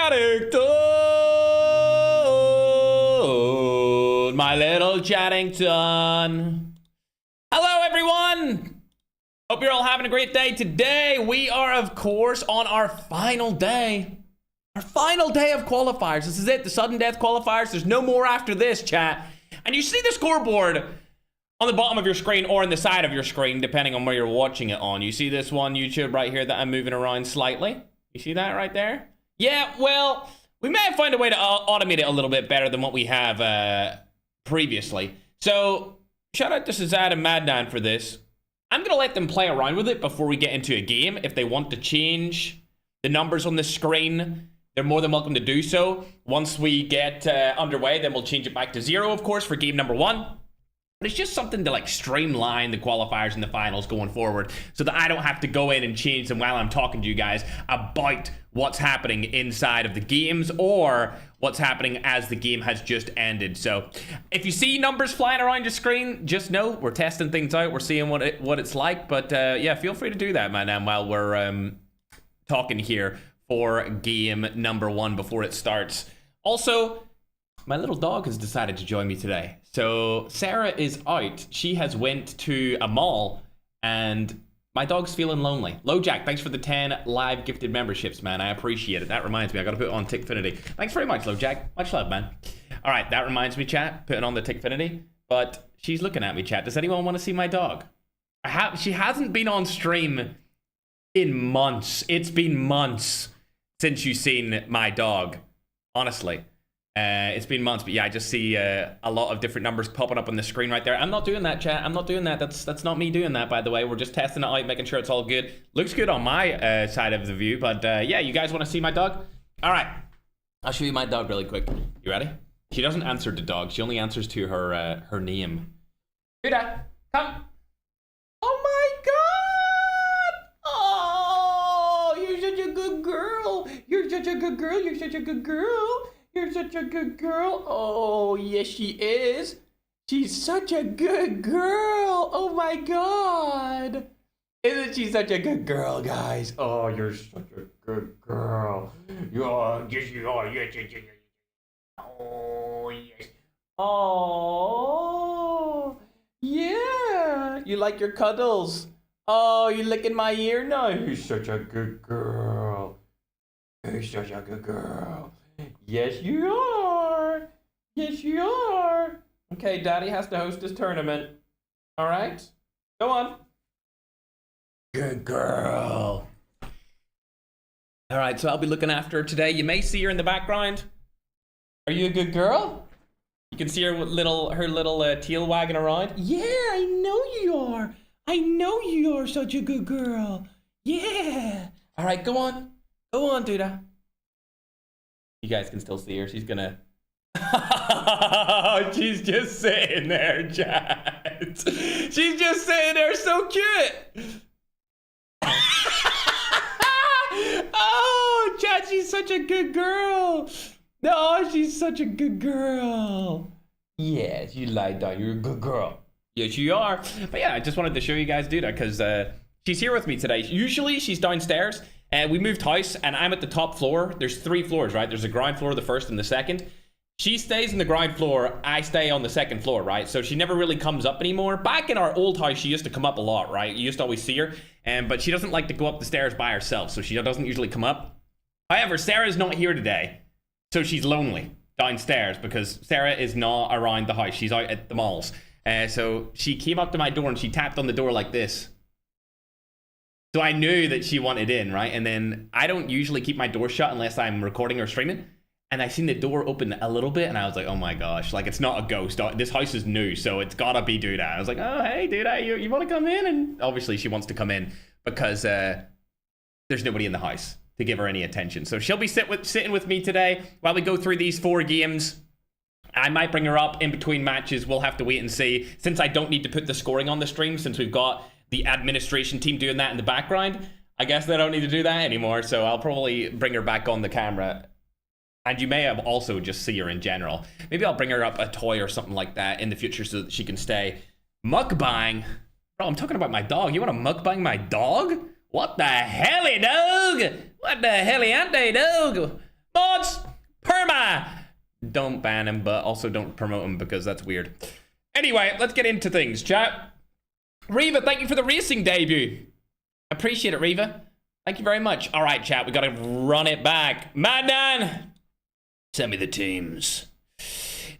Chatting my little Chattington. Hello, everyone. Hope you're all having a great day. Today, we are, of course, on our final day. Our final day of qualifiers. This is it, the sudden death qualifiers. There's no more after this, chat. And you see the scoreboard on the bottom of your screen or on the side of your screen, depending on where you're watching it on. You see this one, YouTube, right here that I'm moving around slightly? You see that right there? Yeah, well, we may find a way to automate it a little bit better than what we have previously. So, shout out to Sazad and Madnan for this. I'm going to let them play around with it before we get into a game. If they want to change the numbers on the screen, they're more than welcome to do so. Once we get underway, then we'll change it back to 0, of course, for game number 1. But it's just something to like streamline the qualifiers and the finals going forward so that I don't have to go in and change them while I'm talking to you guys about what's happening inside of the games or what's happening as the game has just ended. So if you see numbers flying around your screen, just know we're testing things out. We're seeing what it's like. But yeah, feel free to do that, man, while we're talking here for game number 1 before it starts. Also, my little dog has decided to join me today. So Sarah is out. She has went to a mall and my dog's feeling lonely. LoJack, thanks for the 10 live gifted memberships, man. I appreciate it. That reminds me, I got to put it on Tickfinity. Thanks very much, LoJack. Much love, man. All right, that reminds me, chat, putting on the Tickfinity. But she's looking at me, chat. Does anyone want to see my dog? She hasn't been on stream in months. It's been months since you've seen my dog, honestly. It's been months, but yeah, I just see a lot of different numbers popping up on the screen right there. I'm not doing that, chat. I'm not doing that. That's not me doing that, by the way. We're just testing it out, making sure it's all good. Looks good on my side of the view, but yeah, you guys want to see my dog? All right, I'll show you my dog really quick. You ready? She doesn't answer to dog. She only answers to her name. Huda, come. Oh my God! Oh, you're such a good girl. You're such a good girl. You're such a good girl. You're such a good girl. Oh, yes, she is. She's such a good girl. Oh, my God. Isn't she such a good girl, guys? Oh, you're such a good girl. Yes, you are. Yes, yes, yes, yes. Oh, yes. Oh, yeah. You like your cuddles? Oh, you're licking my ear now. You're such a good girl. You're such a good girl. Yes, you are. Yes, you are. Okay, Daddy has to host this tournament. All right? Go on. Good girl. All right, so I'll be looking after her today. You may see her in the background. Are you a good girl? You can see her little tail wagging around. Yeah, I know you are. I know you are such a good girl. Yeah. All right, go on. Go on, Duda. You guys can still see her. She's gonna... She's just sitting there, chat. She's just sitting there, so cute. Oh, chat, she's such a good girl. No, she's such a good girl. Yes, you lied down. You're a good girl. Yes, you are. But yeah, I just wanted to show you guys Duda because she's here with me today. Usually, she's downstairs. We moved house, and I'm at the top floor. There's 3 floors, right? There's a ground floor, the first, and the second. She stays in the ground floor. I stay on the second floor, right? So she never really comes up anymore. Back in our old house, she used to come up a lot, right? You used to always see her. But she doesn't like to go up the stairs by herself, so she doesn't usually come up. However, Sarah's not here today, so she's lonely downstairs because Sarah is not around the house. She's out at the malls. So she came up to my door, and she tapped on the door like this. So I knew that she wanted in, right? And then I don't usually keep my door shut unless I'm recording or streaming. And I seen the door open a little bit, and I was like, oh my gosh, like it's not a ghost. This house is new, so it's gotta be Duda. I was like, oh, hey, Duda, you want to come in? And obviously she wants to come in because there's nobody in the house to give her any attention. So she'll be sitting with me today while we go through these 4 games. I might bring her up in between matches. We'll have to wait and see. Since I don't need to put the scoring on the stream, since we've got the administration team doing that in the background, I guess they don't need to do that anymore, so I'll probably bring her back on the camera. And you may have also just see her in general. Maybe I'll bring her up a toy or something like that in the future so that she can stay. Mukbang? Bro, I'm talking about my dog. You want to mukbang my dog? What the helly, dog? What the helly ante, dog? Mods, perma. Don't ban him, but also don't promote him because that's weird. Anyway, let's get into things, chat. Reva, thank you for the racing debut. Appreciate it, Reva. Thank you very much. All right, chat, we got to run it back. Madman, send me the teams.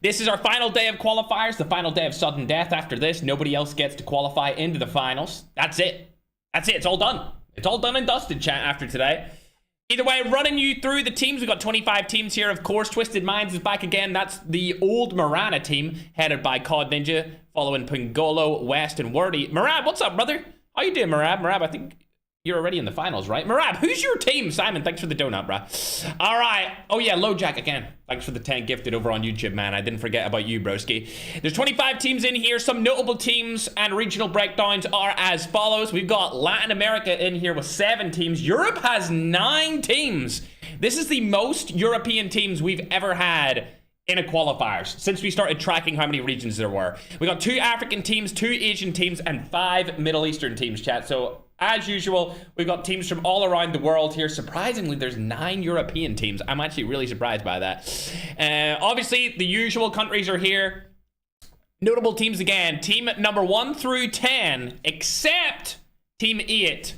This is our final day of qualifiers, the final day of sudden death. After this, nobody else gets to qualify into the finals. That's it. That's it. It's all done. It's all done and dusted, chat, after today. Either way, running you through the teams. We've got 25 teams here, of course. Twisted Minds is back again. That's the old Marana team, headed by COD Ninja, following Pingolo, West, and Wordy. Marab, what's up, brother? How you doing, Marab? Marab, I think you're already in the finals, right? Marab, who's your team? Simon, thanks for the donut, bruh. All right. Oh, yeah, LoJack again. Thanks for the 10 gifted over on YouTube, man. I didn't forget about you, broski. There's 25 teams in here. Some notable teams and regional breakdowns are as follows. We've got Latin America in here with 7 teams. Europe has 9 teams. This is the most European teams we've ever had in a qualifiers since we started tracking how many regions there were. We got 2 African teams, 2 Asian teams, and 5 Middle Eastern teams, chat. So as usual, we've got teams from all around the world here. Surprisingly, there's 9 European teams. I'm actually really surprised by that. Obviously, the usual countries are here. Notable teams again. Team number 1 through 10, except Team 8,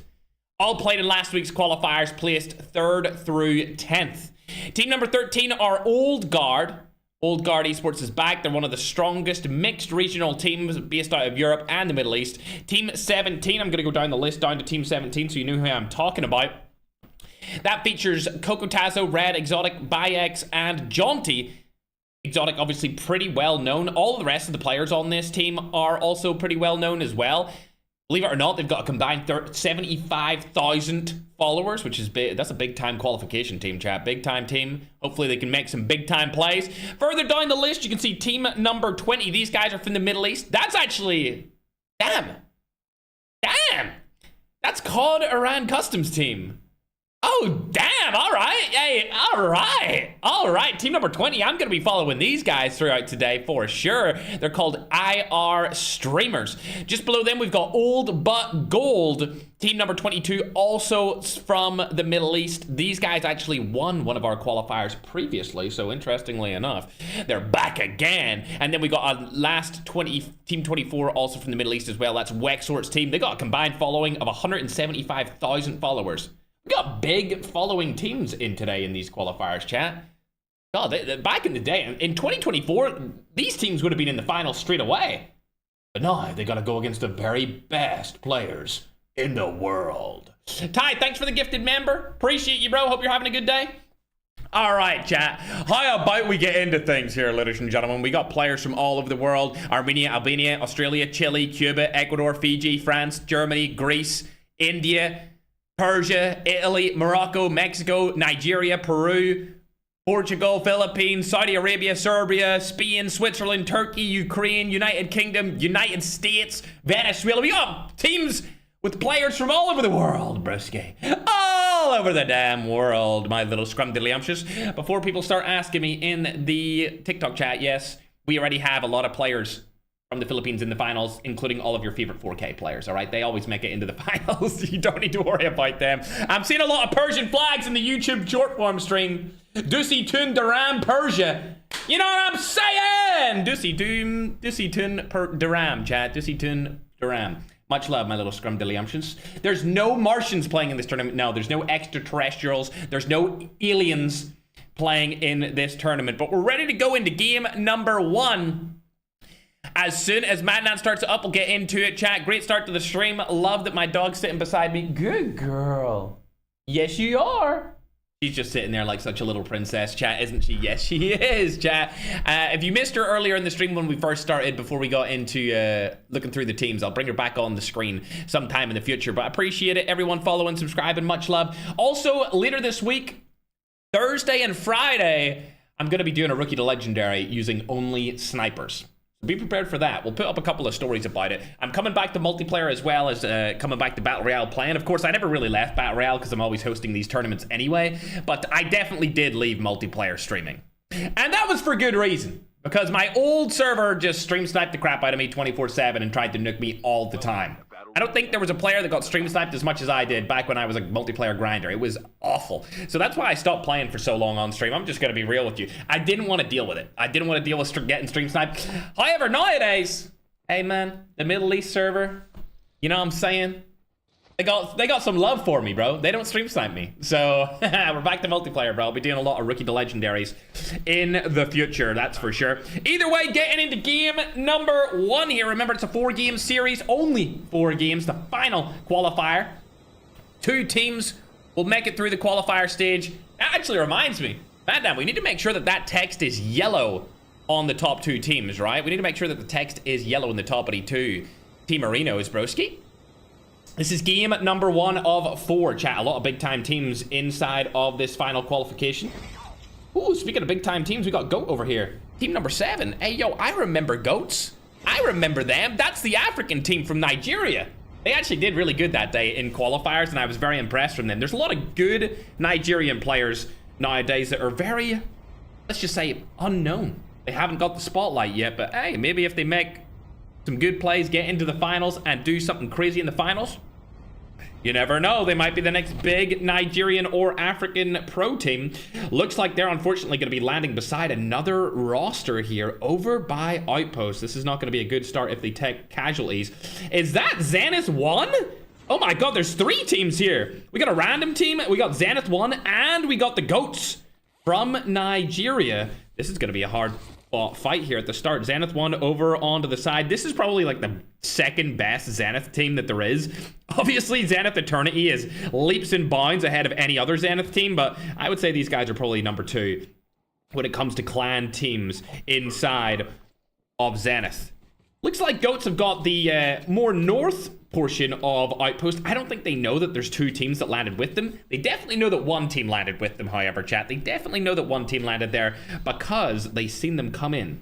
all played in last week's qualifiers, placed 3rd through 10th. Team number 13 are Old Guard. Old Guard Esports is back. They're one of the strongest mixed regional teams based out of Europe and the Middle East. Team 17, I'm going to go down the list down to Team 17 so you know who I'm talking about. That features Cocotazo, Red, Exotic, Bayx, and Jaunty. Exotic, obviously pretty well known. All of the rest of the players on this team are also pretty well known as well. Believe it or not, they've got a combined 75,000 followers, which is big. That's a big-time qualification team, chat. Big-time team. Hopefully they can make some big-time plays. Further down the list, you can see team number 20. These guys are from the Middle East. That's actually... Damn. That's COD Iran Customs team. Oh, damn. All right. Hey, all right. Team number 20. I'm going to be following these guys throughout today for sure. They're called IR Streamers. Just below them, we've got Old But Gold. Team number 22, also from the Middle East. These guys actually won one of our qualifiers previously, so interestingly enough, they're back again. And then we got our last Team 24, also from the Middle East as well. That's Wexort's team. They got a combined following of 175,000 followers. We got big following teams in today in these qualifiers, chat. God, back in the day, in 2024, these teams would have been in the final straight away. But now they got to go against the very best players in the world. Ty, thanks for the gifted member. Appreciate you, bro. Hope you're having a good day. All right, chat. How about we get into things here, ladies and gentlemen? We got players from all over the world. Armenia, Albania, Australia, Chile, Cuba, Ecuador, Fiji, France, Germany, Greece, India, Persia, Italy, Morocco, Mexico, Nigeria, Peru, Portugal, Philippines, Saudi Arabia, Serbia, Spain, Switzerland, Turkey, Ukraine, United Kingdom, United States, Venezuela. We got teams with players from all over the world, broski. All over the damn world, my little scrumdiddlyumptious. Before people start asking me in the TikTok chat, yes, we already have a lot of players from the Philippines in the finals, including all of your favorite 4K players, all right? They always make it into the finals. You don't need to worry about them. I'm seeing a lot of Persian flags in the YouTube short form stream. Dusi Tun Daram Persia. You know what I'm saying? Dusi Tun Daram, chat. Dusi Tun Daram. Much love, my little scrumdiddlyumptions. There's no Martians playing in this tournament. No, there's no extraterrestrials. There's no aliens playing in this tournament. But we're ready to go into game number 1. As soon as Madman starts up, we'll get into it, chat. Great start to the stream. Love that my dog's sitting beside me. Good girl. Yes, you are. She's just sitting there like such a little princess, chat, isn't she? Yes, she is, chat. If you missed her earlier in the stream when we first started, before we got into looking through the teams, I'll bring her back on the screen sometime in the future. But I appreciate it. Everyone following, subscribing, much love. Also, later this week, Thursday and Friday, I'm going to be doing a Rookie to Legendary using only snipers. Be prepared for that. We'll put up a couple of stories about it. I'm coming back to multiplayer as well as coming back to Battle Royale playing. Of course, I never really left Battle Royale because I'm always hosting these tournaments anyway, but I definitely did leave multiplayer streaming. And that was for good reason, because my old server just stream sniped the crap out of me 24/7 and tried to nuke me all the time. And don't think there was a player that got stream sniped as much as I did back when I was a multiplayer grinder. It was awful. So that's why I stopped playing for so long on stream. I'm just going to be real with you. I didn't want to deal with it. I didn't want to deal with getting stream sniped. However, nowadays, hey man, the Middle East server, you know what I'm saying? They got some love for me, bro. They don't stream snipe me. So we're back to multiplayer, bro. I'll be doing a lot of rookie to legendaries in the future, that's for sure. Either way, getting into game number 1 here. Remember, it's a 4-game series, only 4 games, the final qualifier. 2 teams will make it through the qualifier stage. That actually reminds me, man, we need to make sure that that text is yellow on the top 2 teams, right? We need to make sure that the text is yellow in the top of the 2 team arenas, broski. This is game number 1 of 4, chat. A lot of big-time teams inside of this final qualification. Ooh, speaking of big-time teams, we got GOAT over here. Team number 7. Hey, yo, I remember GOATs. I remember them. That's the African team from Nigeria. They actually did really good that day in qualifiers, and I was very impressed from them. There's a lot of good Nigerian players nowadays that are very, let's just say, unknown. They haven't got the spotlight yet, but hey, maybe if they make some good plays, get into the finals, and do something crazy in the finals, you never know. They might be the next big Nigerian or African pro team. Looks like they're unfortunately going to be landing beside another roster here over by Outpost. This is not going to be a good start if they take casualties. Is that Zenith 1? Oh my god, there's 3 teams here. We got a random team, we got Zenith 1, and we got the GOATs from Nigeria. This is going to be a hard fight here at the start. Zenith 1 over onto the side. This is probably like the second best Zenith team that there is. Obviously, Zenith Eternity is leaps and bounds ahead of any other Zenith team, but I would say these guys are probably number 2 when it comes to clan teams inside of Zenith. Looks like GOATs have got the more north portion of Outpost. I don't think they know that there's 2 teams that landed with them. They definitely know that 1 team landed with them, however, chat. They definitely know that 1 team landed there because they seen them come in.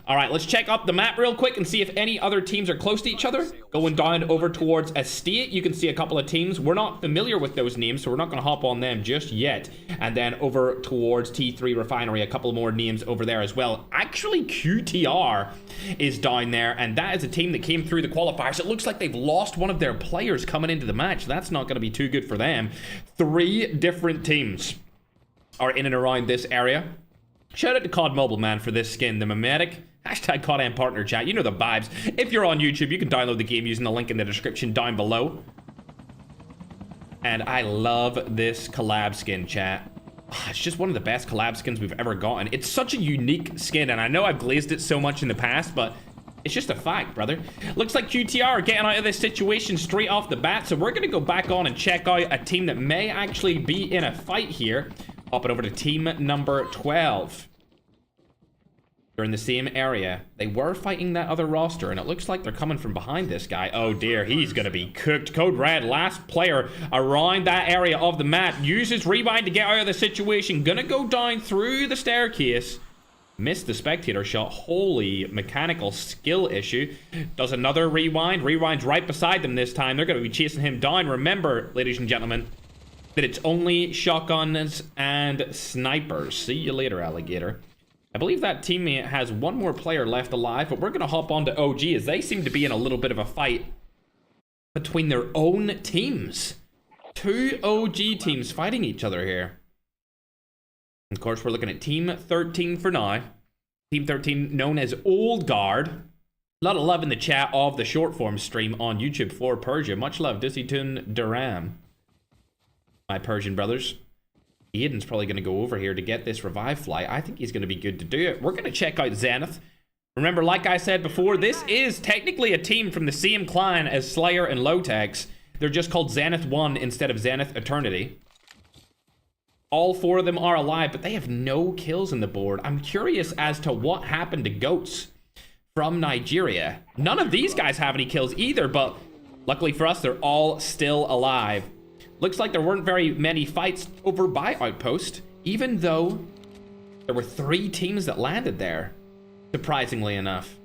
All right, let's check up the map real quick and see if any other teams are close to each other. Going down over towards Estate, you can see a couple of teams. We're not familiar with those names, so we're not going to hop on them just yet. And then over towards T3 Refinery, a couple more names over there as well. Actually, QTR is down there, and that is a team that came through the qualifiers. It looks like they've lost one of their players coming into the match. That's not going to be too good for them. 3 different teams are in and around this area. Shout out to COD Mobile, man, for this skin. The mimetic. Hashtag COD partner chat. You know the vibes. If you're on YouTube, you can download the game using the link in the description down below. And I love this collab skin, chat. It's just one of the best collab skins we've ever gotten. It's such a unique skin, and I know I've glazed it so much in the past, but it's just a fact, brother. Looks like QTR are getting out of this situation straight off the bat, so we're going to go back on and check out a team that may actually be in a fight here. Hopping over to team number 12. They're in the same area. They were fighting that other roster, and it looks like they're coming from behind this guy. Oh dear, he's going to be cooked. Code Red, last player around that area of the map. Uses Rewind to get out of the situation. Gonna go down through the staircase. Missed the spectator shot. Holy mechanical skill issue. Does another rewind. Rewind's right beside them this time. They're going to be chasing him down. Remember, ladies and gentlemen, that it's only shotguns and snipers. See you later, alligator. I believe that teammate has 1 more player left alive, but we're going to hop on to OG as they seem to be in a little bit of a fight between their own teams. 2 OG teams fighting each other here. Of course, we're looking at Team 13 for now. Team 13 known as Old Guard. A lot of love in the chat of the short form stream on YouTube for Persia. Much love, Dissitun Duram. My Persian brothers. Aiden's probably going to go over here to get this revive fly. I think he's going to be good to do it. We're going to check out Zenith. Remember, like I said before, this is technically a team from the same clan as Slayer and Lotex. They're just called Zenith 1 instead of Zenith Eternity. All 4 of them are alive, but they have no kills in the board. I'm curious as to what happened to GOATs from Nigeria. None of these guys have any kills either, but luckily for us, they're all still alive. Looks like there weren't very many fights over by Outpost, even though there were 3 teams that landed there, surprisingly enough.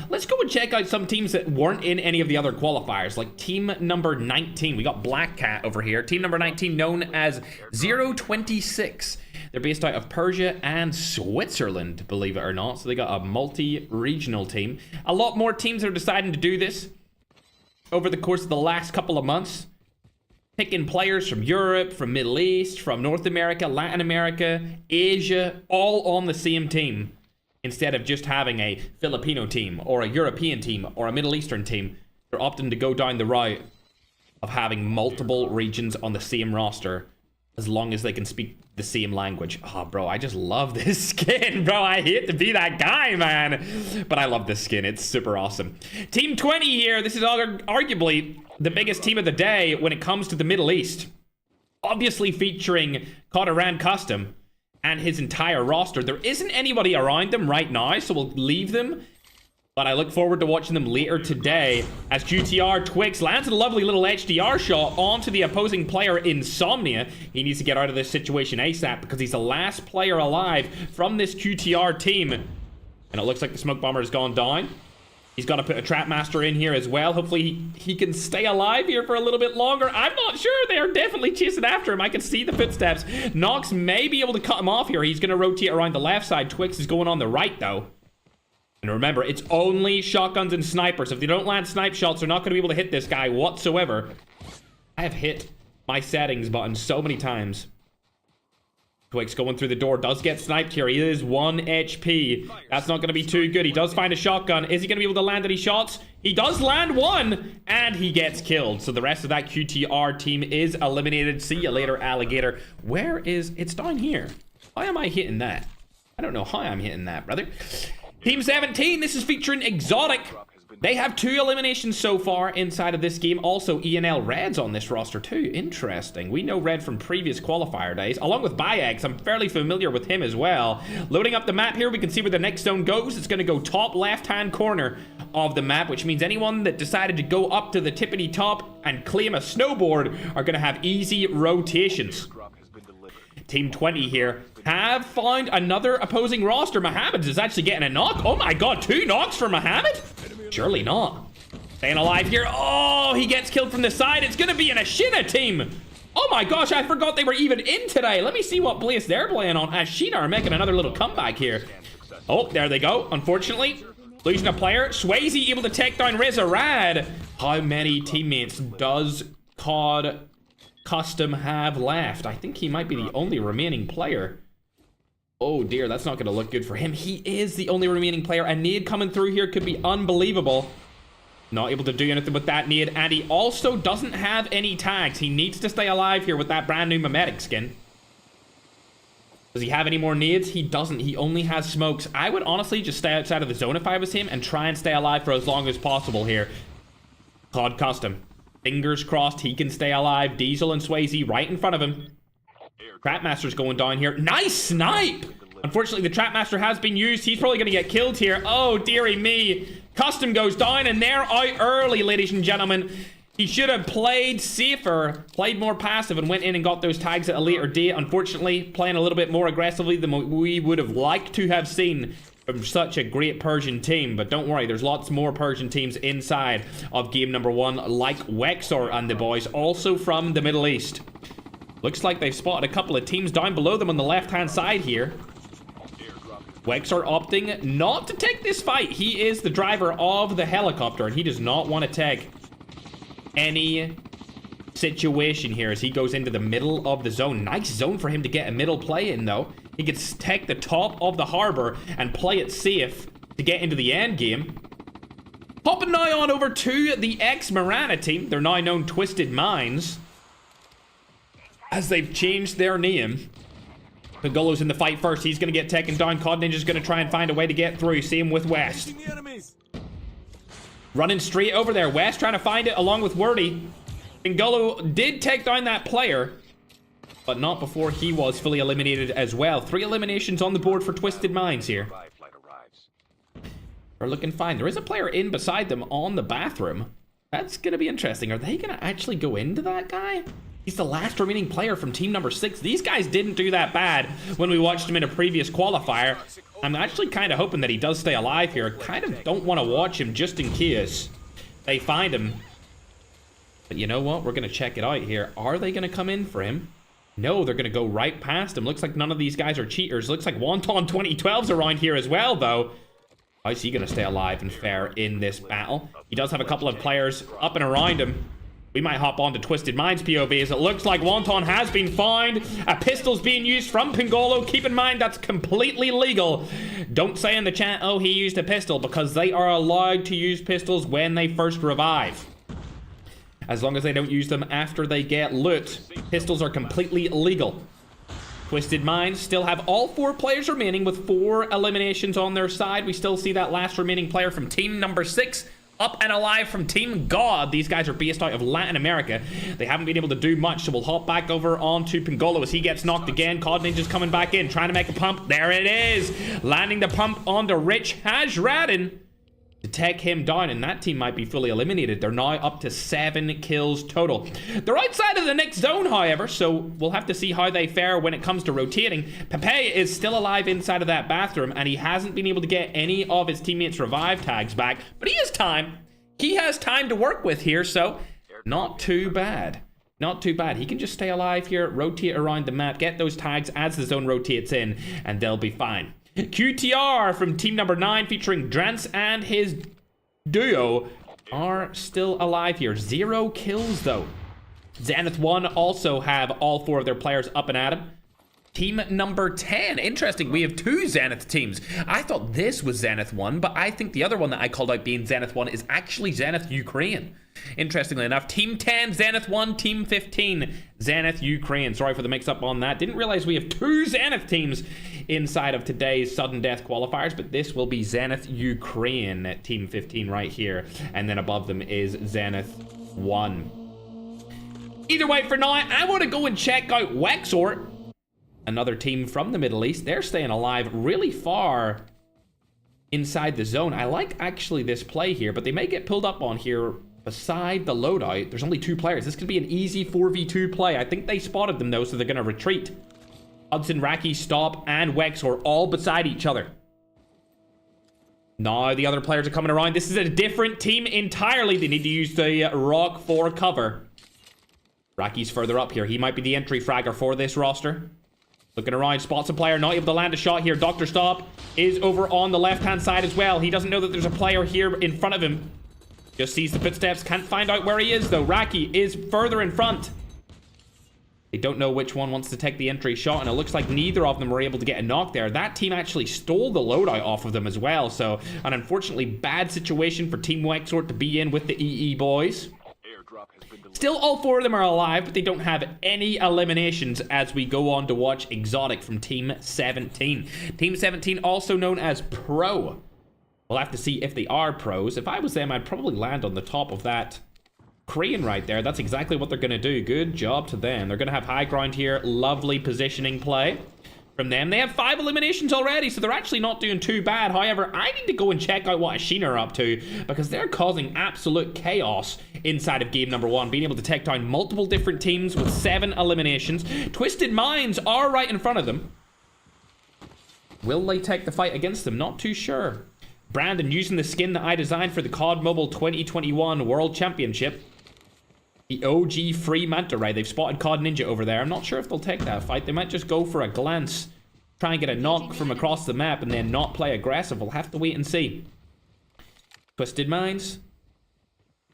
Let's go and check out some teams that weren't in any of the other qualifiers, like team number 19. We got Black Cat over here. Team number 19 known as 026. They're based out of Persia and Switzerland, believe it or not. So they got a multi-regional team. A lot more teams are deciding to do this. over the course of the last couple of months. Picking players from Europe, from Middle East, from North America, Latin America, Asia, all on the same team. Instead of just having a Filipino team, or a European team, or a Middle Eastern team. They're opting to go down the route of having multiple regions on the same roster, as long as they can speak the same language. Oh, bro, I just love this skin, bro. I hate to be that guy, man. But I love this skin. It's super awesome. Team 20 here. This is arguably the biggest team of the day when it comes to the Middle East. Obviously featuring COD Custom and his entire roster. There isn't anybody around them right now, so we'll leave them. But I look forward to watching them later today as QTR Twix lands a lovely little HDR shot onto the opposing player Insomnia. He needs to get out of this situation ASAP because he's the last player alive from this QTR team. And it looks like the smoke bomber has gone down. He's got to put a Trap Master in here as well. Hopefully he can stay alive here for a little bit longer. I'm not sure. They are definitely chasing after him. I can see the footsteps. Nox may be able to cut him off here. He's going to rotate around the left side. Twix is going on the right, though. And remember, it's only shotguns and snipers. If they don't land snipe shots, they're not going to be able to hit this guy whatsoever. I have hit my settings button so many times. Twix going through the door, does get sniped here. He is 1 HP. That's not going to be too good. He does find a shotgun. Is he going to be able to land any shots? He does land one, and he gets killed. So the rest of that QTR team is eliminated. See you later, alligator. Where is... It's down here. Why am I hitting that? I don't know how I'm hitting that, brother. Team 17, this is featuring Exotic. They have 2 eliminations so far inside of this game. Also, ENL Red's on this roster too. Interesting. We know Red from previous qualifier days. Along with Bayex, I'm fairly familiar with him as well. Loading up the map here, we can see where the next zone goes. It's going to go top left-hand corner of the map, which means anyone that decided to go up to the tippity top and claim a snowboard are going to have easy rotations. Team 20 here have found another opposing roster. Mohammed is actually getting a knock. Oh my god, 2 knocks for Mohammed? Surely not. Staying alive here. Oh, he gets killed from the side. It's going to be an Ashina team. Oh my gosh, I forgot they were even in today. Let me see what place they're playing on. Ashina are making another little comeback here. Oh, there they go. Unfortunately, losing a player. Swayze able to take down Rezarad. How many teammates does COD Custom have left? I think he might be the only remaining player. Oh dear, that's not going to look good for him. He is the only remaining player. A nade coming through here could be unbelievable. Not able to do anything with that nade. And he also doesn't have any tags. He needs to stay alive here with that brand new mimetic skin. Does he have any more nades? He doesn't. He only has smokes. I would honestly just stay outside of the zone if I was him and try and stay alive for as long as possible here. COD Custom. Fingers crossed he can stay alive. Diesel and Swayze right in front of him. Trapmaster's going down here. Nice snipe! Unfortunately, the Trapmaster has been used. He's probably going to get killed here. Oh, dearie me. Custom goes down, and they're out early, ladies and gentlemen. He should have played safer, played more passive, and went in and got those tags at a later date. Unfortunately, playing a little bit more aggressively than we would have liked to have seen from such a great Persian team. But don't worry, there's lots more Persian teams inside of game number 1, like Wexor and the boys, also from the Middle East. Looks like they've spotted a couple of teams down below them on the left-hand side here. Wexor opting not to take this fight. He is the driver of the helicopter, and he does not want to take any situation here as he goes into the middle of the zone. Nice zone for him to get a middle play in, though. He could take the top of the harbor and play it safe to get into the end game. Hopping now on over to the ex-Marana team. They're now known Twisted Minds, as they've changed their name. Pagolo's in the fight first. He's going to get taken down. COD Ninja's going to try and find a way to get through. Same with West. Running straight over there. West trying to find it along with Wordy. Pagolo did take down that player, but not before he was fully eliminated as well. 3 eliminations on the board for Twisted Minds here. They're looking fine. There is a player in beside them on the bathroom. That's going to be interesting. Are they going to actually go into that guy? He's the last remaining player from team number 6. These guys didn't do that bad when we watched him in a previous qualifier. I'm actually kind of hoping that he does stay alive here. Kind of don't want to watch him just in case they find him. But you know what? We're going to check it out here. Are they going to come in for him? No, they're going to go right past him. Looks like none of these guys are cheaters. Looks like Wonton 2012's around here as well, though. How is he going to stay alive and fair in this battle? He does have a couple of players up and around him. We might hop on to Twisted Minds POV as it looks like Wonton has been found. A pistol's being used from Pingolo. Keep in mind that's completely legal. Don't say in the chat, oh, he used a pistol, because they are allowed to use pistols when they first revive. As long as they don't use them after they get loot, pistols are completely legal. Twisted Minds still have all 4 players remaining with 4 eliminations on their side. We still see that last remaining player from team number 6 up and alive from Team God. These guys are based out of Latin America. They haven't been able to do much, so we'll hop back over onto Pingolo as he gets knocked again. COD Ninja's coming back in, trying to make a pump. There it is. Landing the pump onto Rich Hajradin to take him down, and that team might be fully eliminated. They're now up to 7 kills total. They're outside of the next zone, however, so we'll have to see how they fare when it comes to rotating. Pepe is still alive inside of that bathroom, and he hasn't been able to get any of his teammates' revive tags back, but he has time. He has time to work with here, so not too bad. Not too bad. He can just stay alive here, rotate around the map, get those tags as the zone rotates in, and they'll be fine. QTR from team number 9 featuring Drance and his duo are still alive here. 0 kills though. Zenith 1 also have all 4 of their players up and at him. Team number 10. Interesting, we have 2 Zenith teams. I thought this was Zenith 1, but I think the other one that I called out being Zenith 1 is actually Zenith Ukraine. Interestingly enough, Team 10, Zenith 1, Team 15, Zenith Ukraine. Sorry for the mix-up on that. Didn't realize we have 2 Zenith teams inside of today's sudden death qualifiers, but this will be Zenith Ukraine, Team 15 right here. And then above them is Zenith 1. Either way, for now, I want to go and check out Wexort. Another team from the Middle East. They're staying alive really far inside the zone. I like actually this play here, but they may get pulled up on here beside the loadout. There's only 2 players. This could be an easy 4v2 play. I think they spotted them though, so they're going to retreat. Hudson, Raki, Stop, and Wex are all beside each other. Now the other players are coming around. This is a different team entirely. They need to use the rock for cover. Raki's further up here. He might be the entry fragger for this roster. Looking around, spots a player, not able to land a shot here. Dr. Stop is over on the left-hand side as well. He doesn't know that there's a player here in front of him. Just sees the footsteps, can't find out where he is though. Raki is further in front. They don't know which one wants to take the entry shot, and it looks like neither of them were able to get a knock there. That team actually stole the loadout off of them as well, so an unfortunately bad situation for Team Wexort to be in with the EE boys. Still, all 4 of them are alive, but they don't have any eliminations as we go on to watch Exotic from Team 17. Team 17, also known as Pro. We'll have to see if they are pros. If I was them, I'd probably land on the top of that crane right there. That's exactly what they're going to do. Good job to them. They're going to have high ground here. Lovely positioning play from them. They have 5 eliminations already, so they're actually not doing too bad. However, I need to go and check out what Ashina are up to, because they're causing absolute chaos inside of game number 1, being able to take down multiple different teams with 7 eliminations. Twisted Minds are right in front of them. Will they take the fight against them? Not too sure. Brandon using the skin that I designed for the COD Mobile 2021 World Championship. The OG free Manta Ray. They've spotted COD Ninja over there. I'm not sure if they'll take that fight. They might just go for a glance, try and get a knock from across the map, and then not play aggressive. We'll have to wait and see. Twisted Minds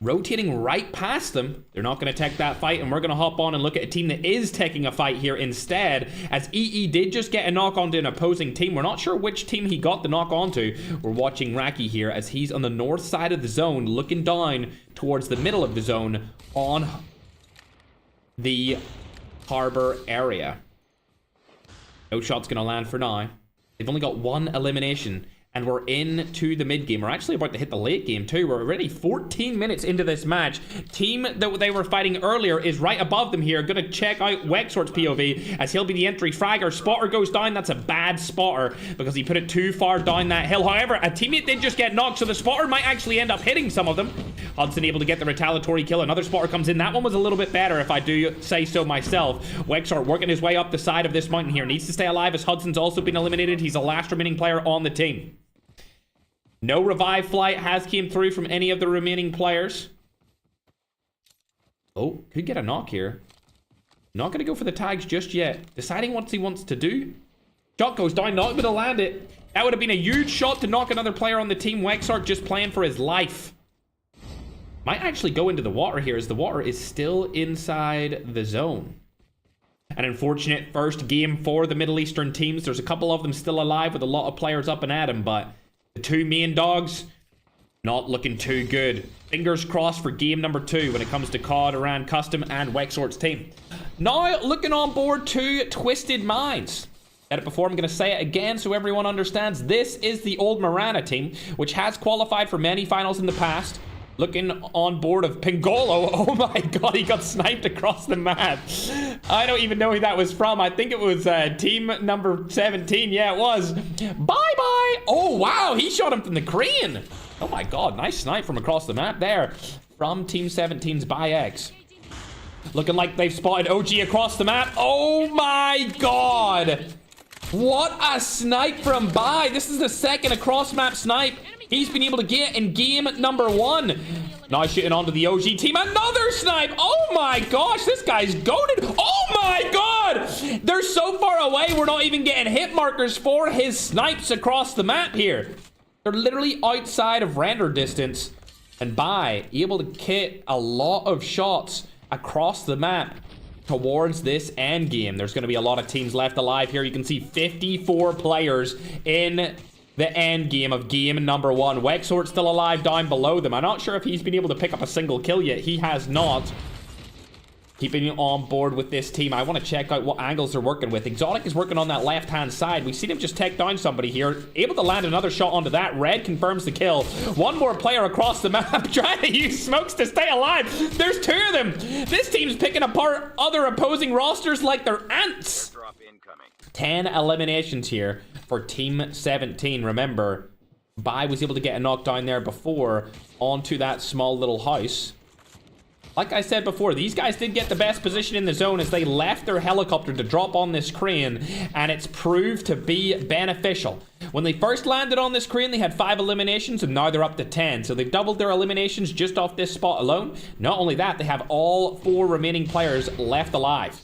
rotating right past them. They're not going to take that fight, and we're going to hop on and look at a team that is taking a fight here instead, as EE did just get a knock onto an opposing team. We're not sure which team he got the knock onto. We're watching Raki here as he's on the north side of the zone, looking down towards the middle of the zone on the harbor area. No shot's going to land for now. They've only got 1 elimination. And we're into the mid game. We're actually about to hit the late game too. We're already 14 minutes into this match. Team that they were fighting earlier is right above them here. Gonna check out Wexort's POV as he'll be the entry fragger. Spotter goes down. That's a bad spotter because he put it too far down that hill. However, a teammate did just get knocked, so the spotter might actually end up hitting some of them. Hudson able to get the retaliatory kill. Another spotter comes in. That one was a little bit better, if I do say so myself. Wexort working his way up the side of this mountain here. Needs to stay alive as Hudson's also been eliminated. He's the last remaining player on the team. No revive flight has came through from any of the remaining players. Oh, could get a knock here. Not going to go for the tags just yet. Deciding what he wants to do. Shot goes down, not able to land it. That would have been a huge shot to knock another player on the team. Wexart just playing for his life. Might actually go into the water here, as the water is still inside the zone. An unfortunate first game for the Middle Eastern teams. There's a couple of them still alive with a lot of players up and at them, but the two main dogs, not looking too good. Fingers crossed for game number 2 when it comes to COD, Iran Custom, and Wexort's team. Now, looking on board to Twisted Minds. Said it before, I'm going to say it again so everyone understands. This is the old Marana team, which has qualified for many finals in the past. Looking on board of Pingolo. Oh my god, he got sniped across the map. I don't even know who that was from. I think it was team number 17. Yeah, it was. Bye-bye. Oh, wow. He shot him from the crane. Oh my god, nice snipe from across the map there. From Team 17's ByX. Looking like they've spotted OG across the map. Oh my god. What a snipe from By. This is the second across-map snipe he's been able to get in game number 1. Now shooting onto the OG team. Another snipe. Oh my gosh, this guy's goated. Oh my god. They're so far away, we're not even getting hit markers for his snipes across the map here. They're literally outside of render distance. And By able to hit a lot of shots across the map towards this end game. There's going to be a lot of teams left alive here. You can see 54 players in the end game of game number 1. Wexort still alive down below them. I'm not sure if he's been able to pick up a single kill yet. He has not. Keeping on board with this team. I want to check out what angles they're working with. Exotic is working on that left-hand side. We've seen him just take down somebody here. Able to land another shot onto that. Red confirms the kill. One more player across the map trying to use smokes to stay alive. There's 2 of them. This team's picking apart other opposing rosters like they're ants. 10 eliminations here for Team 17. Remember, By was able to get a knockdown there before onto that small little house. Like I said before, these guys did get the best position in the zone as they left their helicopter to drop on this crane, and it's proved to be beneficial. When they first landed on this crane, they had 5 eliminations, and now they're up to 10. So they've doubled their eliminations just off this spot alone. Not only that, they have all 4 remaining players left alive.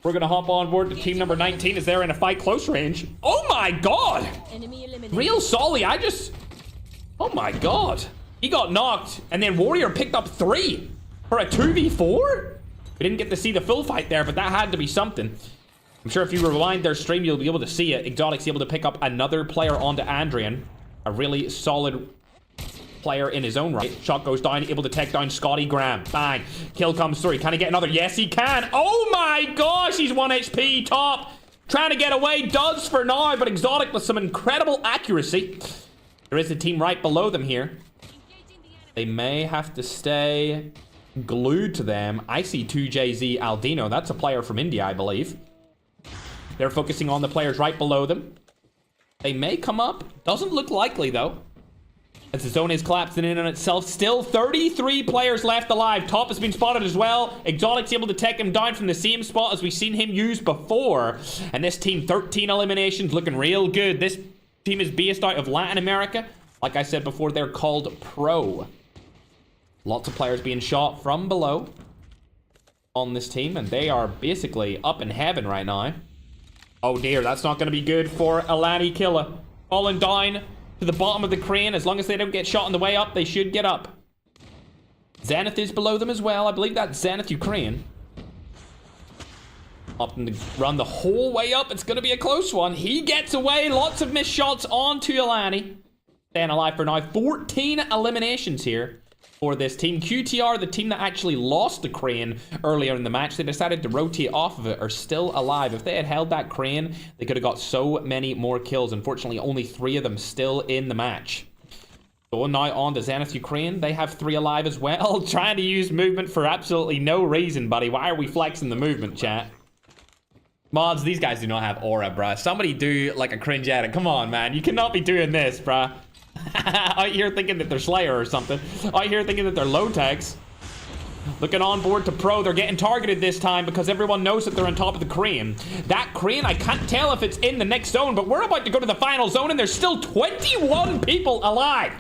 We're going to hop on board to team number 19 as they're in a fight close range. Oh my god! Real Solly, oh my god. He got knocked, and then Warrior picked up 3 for a 2v4? We didn't get to see the full fight there, but that had to be something. I'm sure if you rewind their stream, you'll be able to see it. Exotic's able to pick up another player onto Andrian. A really solid player in his own right. Shot goes down, able to take down Scotty Graham. Bang. Kill comes through. Can he get another? Yes, he can. Oh my gosh, he's 1 HP top. Trying to get away, does for now, but Exotic with some incredible accuracy. There is a team right below them here. They may have to stay glued to them. I see 2JZ Aldino. That's a player from India, I believe. They're focusing on the players right below them. They may come up. Doesn't look likely, though, as the zone is collapsing in on itself. Still 33 players left alive. Top has been spotted as well. Exotic's able to take him down from the same spot as we've seen him use before. And this team, 13 eliminations, looking real good. This team is based out of Latin America. Like I said before, they're called Pro. Lots of players being shot from below on this team, and they are basically up in heaven right now. Oh dear, that's not going to be good for Alani Killa. Falling down to the bottom of the crane. As long as they don't get shot on the way up, they should get up. Zenith is below them as well. I believe that's Zenith Ukraine. Opting to run the whole way up. It's going to be a close one. He gets away. Lots of missed shots onto Alani. Staying alive for now. 14 eliminations here for this team. QTR, the team that actually lost the crane earlier in the match, they decided to rotate off of it, are still alive. If they had held that crane, they could have got so many more kills. Unfortunately, only 3 of them still in the match. Going now on to Zenith Ukraine. They have 3 alive as well. Trying to use movement for absolutely no reason, buddy. Why are we flexing the movement, chat? Mods, these guys do not have aura, bruh. Somebody do like a cringe edit. Come on, man. You cannot be doing this, bruh. Out here thinking that they're Slayer or something. Out here thinking that they're low tags. Looking on board to Pro. They're getting targeted this time because everyone knows that they're on top of the crane. That crane, I can't tell if it's in the next zone, but we're about to go to the final zone and there's still 21 people alive.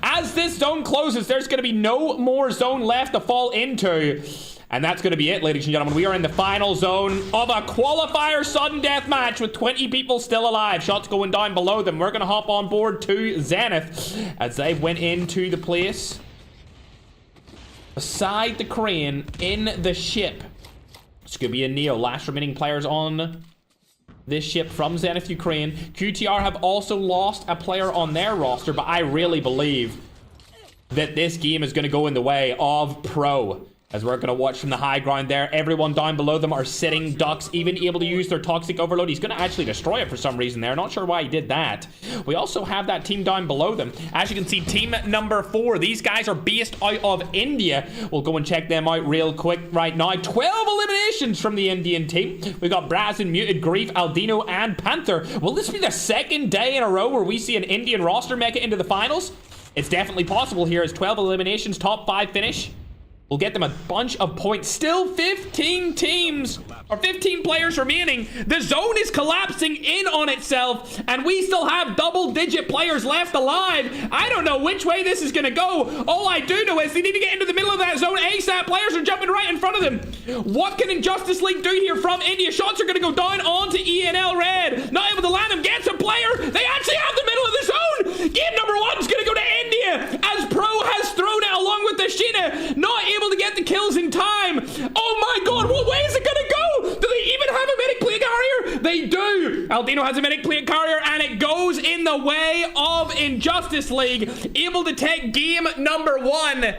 As this zone closes, there's going to be no more zone left to fall into. And that's going to be it, ladies and gentlemen. We are in the final zone of a qualifier sudden death match with 20 people still alive. Shots going down below them. We're going to hop on board to Zenith as they went into the place beside the crane in the ship. Scooby and Neo, last remaining players on this ship from Zenith, Ukraine. QTR have also lost a player on their roster, but I really believe that this game is going to go in the way of Pro. As we're going to watch from the high ground there, everyone down below them are sitting ducks, even able to use their toxic overload. He's going to actually destroy it for some reason there. Not sure why he did that. We also have that team down below them. As you can see, team number 4. These guys are based out of India. We'll go and check them out real quick right now. 12 eliminations from the Indian team. We got Brazen, Muted, Grief, Aldino, and Panther. Will this be the second day in a row where we see an Indian roster make it into the finals? It's definitely possible here as 12 eliminations, top 5 finish. We'll get them a bunch of points. Still 15 teams, or 15 players remaining. The zone is collapsing in on itself, and we still have double-digit players left alive. I don't know which way this is going to go. All I do know is they need to get into the middle of that zone ASAP. Players are jumping right in front of them. What can Injustice League do here from India? Shots are going to go down onto ENL Red. Not able to land them. Gets a player. They actually have the middle of the zone. Game number 1 is going to go to India as Pro has thrown it along with the Sheena. Not able to get the kills in time. Oh my god, what way is it gonna go? Do they even have a medic plate carrier? They do. Aldino has a medic plate carrier, and it goes in the way of Injustice League, able to take game number 1.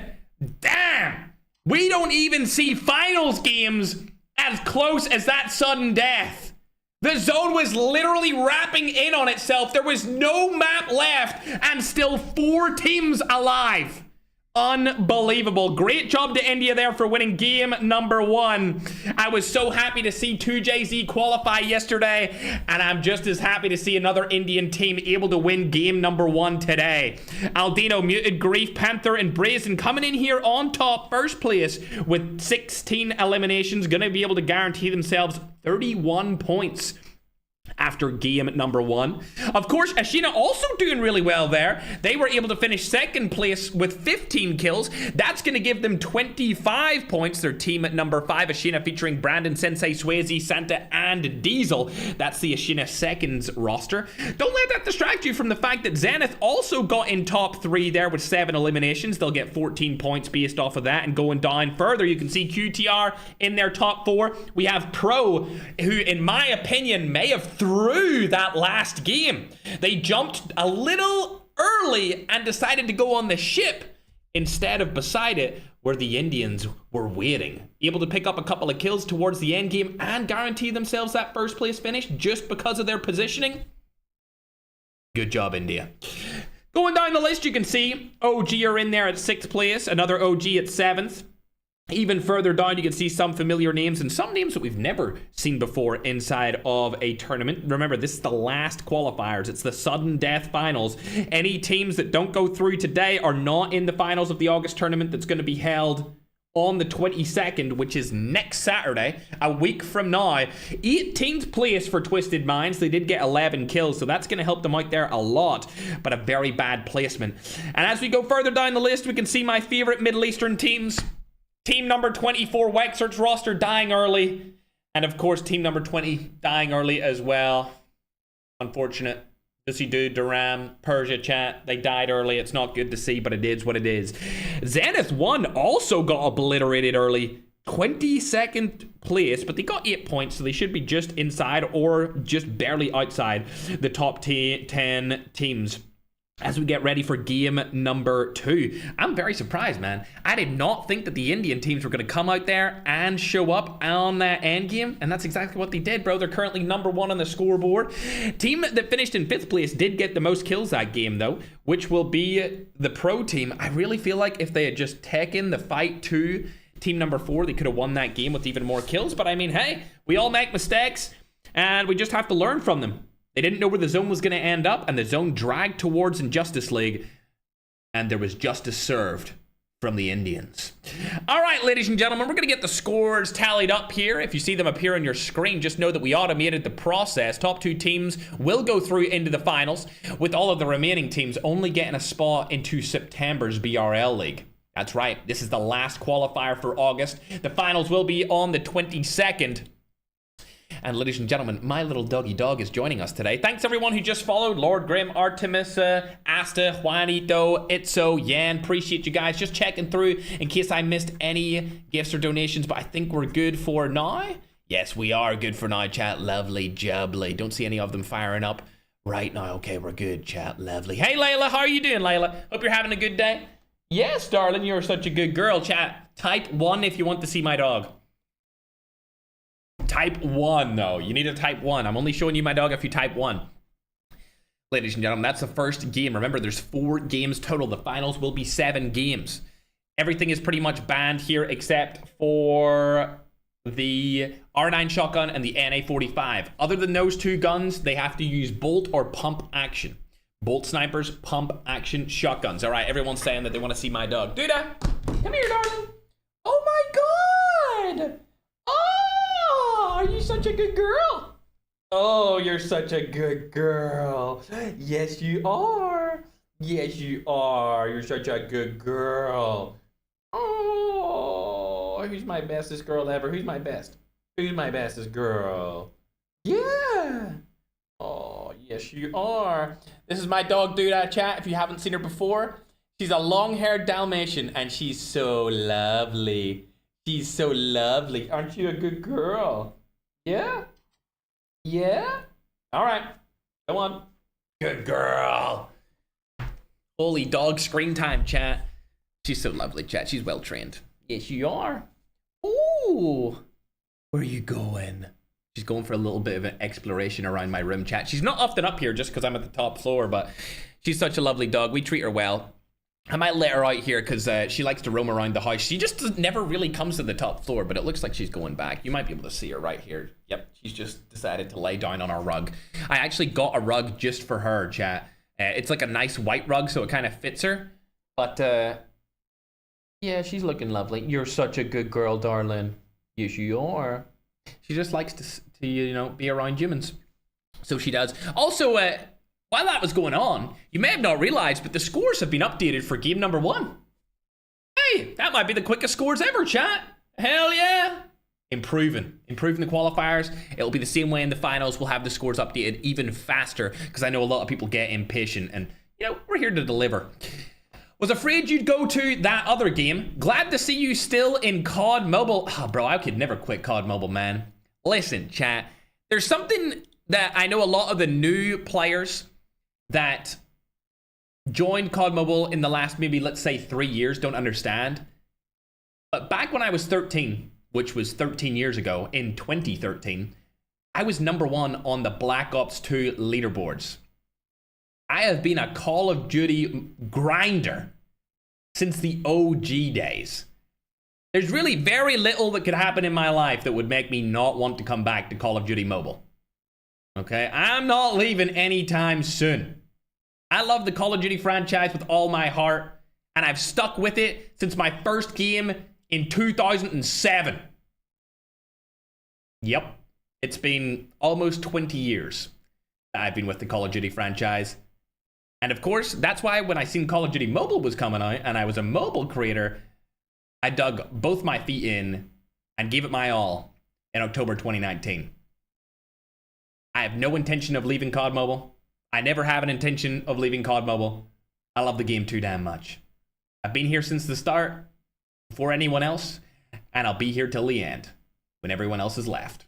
Damn, we don't even see finals games as close as that sudden death. The zone was literally wrapping in on itself. There was no map left, and still 4 teams alive. Unbelievable. Great job to India there for winning game number 1. I was so happy to see 2JZ qualify yesterday, and I'm just as happy to see another Indian team able to win game number 1 today. Aldino, Muted, Grief, Panther, and Brazen coming in here on top, first place with 16 eliminations, going to be able to guarantee themselves 31 points after game number 1. Of course, Ashina also doing really well there. They were able to finish second place with 15 kills. That's going to give them 25 points. Their team at number 5, Ashina, featuring Brandon, Sensei, Swayze, Santa, and Diesel. That's the Ashina seconds roster. Don't let that distract you from the fact that Zenith also got in top 3 there with 7 eliminations. They'll get 14 points based off of that. And going down further, you can see QTR in their top 4. We have Pro, who in my opinion may have through that last game. They jumped a little early and decided to go on the ship instead of beside it, where the Indians were waiting. Able to pick up a couple of kills towards the end game and guarantee themselves that first place finish just because of their positioning. Good job, India. Going down the list, you can see OG are in there at 6th place, another OG at 7th. Even further down, you can see some familiar names and some names that we've never seen before inside of a tournament. Remember, this is the last qualifiers. It's the sudden death finals. Any teams that don't go through today are not in the finals of the August tournament that's going to be held on the 22nd, which is next Saturday, a week from now. 18th place for Twisted Minds. They did get 11 kills, so that's going to help them out there a lot, but a very bad placement. And as we go further down the list, we can see my favorite Middle Eastern teams. Team number 24, Wexert's roster dying early. And of course, team number 20 dying early as well. Unfortunate. Just you do, Duram, Persia chat. They died early. It's not good to see, but it is what it is. Zenith 1 also got obliterated early. 22nd place, but they got 8 points, so they should be just inside or just barely outside the top 10 teams. As we get ready for game number 2. I'm very surprised, man. I did not think that the Indian teams were going to come out there and show up on that end game, and that's exactly what they did, bro. They're currently number 1 on the scoreboard. Team that finished in 5th place did get the most kills that game, though, which will be the Pro team. I really feel like if they had just taken the fight to team number 4, they could have won that game with even more kills, but I mean, hey, we all make mistakes, and we just have to learn from them. They didn't know where the zone was going to end up, and the zone dragged towards Injustice League, and there was justice served from the Indians. All right, ladies and gentlemen, we're going to get the scores tallied up here. If you see them appear on your screen, just know that we automated the process. Top 2 teams will go through into the finals, with all of the remaining teams only getting a spot into September's BRL League. That's right. This is the last qualifier for August. The finals will be on the 22nd. And ladies and gentlemen, my little doggy dog is joining us today. Thanks everyone who just followed. Lord Grim, Artemisa, Asta, Juanito, Itzo, Yan. Appreciate you guys just checking through in case I missed any gifts or donations. But I think we're good for now. Yes, we are good for now, chat. Lovely, jubbly. Don't see any of them firing up right now. Okay, we're good, chat. Lovely. Hey, Layla, how are you doing, Layla? Hope you're having a good day. Yes, darling, you're such a good girl, chat. Type 1 if you want to see my dog. Type 1, though. You need to type 1. I'm only showing you my dog if you type 1. Ladies and gentlemen, that's the first game. Remember, there's 4 games total. The finals will be 7 games. Everything is pretty much banned here except for the R9 shotgun and the NA45. Other than those 2 guns, they have to use bolt or pump action. Bolt snipers, pump action, shotguns. All right, everyone's saying that they want to see my dog. Duda, come here, darling. Oh my God. Oh, are you such a good girl? Oh, you're such a good girl. Yes, you are. Yes, you are. You're such a good girl. Oh, who's my bestest girl ever? Who's my best? Who's my bestest girl? Yeah. Oh, yes, you are. This is my dog, Duda, chat. If you haven't seen her before, she's a long-haired Dalmatian, and she's so lovely. She's so lovely. Aren't you a good girl? Yeah? Yeah? All right. Come on. Good girl. Holy dog screen time, chat. She's so lovely, chat. She's well-trained. Yes, you are. Ooh. Where are you going? She's going for a little bit of an exploration around my room, chat. She's not often up here just because I'm at the top floor, but she's such a lovely dog. We treat her well. I might let her out here because she likes to roam around the house. She just never really comes to the top floor, but it looks like she's going back. You might be able to see her right here. Yep, she's just decided to lay down on our rug. I actually got a rug just for her, chat. It's like a nice white rug, so it kind of fits her. But, yeah, she's looking lovely. You're such a good girl, darling. Yes, you are. She just likes to you know, be around humans. So she does. Also, while that was going on, you may have not realized, but the scores have been updated for game number 1. Hey, that might be the quickest scores ever, chat. Hell yeah. Improving the qualifiers. It'll be the same way in the finals. We'll have the scores updated even faster because I know a lot of people get impatient and, you know, we're here to deliver. Was afraid you'd go to that other game. Glad to see you still in COD Mobile. Oh, bro, I could never quit COD Mobile, man. Listen, chat. There's something that I know a lot of the new players that joined COD Mobile in the last maybe, let's say, 3 years don't understand. But back when I was 13, which was 13 years ago, in 2013, I was #1 on the Black Ops 2 leaderboards. I have been a Call of Duty grinder since the OG days. There's really very little that could happen in my life that would make me not want to come back to Call of Duty Mobile. Okay, I'm not leaving anytime soon. I love the Call of Duty franchise with all my heart, and I've stuck with it since my first game in 2007. Yep, it's been almost 20 years that I've been with the Call of Duty franchise. And of course, that's why when I seen Call of Duty Mobile was coming out, and I was a mobile creator, I dug both my feet in and gave it my all in October 2019. I have no intention of leaving COD Mobile. I never have an intention of leaving COD Mobile. I love the game too damn much. I've been here since the start, before anyone else, and I'll be here till the end, when everyone else has left.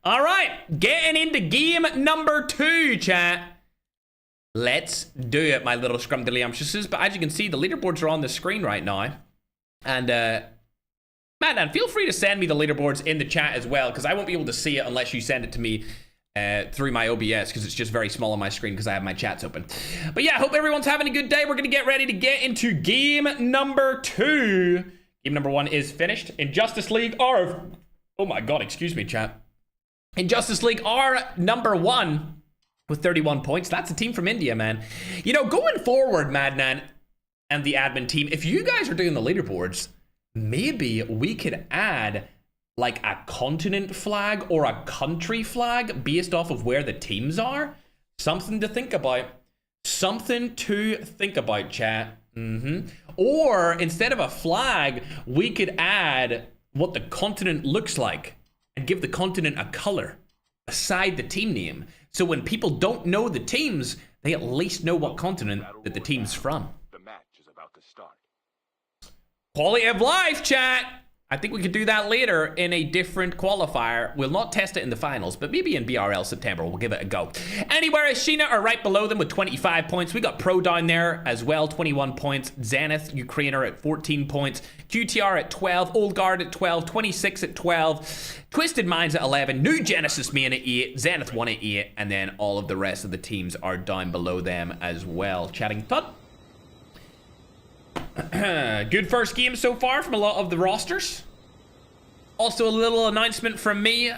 All right, getting into game number 2, chat. Let's do it, my little scrumdiddlyumptiouses. But as you can see, the leaderboards are on the screen right now. And, man, feel free to send me the leaderboards in the chat as well, because I won't be able to see it unless you send it to me through my OBS, because it's just very small on my screen because I have my chats open. But yeah, hope everyone's having a good day. We're going to get ready to get into game number 2. Game number 1 is finished. In Justice League are... Oh my god, excuse me, chat. In Justice League are #1 with 31 points. That's a team from India, man. You know, going forward, Madman and the admin team, if you guys are doing the leaderboards, maybe we could add like a continent flag or a country flag based off of where the teams are. Something to think about. Something to think about, chat. Or instead of a flag, we could add what the continent looks like and give the continent a color beside the team name. So when people don't know the teams, they at least know what continent that the team's from. The match is about to start. Quality of life, chat. I think we could do that later in a different qualifier. We'll not test it in the finals, but maybe in BRL September, we'll give it a go. Anywhere, Sheena are right below them with 25 points. We got Pro down there as well, 21 points. Zenith, Ukraine are at 14 points. QTR at 12. Old Guard at 12. 26 at 12. Twisted Minds at 11. New Genesis Main at 8. Zenith 1 at 8. And then all of the rest of the teams are down below them as well. Chatting thought. Good first game so far from a lot of the rosters. Also a little announcement from me.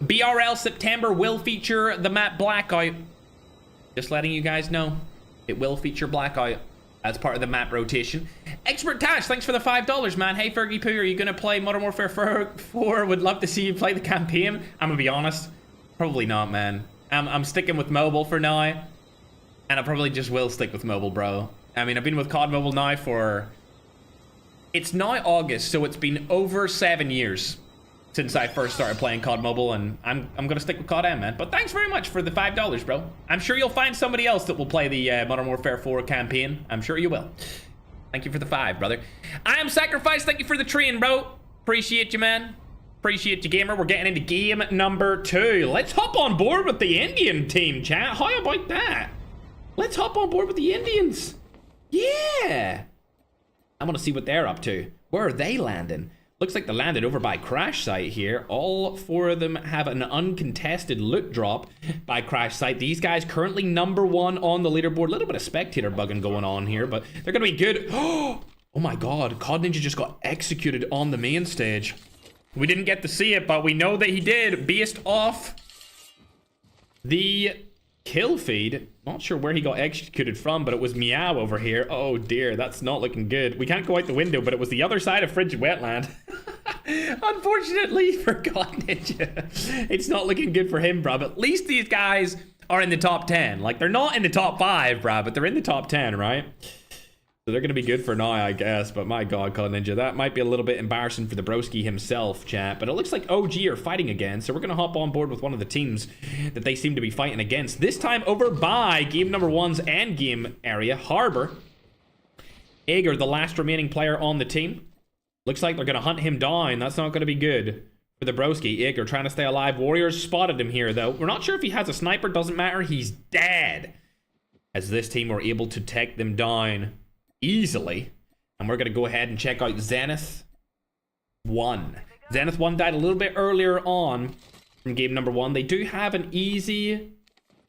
BRL September will feature the map Blackout. Just letting you guys know. It will feature Blackout as part of the map rotation. Expert Tash, thanks for the $5, man. Hey, Fergie Poo, are you going to play Modern Warfare 4? Would love to see you play the campaign. I'm going to be honest. Probably not, man. I'm sticking with mobile for now. And I probably just will stick with mobile, bro. I mean, I've been with COD Mobile now for... It's now August, so it's been over 7 years since I first started playing COD Mobile, and I'm gonna stick with COD M, man. But thanks very much for the $5, bro. I'm sure you'll find somebody else that will play the Modern Warfare 4 campaign. I'm sure you will. Thank you for the 5, brother. I am Sacrifice. Thank you for the train, bro. Appreciate you, man. Appreciate you, gamer. We're getting into game number 2. Let's hop on board with the Indian team, chat. How about that? Let's hop on board with the Indians. Yeah. I want to see what they're up to. Where are they landing? Looks like they landed over by Crash Site here. All 4 of them have an uncontested loot drop by Crash Site. These guys currently #1 on the leaderboard. A little bit of spectator bugging going on here, but they're going to be good. Oh my god. COD Ninja just got executed on the main stage. We didn't get to see it, but we know that he did based off the kill feed. Not sure where he got executed from, but it was Meow over here. Oh dear, that's not looking good. We can't go out the window, but it was the other side of Frigid Wetland. Unfortunately for COD Ninja, it's not looking good for him, bro. But at least these guys are in the top 10. Like, they're not in the top 5, bro, but they're in the top 10, right? So they're going to be good for now, I guess. But my god, COD Ninja, that might be a little bit embarrassing for the broski himself, chat. But it looks like OG are fighting again. So we're going to hop on board with one of the teams that they seem to be fighting against. This time over by game #1's end game area, Harbor. Ager, the last remaining player on the team. Looks like they're going to hunt him down. That's not going to be good for the broski. Ager trying to stay alive. Warriors spotted him here, though. We're not sure if he has a sniper. Doesn't matter. He's dead. As this team were able to take them down easily. And we're going to go ahead and check out Zenith 1. Zenith 1 died a little bit earlier on from game #1. They do have an easy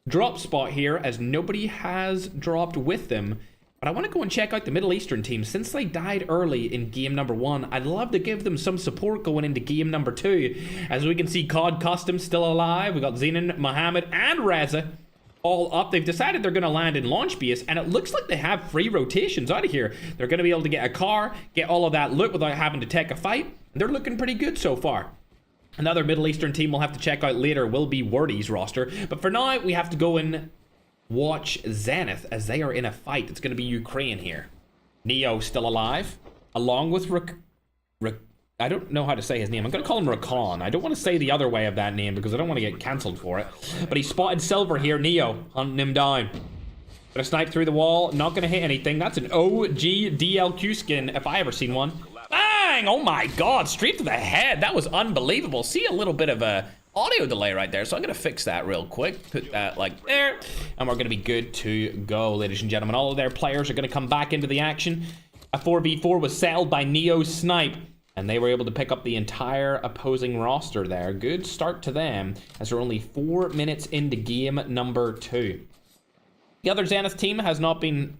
drop spot here as nobody has dropped with them. But I want to go and check out the Middle Eastern team. Since they died early in game #1, I'd love to give them some support going into game #2. As we can see, COD Custom still alive. We got Zenon, Mohammed, and Reza all up. They've decided they're going to land in launch base, and it looks like they have free rotations out of here. They're going to be able to get a car, get all of that loot without having to take a fight. They're looking pretty good so far. Another Middle Eastern team we'll have to check out later will be Wordy's roster. But for now, we have to go and watch Zenith as they are in a fight. It's going to be Ukraine here. Neo still alive, along with I don't know how to say his name. I'm going to call him Rakan. I don't want to say the other way of that name because I don't want to get cancelled for it. But he spotted Silver here. Neo hunting him down. Gonna snipe through the wall. Not going to hit anything. That's an OG DLQ skin if I ever seen one. Bang! Oh my god. Straight to the head. That was unbelievable. See a little bit of a audio delay right there. So I'm going to fix that real quick. Put that like there. And we're going to be good to go, ladies and gentlemen. All of their players are going to come back into the action. A 4v4 was settled by Neo's snipe. And they were able to pick up the entire opposing roster there. Good start to them, as they're only 4 minutes into game #2. The other Zenith team has not been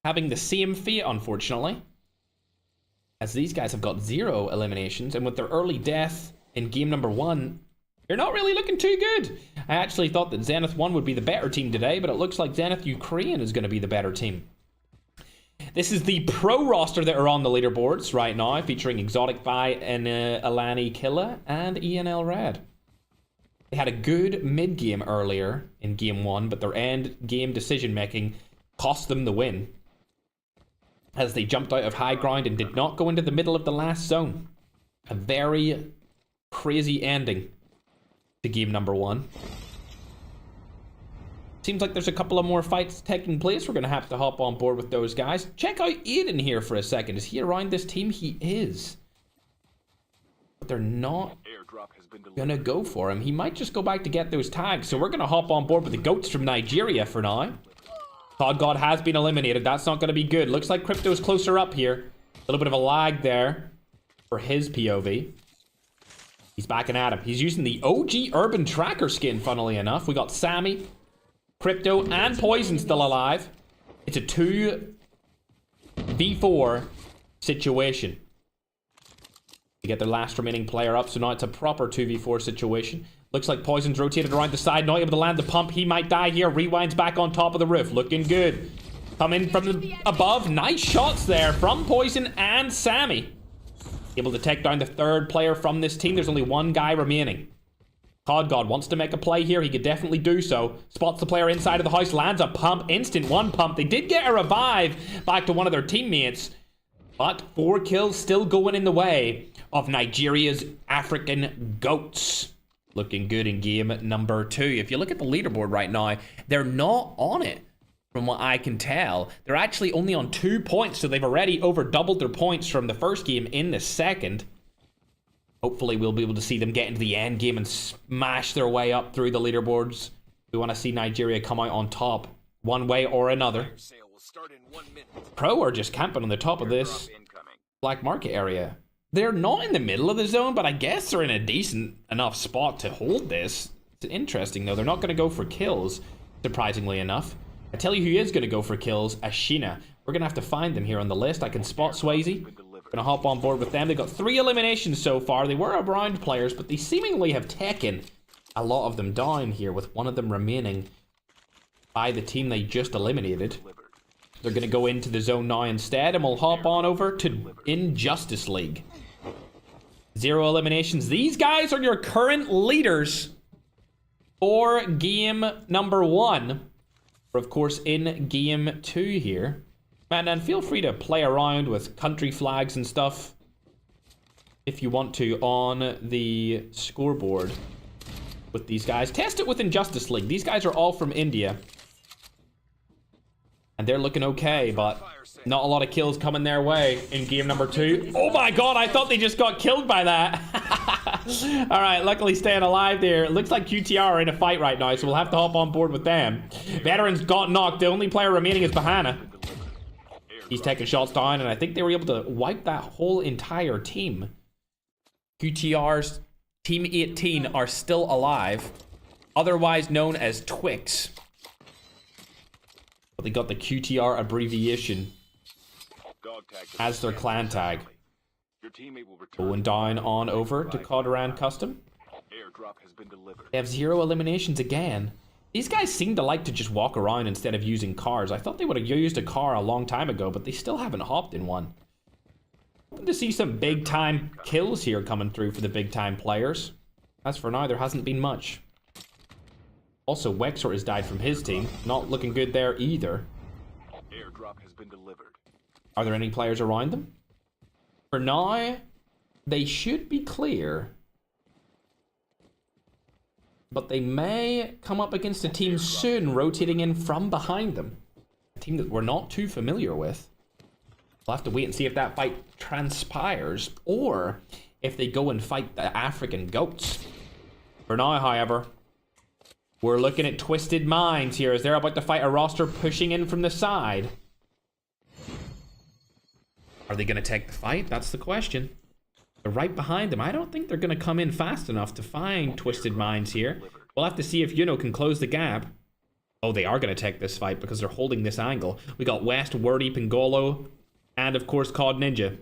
having the same fate, unfortunately, as these guys have got 0 eliminations. And with their early death in game #1, you're not really looking too good. I actually thought that Zenith 1 would be the better team today, but it looks like Zenith Ukraine is going to be the better team. This is the pro roster that are on the leaderboards right now, featuring Exotic Vi and Alani Killa and ENL Red. They had a good mid-game earlier in game 1, but their end game decision-making cost them the win. as they jumped out of high ground and did not go into the middle of the last zone. A very crazy ending to game number 1. Seems like there's a couple of more fights taking place. We're going to have to hop on board with those guys. Check out Aiden here for a second. Is he around this team? He is. But they're not going to go for him. He might just go back to get those tags. So we're going to hop on board with the goats from Nigeria for now. COD God has been eliminated. That's not going to be good. Looks like Crypto's closer up here. A little bit of a lag there for his POV. He's backing at him. He's using the OG Urban Tracker skin, funnily enough. We got Sammy, Crypto, and Poison still alive. It's a 2v4 situation. They get their last remaining player up, so now it's a proper 2v4 situation. Looks like Poison's rotated around the side, not able to land the pump. He might die here. Rewinds back on top of the roof. Looking good. Coming from the above. Nice shots there from Poison and Sammy. Able to take down the third player from this team. There's only one guy remaining. COD God wants to make a play here. He could definitely do so. Spots the player inside of the house. Lands a pump. Instant one pump. They did get a revive back to one of their teammates. But 4 kills still going in the way of Nigeria's African goats. Looking good in game number 2. If you look at the leaderboard right now, they're not on it. From what I can tell, they're actually only on 2 points, so they've already over doubled their points from the first game in the second. Hopefully we'll be able to see them get into the end game and smash their way up through the leaderboards. We want to see Nigeria come out on top one way or another. Pro are just camping on the top of this black market area. They're not in the middle of the zone, but I guess they're in a decent enough spot to hold this. It's interesting though, they're not going to go for kills, surprisingly enough. I tell you who is going to go for kills, Ashina. We're going to have to find them here on the list. I can spot Swayze. Going to hop on board with them. They've got 3 eliminations so far. They were around players, but they seemingly have taken a lot of them down here, with one of them remaining by the team they just eliminated. They're going to go into the zone now instead, and we'll hop on over to Injustice League. 0 eliminations. These guys are your current leaders for game number 1. Or of course in game 2 here. And feel free to play around with country flags and stuff if you want to on the scoreboard with these guys. Test it with Injustice League. These guys are all from India. And they're looking okay, but not a lot of kills coming their way in game number 2. Oh my god, I thought they just got killed by that. Alright, luckily staying alive there. It looks like QTR are in a fight right now, so we'll have to hop on board with them. Veterans got knocked. The only player remaining is Bahana. He's taking shots down, and I think they were able to wipe that whole entire team. QTR's Team 18 are still alive, otherwise known as Twix. But they got the QTR abbreviation as their clan tag. Going down on over to COD Custom. They have 0 eliminations again. These guys seem to like to just walk around instead of using cars. I thought they would have used a car a long time ago, but they still haven't hopped in one. Hoping to see some big time kills here coming through for the big time players. As for now, there hasn't been much. Also, Wexor has died from his team. Not looking good there either. Airdrop has been delivered. Are there any players around them? For now, they should be clear. But they may come up against a team soon rotating in from behind them. A team that we're not too familiar with. We'll have to wait and see if that fight transpires, or if they go and fight the African goats. For now, however, we're looking at Twisted Minds here as they're about to fight a roster pushing in from the side. Are they going to take the fight? That's the question. They're right behind them. I don't think they're going to come in fast enough to find Twisted Minds here. We'll have to see if Yuno can close the gap. Oh, they are going to take this fight because they're holding this angle. We got West, Wordy, Pingolo, and of course COD Ninja.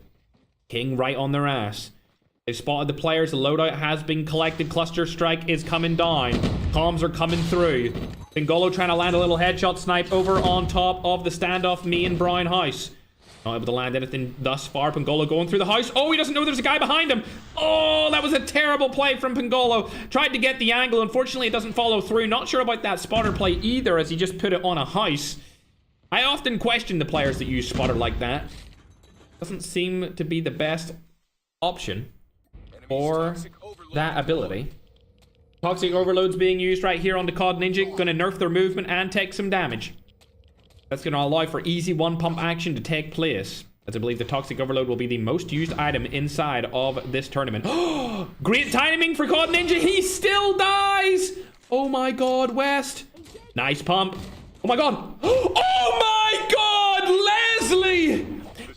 King right on their ass. They've spotted the players. The loadout has been collected. Cluster Strike is coming down. Comms are coming through. Pingolo trying to land a little headshot snipe over on top of the standoff. Me and Brown House. Not able to land anything thus far. Pingolo going through the house. Oh, he doesn't know there's a guy behind him. Oh, that was a terrible play from Pingolo. Tried to get the angle. Unfortunately, it doesn't follow through. Not sure about that spotter play either, as he just put it on a house. I often question the players that use spotter like that. Doesn't seem to be the best option for that ability. Toxic Overload's being used right here on the COD Ninja. Gonna nerf their movement and take some damage. That's gonna allow for easy one pump action to take place, as I believe the Toxic Overload will be the most used item inside of this tournament. Great timing for COD Ninja. He still dies. Oh my god, West. Nice pump. Oh my god. Oh my god, Leslie.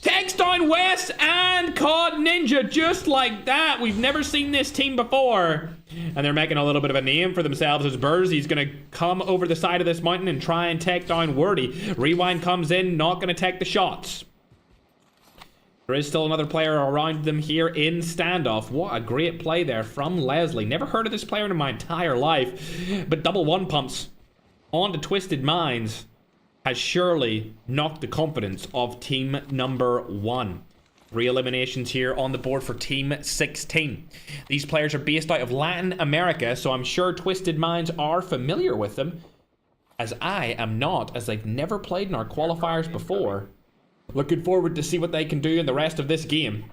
Takes down West and COD Ninja just like that. We've never seen this team before. And they're making a little bit of a name for themselves as Bursey's going to come over the side of this mountain and try and take down Wordy. Rewind comes in, not going to take the shots. There is still another player around them here in standoff. What a great play there from Leslie. Never heard of this player in my entire life. But double one pumps onto Twisted Minds has surely knocked the confidence of team number 1. 3 eliminations here on the board for team 16. These players are based out of Latin America, so I'm sure Twisted Minds are familiar with them, as I am not, as they've never played in our qualifiers before. Looking forward to see what they can do in the rest of this game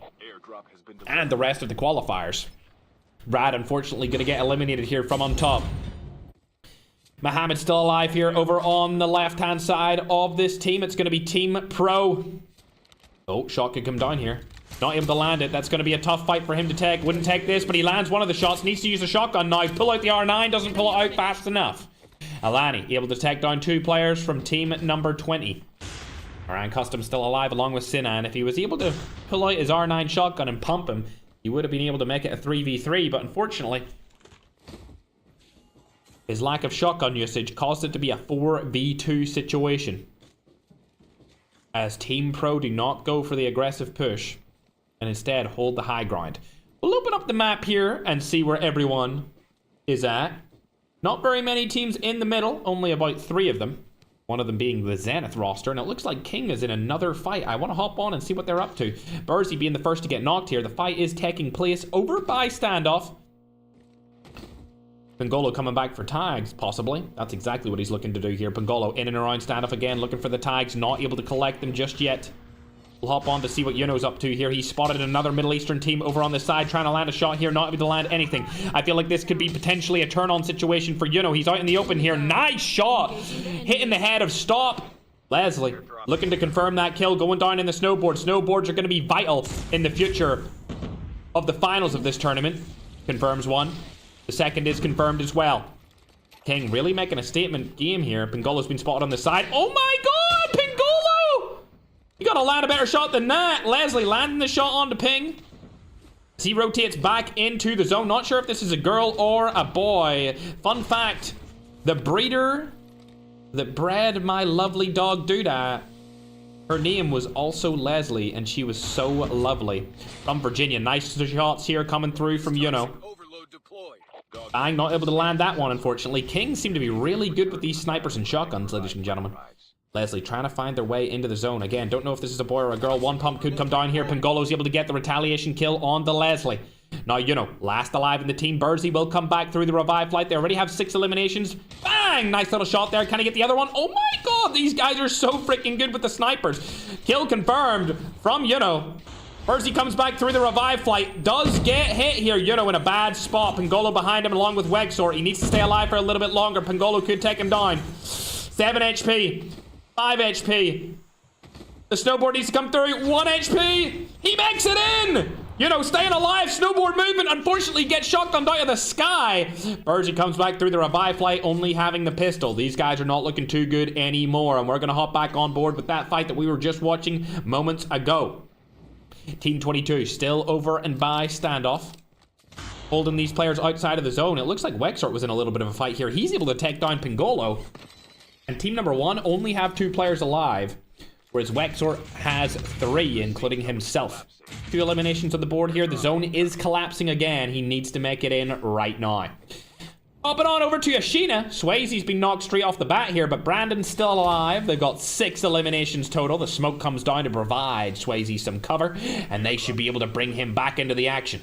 and the rest of the qualifiers. Rad unfortunately going to get eliminated here from on top. Mohammed's still alive here over on the left-hand side of this team. It's going to be Team Pro. Oh, shot could come down here. Not able to land it. That's going to be a tough fight for him to take. Wouldn't take this, but he lands one of the shots. Needs to use the shotgun now. Pull out the R9. Doesn't pull it out fast enough. Alani able to take down 2 players from team number 20. Ryan Custom still alive along with Sinan. If he was able to pull out his R9 shotgun and pump him, he would have been able to make it a 3v3, but unfortunately, his lack of shotgun usage caused it to be a 4v2 situation, as Team Pro do not go for the aggressive push and instead hold the high ground. We'll open up the map here and see where everyone is at. Not very many teams in the middle, only about 3 of them. One of them being the Zenith roster, and it looks like King is in another fight. I want to hop on and see what they're up to. Bursey being the first to get knocked here. The fight is taking place over by standoff. Pangolo coming back for tags, possibly. That's exactly what he's looking to do here. Pangolo in and around standoff again, looking for the tags, not able to collect them just yet. We'll hop on to see what Yuno's up to here. He spotted another Middle Eastern team over on the side, trying to land a shot here, not able to land anything. I feel like this could be potentially a turn-on situation for Yuno. He's out in the open here. Nice shot! Hitting the head of Stop. Leslie looking to confirm that kill, going down in the snowboard. Snowboards are going to be vital in the future of the finals of this tournament. Confirms one. The second is confirmed as well. King really making a statement game here. Pangolo's been spotted on the side. Oh my god, Pangolo! You gotta land a better shot than that. Leslie landing the shot onto Ping. As he rotates back into the zone. Not sure if this is a girl or a boy. Fun fact, the breeder that bred my lovely dog Doodah, her name was also Leslie, and she was so lovely. From Virginia. Nice shots here coming through from Yuno. Bang, not able to land that one, unfortunately. Kings seem to be really good with these snipers and shotguns, ladies and gentlemen. Leslie trying to find their way into the zone. Again, don't know if this is a boy or a girl. One pump could come down here. Pangolo's able to get the retaliation kill on the Leslie. Now, last alive in the team. Bursey will come back through the revive flight. They already have 6 eliminations. Bang! Nice little shot there. Can I get the other one? Oh my god, these guys are so freaking good with the snipers. Kill confirmed from Bursey comes back through the revive flight. Does get hit here. In a bad spot. Pangolo behind him along with Wegsor. He needs to stay alive for a little bit longer. Pangolo could take him down. 7 HP. 5 HP. The snowboard needs to come through. 1 HP. He makes it in. Staying alive. Snowboard movement. Unfortunately gets shotgunned out of the sky. Bursey comes back through the revive flight, only having the pistol. These guys are not looking too good anymore. And we're going to hop back on board with that fight that we were just watching moments ago. Team 22 still over and by standoff, holding these players outside of the zone. It looks like Wexort was in a little bit of a fight here. He's able to take down Pangolo. And team number 1 only have 2 players alive, whereas Wexort has 3, including himself. 2 eliminations on the board here. The zone is collapsing again. He needs to make it in right now. Hopping on over to Ashina. Swayze's been knocked straight off the bat here, but Brandon's still alive. They've got 6 eliminations total. The smoke comes down to provide Swayze some cover, and they should be able to bring him back into the action.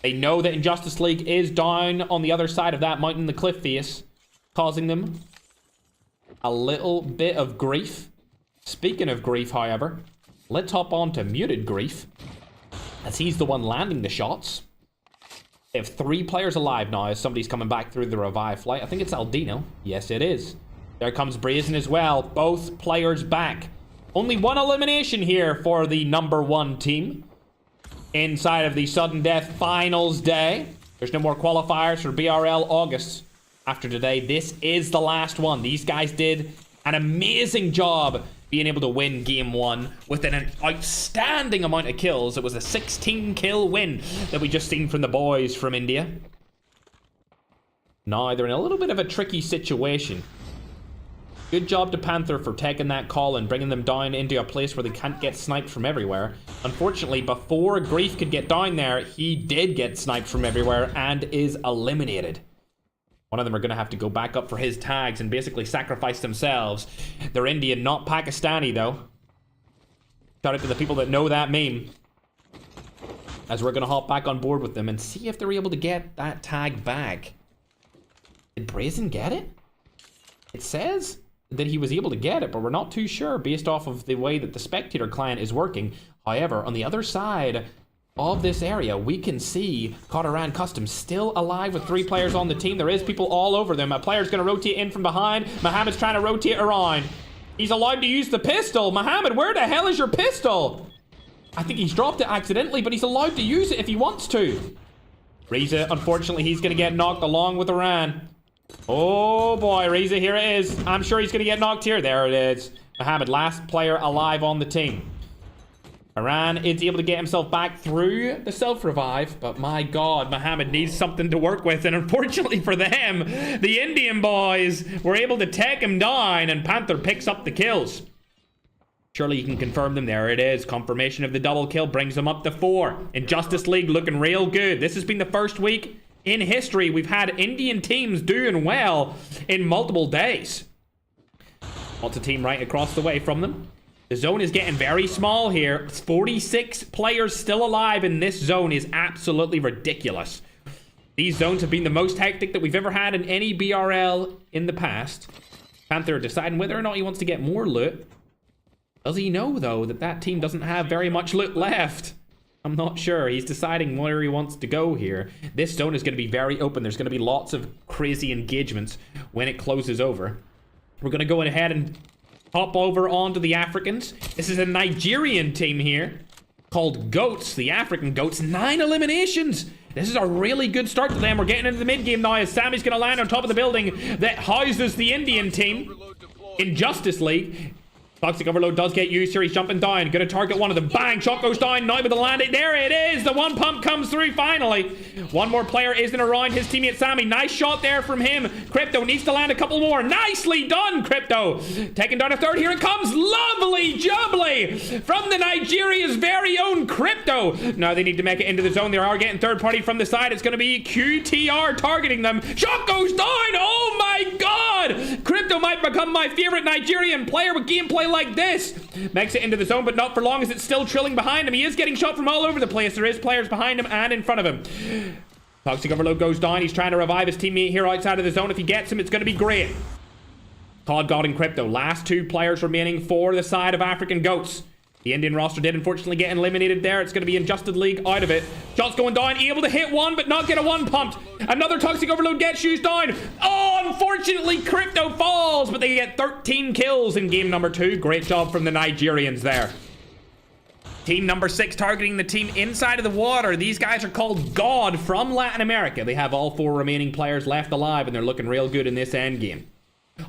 They know that Injustice League is down on the other side of that mountain, the cliff face, causing them a little bit of grief. Speaking of grief, however, let's hop on to muted grief, as he's the one landing the shots. They have 3 players alive now as somebody's coming back through the revive flight. I think it's Aldino. Yes, it is. There comes Brazen as well. Both players back. Only 1 elimination here for the #1 team inside of the sudden death finals day. There's no more qualifiers for BRL August. After today, this is the last one. These guys did an amazing job being able to win game 1 with an outstanding amount of kills. It was a 16 kill win that we just seen from the boys from India. Now they're in a little bit of a tricky situation. Good job to Panther for taking that call and bringing them down into a place where they can't get sniped from everywhere. Unfortunately, before Grief could get down there, he did get sniped from everywhere and is eliminated. One of them are going to have to go back up for his tags and basically sacrifice themselves. They're Indian, not Pakistani, though. Shout out to the people that know that meme. As we're going to hop back on board with them and see if they're able to get that tag back. Did Brazen get it? It says that he was able to get it, but we're not too sure based off of the way that the spectator client is working. However, on the other side of this area, we can see COD Custom still alive with 3 players on the team. There is people all over them. A player's going to rotate in from behind. Mohammed's trying to rotate around. He's allowed to use the pistol. Mohammed, where the hell is your pistol? I think he's dropped it accidentally, but he's allowed to use it if he wants to. Reza, unfortunately, he's going to get knocked along with Iran. Oh boy, Reza, here it is. I'm sure he's going to get knocked here. There it is. Mohammed, last player alive on the team. Iran is able to get himself back through the self-revive, but my god, Mohammed needs something to work with, and unfortunately for them, the Indian boys were able to take him down, and Panther picks up the kills. Surely you can confirm them. There it is. Confirmation of the double kill brings them up to 4. Injustice League looking real good. This has been the first week in history we've had Indian teams doing well in multiple days. Lots of team right across the way from them. The zone is getting very small here. 46 players still alive in this zone is absolutely ridiculous. These zones have been the most hectic that we've ever had in any BRL in the past. Panther deciding whether or not he wants to get more loot. Does he know, though, that that team doesn't have very much loot left? I'm not sure. He's deciding where he wants to go here. This zone is going to be very open. There's going to be lots of crazy engagements when it closes over. We're going to go ahead and hop over onto the Africans. This is a Nigerian team here called Goats, the African Goats. 9 eliminations. This is a really good start to them. We're getting into the mid-game now as Sammy's going to land on top of the building that houses the Indian team in Justice League. Toxic Overload does get used here. He's jumping down. Gonna target one of them. Bang! Shot goes down. Now with the landing. There it is! The one pump comes through finally. One more player isn't around his teammate Sammy. Nice shot there from him. Crypto needs to land a couple more. Nicely done, Crypto. Taking down a third. Here it comes. Lovely jubbly from the Nigeria's very own Crypto. Now they need to make it into the zone. They are getting third party from the side. It's gonna be QTR targeting them. Shot goes down. Oh my god! Crypto might become my favorite Nigerian player with gameplay like this. Makes it into the zone, but not for long as it's still trilling behind him. He is getting shot from all over the place. There is players behind him and in front of him. Toxic Overload goes down. He's trying to revive his teammate here outside of the zone. If he gets him, it's going to be great. COD God and Crypto. Last 2 players remaining for the side of African Goats. The Indian roster did unfortunately get eliminated there. It's going to be Injustice League out of it. Shots going down. Able to hit one, but not get a one pumped. Another Toxic Overload gets shoes down. Oh, unfortunately, Crypto falls, but they get 13 kills in game number 2. Great job from the Nigerians there. Team number 6 targeting the team inside of the water. These guys are called God from Latin America. They have all 4 remaining players left alive, and they're looking real good in this end game.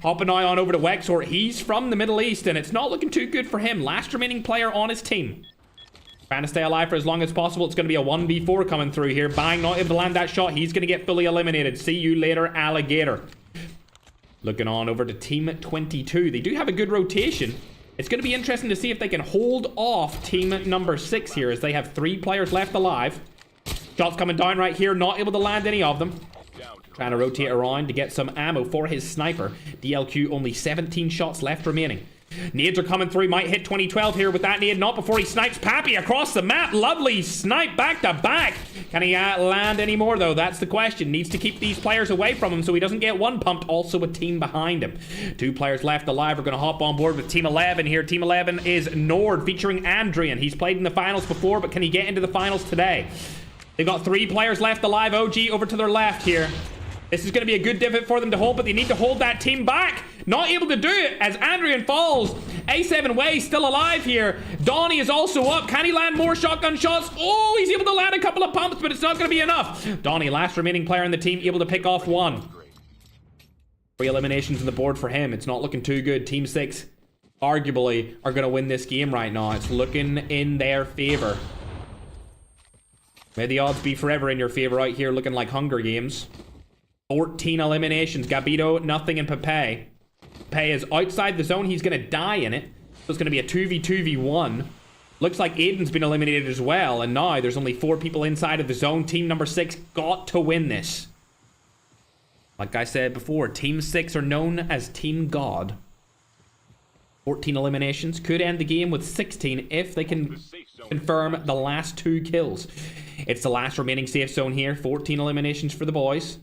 Hopping now on over to Wexor. He's from the Middle East, and it's not looking too good for him. Last remaining player on his team. Trying to stay alive for as long as possible. It's going to be a 1v4 coming through here. Bang, not able to land that shot. He's going to get fully eliminated. See you later, alligator. Looking on over to Team 22. They do have a good rotation. It's going to be interesting to see if they can hold off Team number 6 here, as they have 3 players left alive. Shots coming down right here. Not able to land any of them. Trying to rotate around to get some ammo for his sniper. DLQ only 17 shots left remaining. Nades are coming through. Might hit 2012 here with that nade. Not before he snipes Pappy across the map. Lovely snipe back to back. Can he land anymore, though? That's the question. Needs to keep these players away from him so he doesn't get one pumped. Also a team behind him. 2 players left alive. We're going to hop on board with Team 11 here. Team 11 is Nord, featuring Andrian. He's played in the finals before, but can he get into the finals today? They've got 3 players left alive. OG over to their left here. This is going to be a good divot for them to hold, but they need to hold that team back. Not able to do it as Andrian falls. A7 Way still alive here. Donnie is also up. Can he land more shotgun shots? Oh, he's able to land a couple of pumps, but it's not going to be enough. Donnie, last remaining player in the team, able to pick off 1. 3 eliminations on the board for him. It's not looking too good. Team 6 arguably are going to win this game right now. It's looking in their favor. May the odds be forever in your favor out here, looking like Hunger Games. 14 eliminations. Gabito, nothing, and Pepe. Pepe is outside the zone. He's going to die in it. So it's going to be a 2v2v1. Looks like Aiden's been eliminated as well. And now there's only 4 people inside of the zone. Team number 6 got to win this. Like I said before, Team 6 are known as Team God. 14 eliminations. Could end the game with 16 if they can confirm the last 2 kills. It's the last remaining safe zone here. 14 eliminations for the boys.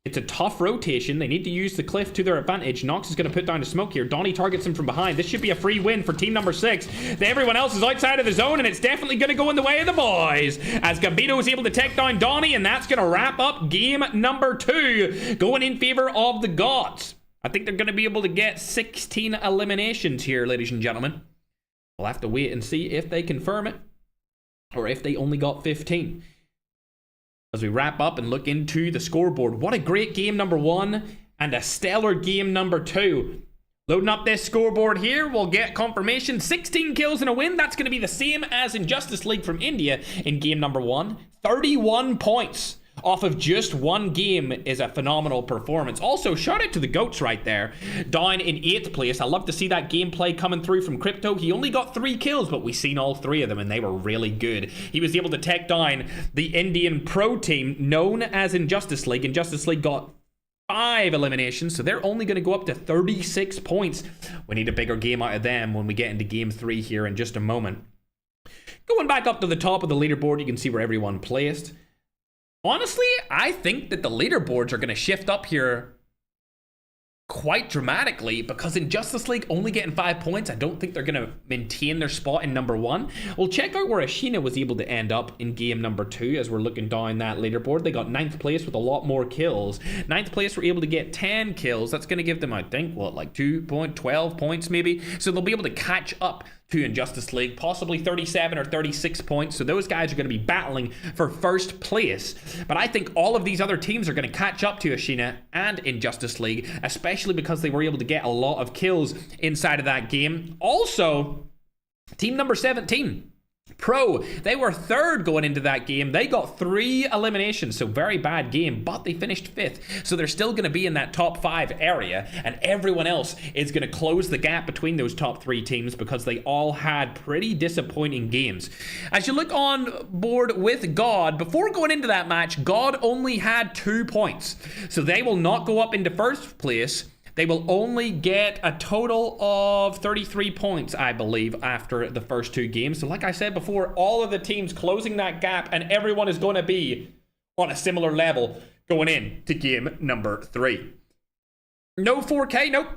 It's a tough rotation. They need to use the cliff to their advantage. Nox is going to put down a smoke here. Donnie targets him from behind. This should be a free win for team number 6. Everyone else is outside of the zone, and it's definitely going to go in the way of the boys. As Gabito is able to take down Donnie, and that's going to wrap up game number 2, going in favor of the gods. I think they're going to be able to get 16 eliminations here, ladies and gentlemen. We'll have to wait and see if they confirm it, or if they only got 15. As we wrap up and look into the scoreboard, what a great game number 1 and a stellar game number 2. Loading up this scoreboard here, we'll get confirmation. 16 kills and a win. That's going to be the same as in Justice League from India in game number 1. 31 points off of just 1 game is a phenomenal performance. Also, shout out to the GOATs right there. Down in 8th place. I love to see that gameplay coming through from Crypto. He only got 3 kills, but we've seen all 3 of them, and they were really good. He was able to take down the Indian pro team known as Injustice League. Injustice League got 5 eliminations, so they're only going to go up to 36 points. We need a bigger game out of them when we get into game 3 here in just a moment. Going back up to the top of the leaderboard, you can see where everyone placed. Honestly, I think that the leaderboards are going to shift up here quite dramatically, because in Justice League only getting 5 points, I don't think they're going to maintain their spot in number 1. We'll check out where Ashina was able to end up in game number 2 as we're looking down that leaderboard. They got 9th place with a lot more kills. 9th place were able to get 10 kills. That's going to give them, I think, what, like 12 points maybe? So they'll be able to catch up to Injustice League, possibly 37 or 36 points. So those guys are going to be battling for first place. But I think all of these other teams are going to catch up to Ashina and Injustice League, especially because they were able to get a lot of kills inside of that game. Also, team number 17, Pro, they were 3rd going into that game. They got 3 eliminations, so very bad game, but they finished 5th. So they're still going to be in that top 5 area, and everyone else is going to close the gap between those top 3 teams because they all had pretty disappointing games. As you look on board with God, before going into that match, God only had 2 points. So they will not go up into first place. They will only get a total of 33 points, I believe, after the first 2 games. So like I said before, all of the teams closing that gap, and everyone is going to be on a similar level going in to game number 3. No 4K, nope.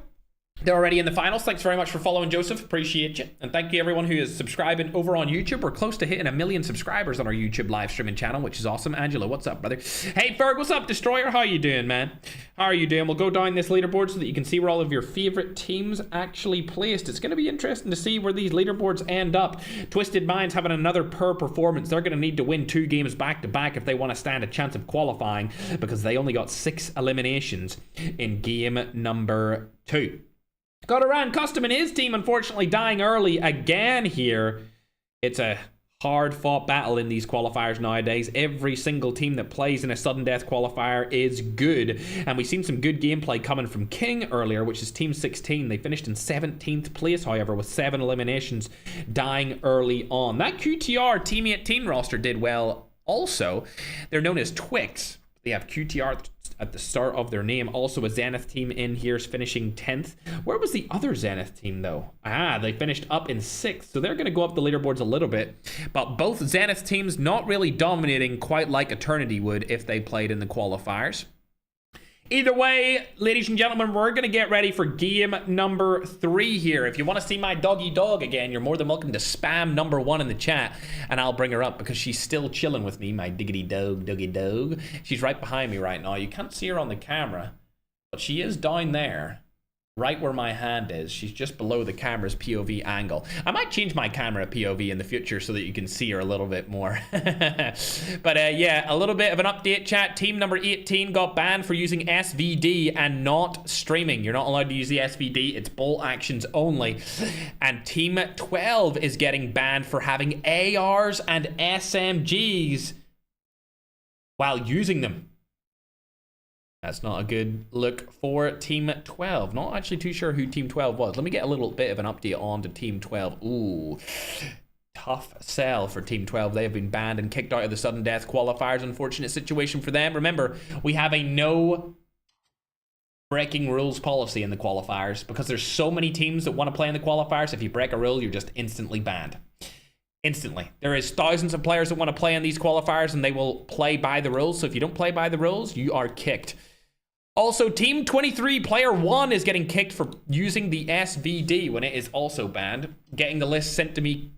They're already in the finals. Thanks very much for following, Joseph. Appreciate you. And thank you everyone who is subscribing over on YouTube. We're close to hitting 1 million subscribers on our YouTube live streaming channel, which is awesome. Angelo, what's up, brother? Hey, Ferg, what's up? Destroyer, how you doing, man? How are you doing? We'll go down this leaderboard so that you can see where all of your favorite teams actually placed. It's going to be interesting to see where these leaderboards end up. Twisted Minds having another performance. They're going to need to win 2 games back-to-back if they want to stand a chance of qualifying, because they only got 6 eliminations in game number 2. Got Iran Custom and his team unfortunately dying early again here. It's a hard-fought battle in these qualifiers nowadays. Every single team that plays in a sudden death qualifier is good. And we've seen some good gameplay coming from King earlier, which is Team 16. They finished in 17th place, however, with 7 eliminations, dying early on. That QTR Team 18 roster did well also. They're known as Twix. They have QTR at the start of their name. Also, a Zenith team in here is finishing 10th. Where was the other Zenith team, though? They finished up in 6th, so they're going to go up the leaderboards a little bit. But both Zenith teams not really dominating quite like Eternity would if they played in the qualifiers. Either way, ladies and gentlemen, we're going to get ready for game number 3 here. If you want to see my doggy dog again, you're more than welcome to spam number 1 in the chat, and I'll bring her up because she's still chilling with me, my diggity dog, doggy dog. She's right behind me right now. You can't see her on the camera, but she is down there, right where my hand is. She's just below the camera's POV angle. I might change my camera POV in the future so that you can see her a little bit more. But yeah, a little bit of an update, chat. Team number 18 got banned for using SVD and not streaming. You're not allowed to use the SVD. It's bolt actions only. And team 12 is getting banned for having ARs and SMGs while using them. That's not a good look for Team 12. Not actually too sure who Team 12 was. Let me get a little bit of an update on to Team 12. Ooh, tough sell for Team 12. They have been banned and kicked out of the sudden death qualifiers. Unfortunate situation for them. Remember, we have a no breaking rules policy in the qualifiers because there's so many teams that want to play in the qualifiers. If you break a rule, you're just instantly banned. Instantly. There is thousands of players that want to play in these qualifiers and they will play by the rules. So if you don't play by the rules, you are kicked. Also, Team 23 Player 1 is getting kicked for using the SVD when it is also banned. Getting the list sent to me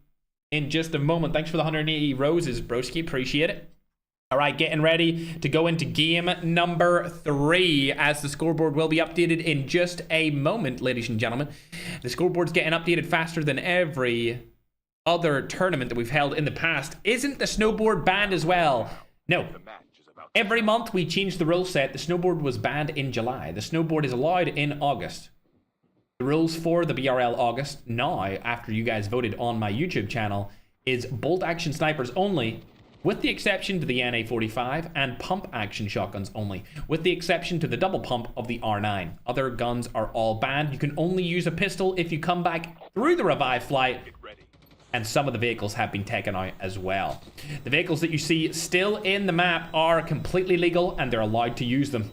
in just a moment. Thanks for the 180 roses, broski. Appreciate it. All right, getting ready to go into game number 3 as the scoreboard will be updated in just a moment, ladies and gentlemen. The scoreboard's getting updated faster than every other tournament that we've held in the past. Isn't the snowboard banned as well? No. Every month we change the rule set. The snowboard was banned in July. The snowboard is allowed in August. The rules for the BRL August now, after you guys voted on my YouTube channel, is bolt action snipers only, with the exception to the NA45, and pump action shotguns only, with the exception to the double pump of the R9. Other guns are all banned. You can only use a pistol if you come back through the revive flight, and some of the vehicles have been taken out as well. The vehicles that you see still in the map are completely legal and they're allowed to use them.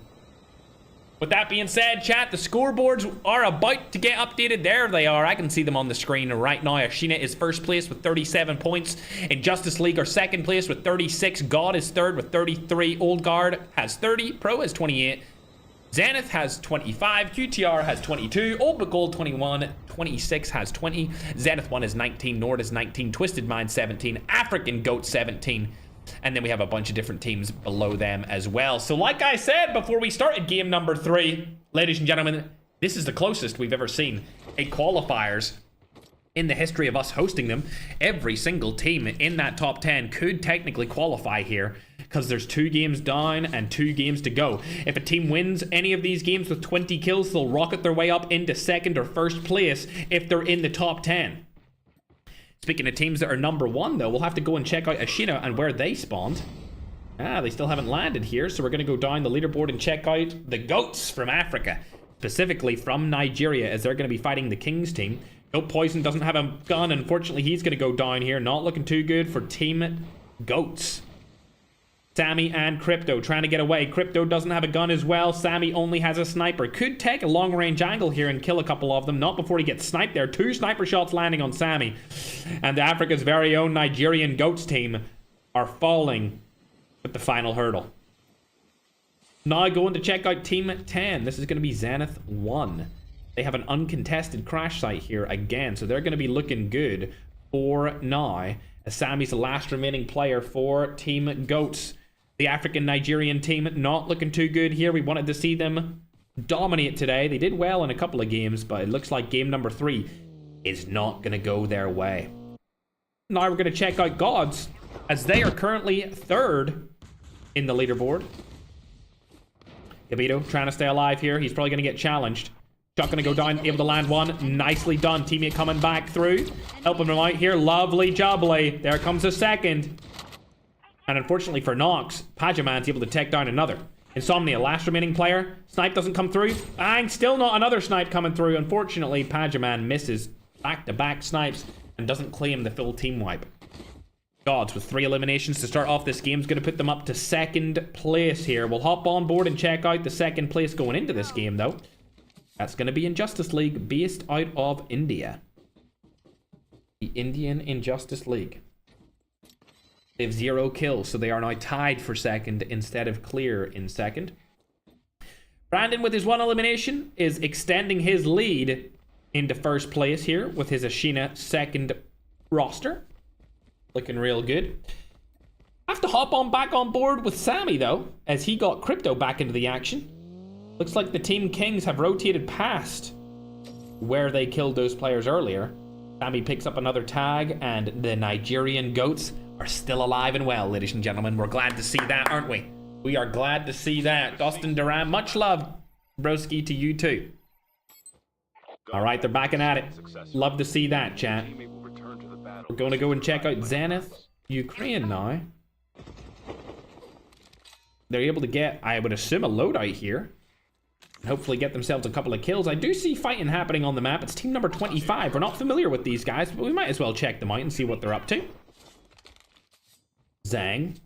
With that being said, chat, the scoreboards are about to get updated. There they are. I can see them on the screen right now. Ashina is first place with 37 points. Injustice League are second place with 36. God is third with 33. Old Guard has 30. Pro has 28. Zenith has 25, QTR has 22, Old But Gold 21, 26 has 20, Zenith 1 is 19, Nord is 19, Twisted Mind 17, African Goat 17, and then we have a bunch of different teams below them as well. So like I said before we started game number 3, ladies and gentlemen, this is the closest we've ever seen a qualifiers in the history of us hosting them. Every single team in that top 10 could technically qualify here because there's 2 games down and 2 games to go. If a team wins any of these games with 20 kills, they'll rocket their way up into second or first place if they're in the top 10. Speaking of teams that are number 1, though, we'll have to go and check out Ashina and where they spawned. They still haven't landed here, so we're going to go down the leaderboard and check out the Goats from Africa, specifically from Nigeria, as they're going to be fighting the Kings team. Goat Poison doesn't have a gun. Unfortunately, he's going to go down here. Not looking too good for Team Goats. Sammy and Crypto trying to get away. Crypto doesn't have a gun as well. Sammy only has a sniper. Could take a long-range angle here and kill a couple of them. Not before he gets sniped there. 2 sniper shots landing on Sammy. And Africa's very own Nigerian Goats team are falling with the final hurdle. Now going to check out Team 10. This is going to be Zenith 1. They have an uncontested crash site here again, so they're going to be looking good for now. As Sammy's the last remaining player for Team Goats. The African Nigerian team not looking too good here. We wanted to see them dominate today. They did well in a couple of games, but it looks like game number 3 is not going to go their way. Now we're going to check out Gods, as they are currently 3rd in the leaderboard. Gabito trying to stay alive here. He's probably going to get challenged. Shot going to go down, able to land one. Nicely done. Teammate coming back through. Helping him out here. Lovely jubbly. There comes a second. And unfortunately for Nox, Pajaman's able to take down another. Insomnia, last remaining player. Snipe doesn't come through. And still not another snipe coming through. Unfortunately, Pajaman misses back-to-back snipes and doesn't claim the full team wipe. Gods with 3 eliminations to start off this game is going to put them up to 2nd place here. We'll hop on board and check out the 2nd place going into this game, though. That's going to be Injustice League, based out of India. The Indian Injustice League. They have 0 kills, so they are now tied for 2nd instead of clear in 2nd. Brandon, with his 1 elimination, is extending his lead into 1st place here with his Ashina 2nd roster. Looking real good. Have to hop on back on board with Sammy, though, as he got Crypto back into the action. Looks like the Team Kings have rotated past where they killed those players earlier. Sammy picks up another tag, and the Nigerian goats are still alive and well, ladies and gentlemen. We're glad to see that, aren't we? We are glad to see that. Dustin Duran, much love, broski, to you too. All right, they're backing at it. Love to see that, chat. We're going to go and check out Zenith, Ukraine now. They're able to get, I would assume, a loadout here. And hopefully get themselves a couple of kills. I do see fighting happening on the map. It's team number 25. We're not familiar with these guys, but we might as well check them out and see what they're up to. Zhang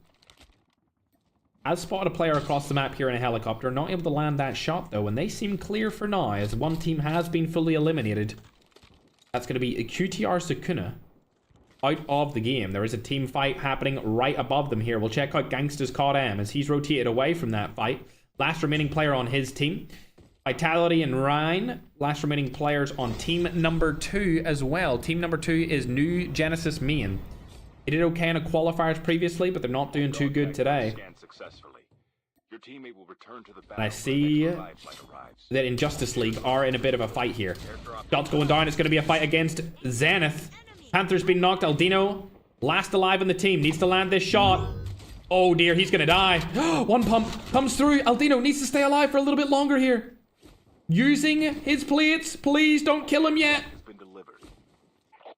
has spotted a player across the map here in a helicopter. Not able to land that shot, though, and they seem clear for now, as one team has been fully eliminated. That's going to be QTR Sukuna out of the game. There is a team fight happening right above them here. We'll check out Gangsta's COD M as he's rotated away from that fight. Last remaining player on his team. Vitality and Ryan, last remaining players on team number 2 as well. Team number 2 is New Genesis Main. They did okay in the qualifiers previously, but they're not doing too good today. And I see that Injustice League are in a bit of a fight here. Shots going down. It's going to be a fight against Zenith. Panther's been knocked. Aldino, last alive in the team, needs to land this shot. Oh dear, he's going to die. One pump comes through. Aldino needs to stay alive for a little bit longer here. Using his plates. Please don't kill him yet.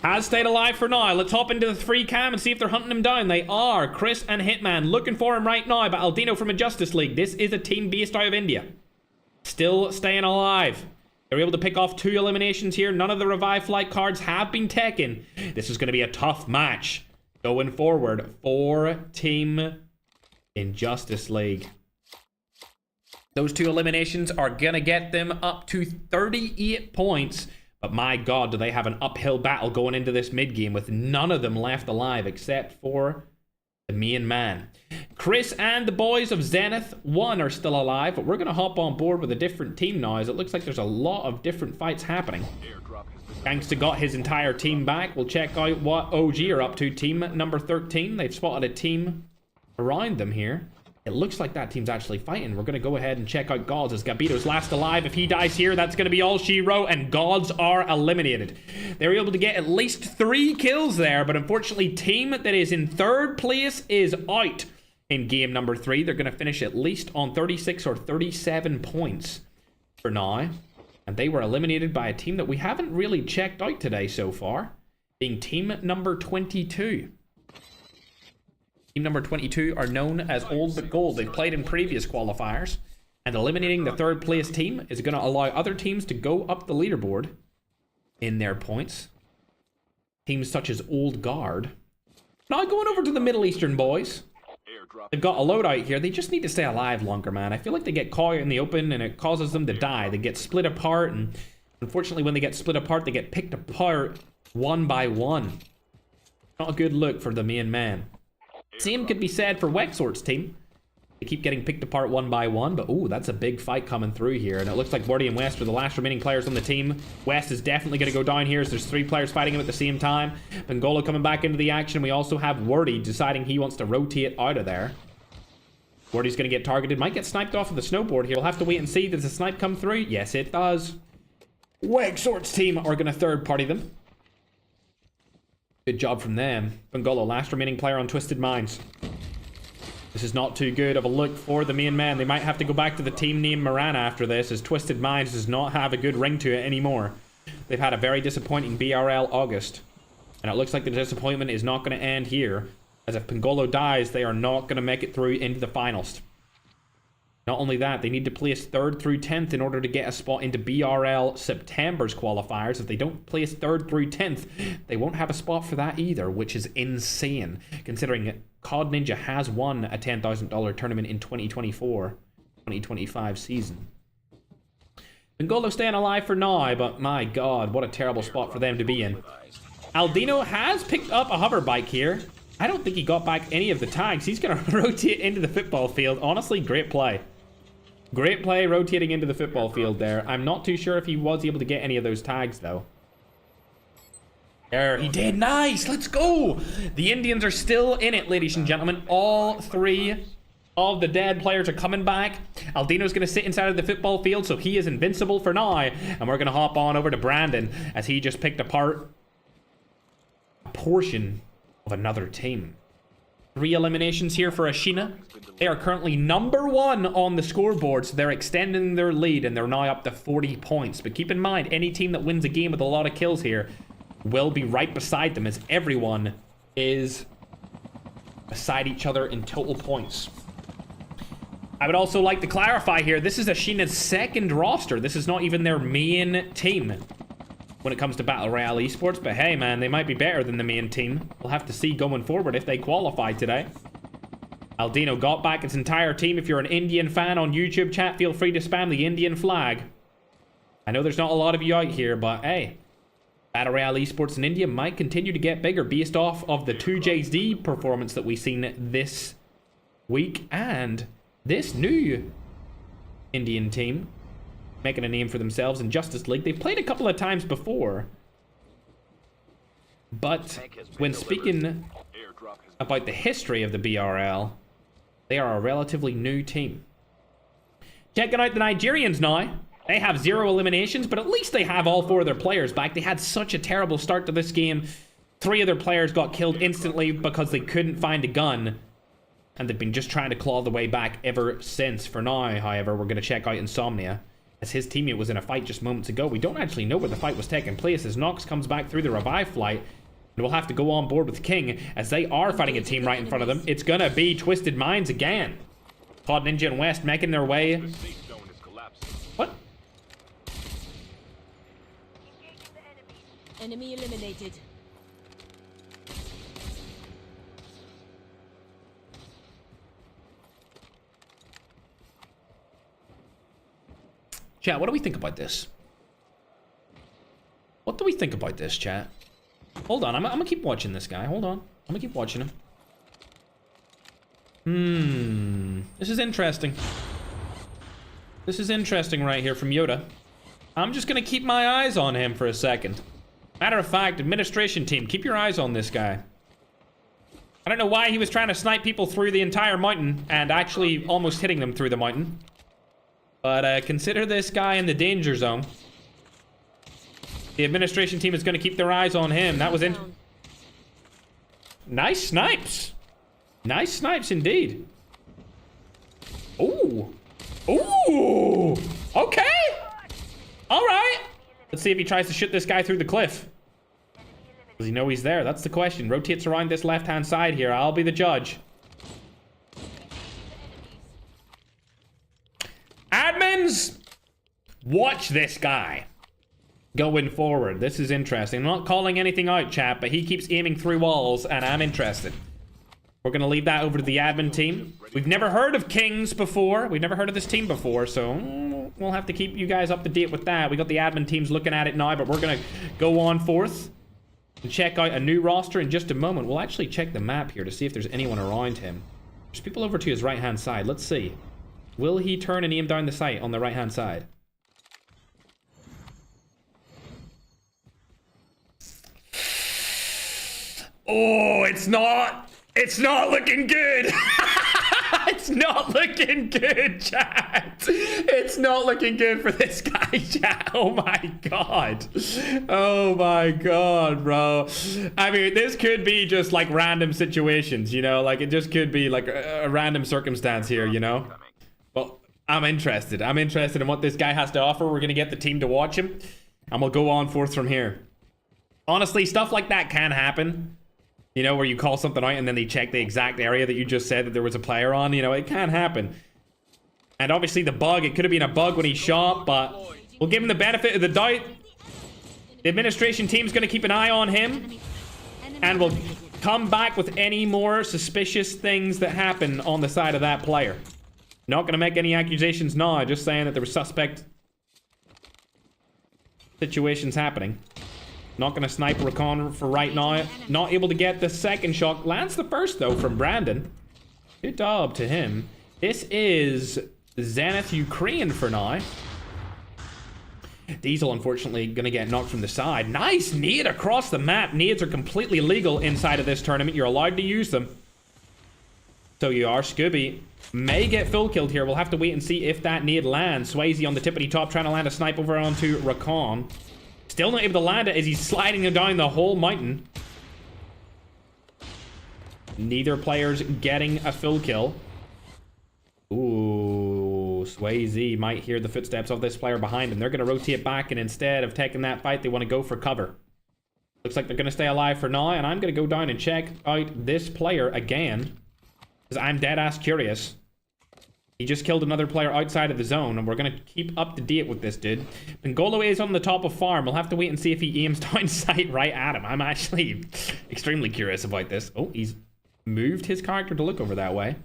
Has stayed alive for now. Let's hop into the free cam and see if they're hunting him down. They are. Chris and Hitman looking for him right now. But Aldino from Injustice League. This is a team based out of India. Still staying alive. They're able to pick off 2 eliminations here. None of the revive flight cards have been taken. This is going to be a tough match going forward for Team Injustice League. Those 2 eliminations are going to get them up to 38 points. But my god, do they have an uphill battle going into this mid-game with none of them left alive except for the main man. Chris and the boys of Zenith 1 are still alive, but we're going to hop on board with a different team now, as it looks like there's a lot of different fights happening. Gangsta got his entire team back. We'll check out what OG are up to. Team number 13. They've spotted a team around them here. It looks like that team's actually fighting. We're going to go ahead and check out Gods as Gabito's last alive. If he dies here, that's going to be all she wrote, and Gods are eliminated. They were able to get at least 3 kills there, but unfortunately, team that is in 3rd place is out in game number 3. They're going to finish at least on 36 or 37 points for now. And they were eliminated by a team that we haven't really checked out today so far, being team number 22. Team number 22 are known as Old But Gold. They've played in previous qualifiers. And eliminating the 3rd place team is going to allow other teams to go up the leaderboard in their points. Teams such as Old Guard. Now going over to the Middle Eastern boys. They've got a loadout here. They just need to stay alive longer, man. I feel like they get caught in the open and it causes them to die. They get split apart, and unfortunately when they get split apart, they get picked apart one by one. Not a good look for the main man. Same could be said for Wexort's team. They keep getting picked apart one by one, but ooh, that's a big fight coming through here. And it looks like Wardy and West are the last remaining players on the team. West is definitely going to go down here as there's 3 players fighting him at the same time. Bengola coming back into the action. We also have Wardy deciding he wants to rotate out of there. Wardy's going to get targeted. Might get sniped off of the snowboard here. We'll have to wait and see. Does the snipe come through? Yes, it does. Wexort's team are going to third party them. Good job from them. Bengola, last remaining player on Twisted Minds. This is not too good of a look for the main man. They might have to go back to the team name Marana after this, as Twisted Minds does not have a good ring to it anymore. They've had a very disappointing BRL August. And it looks like the disappointment is not going to end here, as if Pangolo dies, they are not going to make it through into the finals. Not only that, they need to place 3rd through 10th in order to get a spot into BRL September's qualifiers. If they don't place 3rd through 10th, they won't have a spot for that either, which is insane, considering COD Ninja has won a $10,000 tournament in 2024-2025 season. Bengolo staying alive for now, but my god, what a terrible spot for them to be in. Aldino has picked up a hover bike here. I don't think he got back any of the tags. He's going to rotate into the football field. Honestly, great play. Great play rotating into the football field there. I'm not too sure if he was able to get any of those tags, though. There, he did. Nice. Let's go. The Indians are still in it, ladies and gentlemen. All 3 of the dead players are coming back. Aldino's going to sit inside of the football field, so he is invincible for now. And we're going to hop on over to Brandon as he just picked apart a portion of another team. 3 eliminations here for Ashina. They are currently number 1 on the scoreboard, so they're extending their lead, and they're now up to 40 points. But keep in mind, any team that wins a game with a lot of kills here will be right beside them, as everyone is beside each other in total points. I would also like to clarify here, this is Ashina's 2nd roster. This is not even their main team when it comes to Battle Royale Esports, but hey man, they might be better than the main team. We'll have to see going forward if they qualify today. Aldino got back its entire team. If you're an Indian fan on YouTube chat, feel free to spam the Indian flag. I know there's not a lot of you out here, but hey, Battle Royale Esports in India might continue to get bigger based off of the 2JZ performance that we've seen this week and this new Indian team making a name for themselves in Justice League. They've played a couple of times before, but when speaking about the history of the BRL, they are a relatively new team. Checking out the Nigerians now. They have 0 eliminations, but at least they have all 4 of their players back. They had such a terrible start to this game. 3 of their players got killed instantly because they couldn't find a gun, and they've been just trying to claw the way back ever since. For now, however, we're going to check out Insomnia, as his teammate was in a fight just moments ago. We don't actually know where the fight was taking place, as Nox comes back through the revive flight, and we'll have to go on board with King, as they are fighting a team right in front of them. It's going to be Twisted Minds again. COD Ninja and West making their way. What? Enemy eliminated. Chat, what do we think about this? What do we think about this, chat? Hold on, I'm gonna keep watching this guy. Hold on. I'm gonna keep watching him. This is interesting. This is interesting right here from Yoda. I'm just gonna keep my eyes on him for a second. Matter of fact, administration team, keep your eyes on this guy. I don't know why he was trying to snipe people through the entire mountain and actually almost hitting them through the mountain. But consider this guy in the danger zone. The administration team is going to keep their eyes on him. That was in. Nice snipes. Nice snipes indeed. Ooh. Ooh. Okay. All right. Let's see if he tries to shoot this guy through the cliff. Does he know he's there? That's the question. Rotates around this left-hand side here. I'll be the judge. Admins, watch this guy going forward. This is interesting. I'm not calling anything out, chat, but he keeps aiming through walls, and I'm interested. We're going to leave that over to the admin team. We've never heard of Kings before. We've never heard of this team before, so we'll have to keep you guys up to date with that. We got the admin teams looking at it now, but we're going to go on forth and check out a new roster in just a moment. We'll actually check the map here to see if there's anyone around him. There's people over to his right-hand side. Let's see. Will he turn and aim down the sight on the right-hand side? Oh, it's not looking good. It's not looking good, chat. It's not looking good for this guy, chat. Oh my god. Oh my god, bro. I mean, this could be just like random situations, you know? Like, it just could be like a random circumstance here, you know? Well, I'm interested. I'm interested in what this guy has to offer. We're going to get the team to watch him, and we'll go on forth from here. Honestly, stuff like that can happen. You know, where you call something out and then they check the exact area that you just said that there was a player on. You know, it can happen. And obviously the bug, it could have been a bug when he shot, but we'll give him the benefit of the doubt. The administration team's going to keep an eye on him. And we'll come back with any more suspicious things that happen on the side of that player. Not going to make any accusations now, just saying that there were suspect situations happening. Not going to snipe Recon for right now. Not able to get the second shot. Lands the first, though, from Brandon. Good job to him. This is Zenith Ukraine for now. Diesel, unfortunately, going to get knocked from the side. Nice nade across the map. Nades are completely legal inside of this tournament. You're allowed to use them. So you are. Scooby may get full killed here. We'll have to wait and see if that nade lands. Swayze on the tippity top, trying to land a snipe over onto Recon. Still not able to land it as he's sliding down the whole mountain. Neither player's getting a full kill. Ooh, Swayze might hear the footsteps of this player behind him. They're going to rotate back, and instead of taking that fight, they want to go for cover. Looks like they're going to stay alive for now, and I'm going to go down and check out this player again, because I'm dead-ass curious. He just killed another player outside of the zone, and we're going to keep up to date with this dude. Pingolo is on the top of farm. We'll have to wait and see if he aims down sight right at him. I'm actually extremely curious about this. Oh, he's moved his character to look over that way.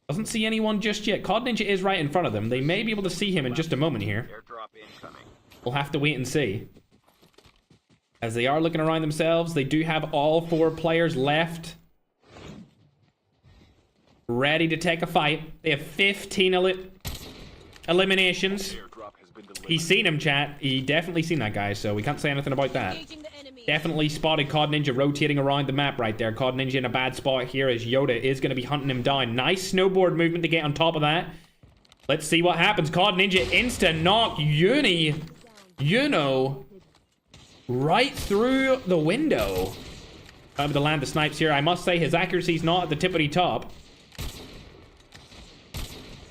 Doesn't see anyone just yet. COD Ninja is right in front of them. They may be able to see him in just a moment here. We'll have to wait and see. As they are looking around themselves, they do have all 4 players left. Ready to take a fight. They have 15 eliminations. He's seen him, chat. He definitely seen that guy, so we can't say anything about that. Definitely spotted COD Ninja rotating around the map right there. COD Ninja in a bad spot here as Yoda is going to be hunting him down. Nice snowboard movement to get on top of that. Let's see what happens. COD Ninja insta-knock Uno right through the window. Able to land the snipes here. I must say his accuracy's not at the tippity top.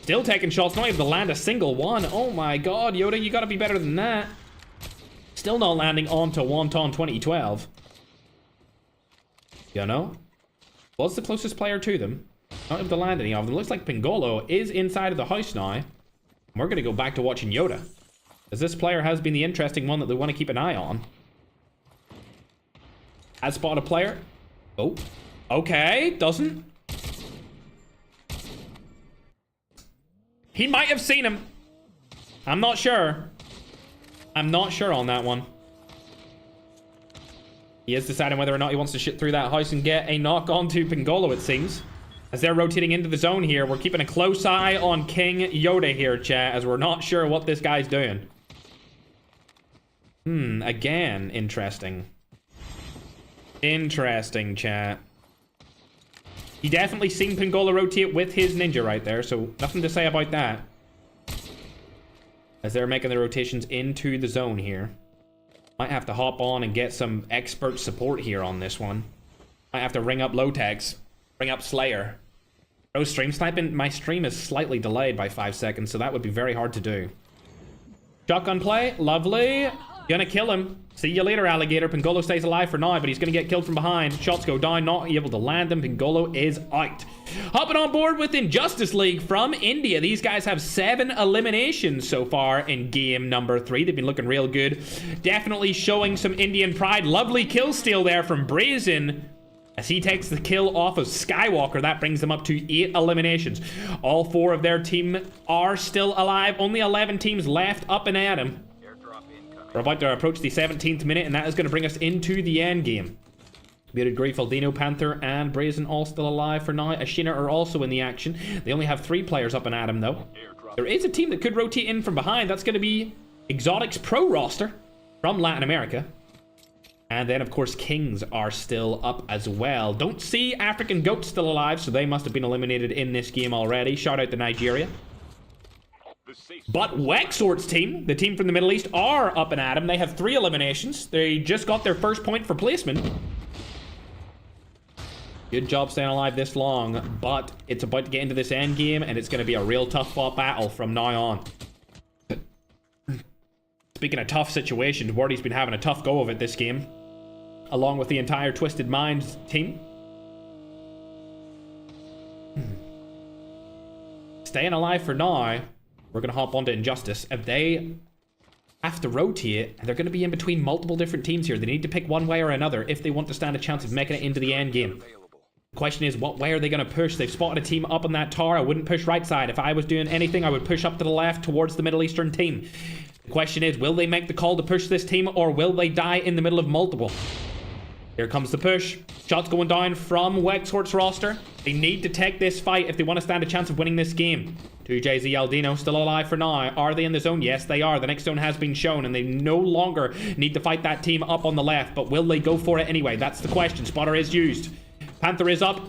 Still taking shots, not able to land a single one. Oh my god, Yoda, you gotta be better than that. Still not landing onto Wonton 2012. You know? Was the closest player to them. Not able to land any of them. Looks like Pingolo is inside of the house now. And we're gonna go back to watching Yoda, as this player has been the interesting one that they want to keep an eye on. Has spotted a player. Oh. Okay, doesn't. He might have seen him. I'm not sure. I'm not sure on that one. He is deciding whether or not he wants to shit through that house and get a knock onto Pingolo, it seems. As they're rotating into the zone here, we're keeping a close eye on King Yoda here, chat, as we're not sure what this guy's doing. Again, interesting. Interesting, chat. He definitely seen Pingolo rotate with his ninja right there, so nothing to say about that. As they're making the rotations into the zone here. Might have to hop on and get some expert support here on this one. Might have to ring up Lotex. Ring up Slayer. Bro, stream sniping? My stream is slightly delayed by 5 seconds, so that would be very hard to do. Shotgun play. Lovely. Gonna kill him. See you later, alligator. Pingolo stays alive for now, but he's gonna get killed from behind. Shots go down, not able to land him. Pingolo is out. Hopping on board with Injustice League from India. These guys have 7 eliminations so far in game number 3. They've been looking real good. Definitely showing some Indian pride. Lovely kill steal there from Brazen, as he takes the kill off of Skywalker. That brings them up to 8 eliminations. All 4 of their team are still alive. Only 11 teams left up and at him. We're about to approach the 17th minute, and that is going to bring us into the end game. Bearded Grief, Aldino, Panther, and Brazen all still alive for now. Ashina are also in the action. They only have 3 players up and at him, though. There is a team that could rotate in from behind. That's going to be Exotics Pro roster from Latin America. And then, of course, Kings are still up as well. Don't see African Goats still alive, so they must have been eliminated in this game already. Shout out to Nigeria. But Wexort's team, the team from the Middle East, are up and at him. They have 3 eliminations. They just got their first point for placement. Good job staying alive this long, but it's about to get into this end game, and it's going to be a real tough fought battle from now on. Speaking of tough situations, Wardy's been having a tough go of it this game, along with the entire Twisted Minds team. staying alive for now. We're going to hop onto Injustice. If they have to rotate, and they're going to be in between multiple different teams here. They need to pick one way or another if they want to stand a chance of making it into the end game. The question is, what way are they going to push? They've spotted a team up on that tower. I wouldn't push right side. If I was doing anything, I would push up to the left towards the Middle Eastern team. The question is, will they make the call to push this team, or will they die in the middle of multiple? Here comes the push. Shots going down from Wexhort's roster. They need to take this fight if they want to stand a chance of winning this game. 2JZ Aldino still alive for now. Are they in the zone? Yes, they are. The next zone has been shown, and they no longer need to fight that team up on the left. But will they go for it anyway? That's the question. Spotter is used. Panther is up.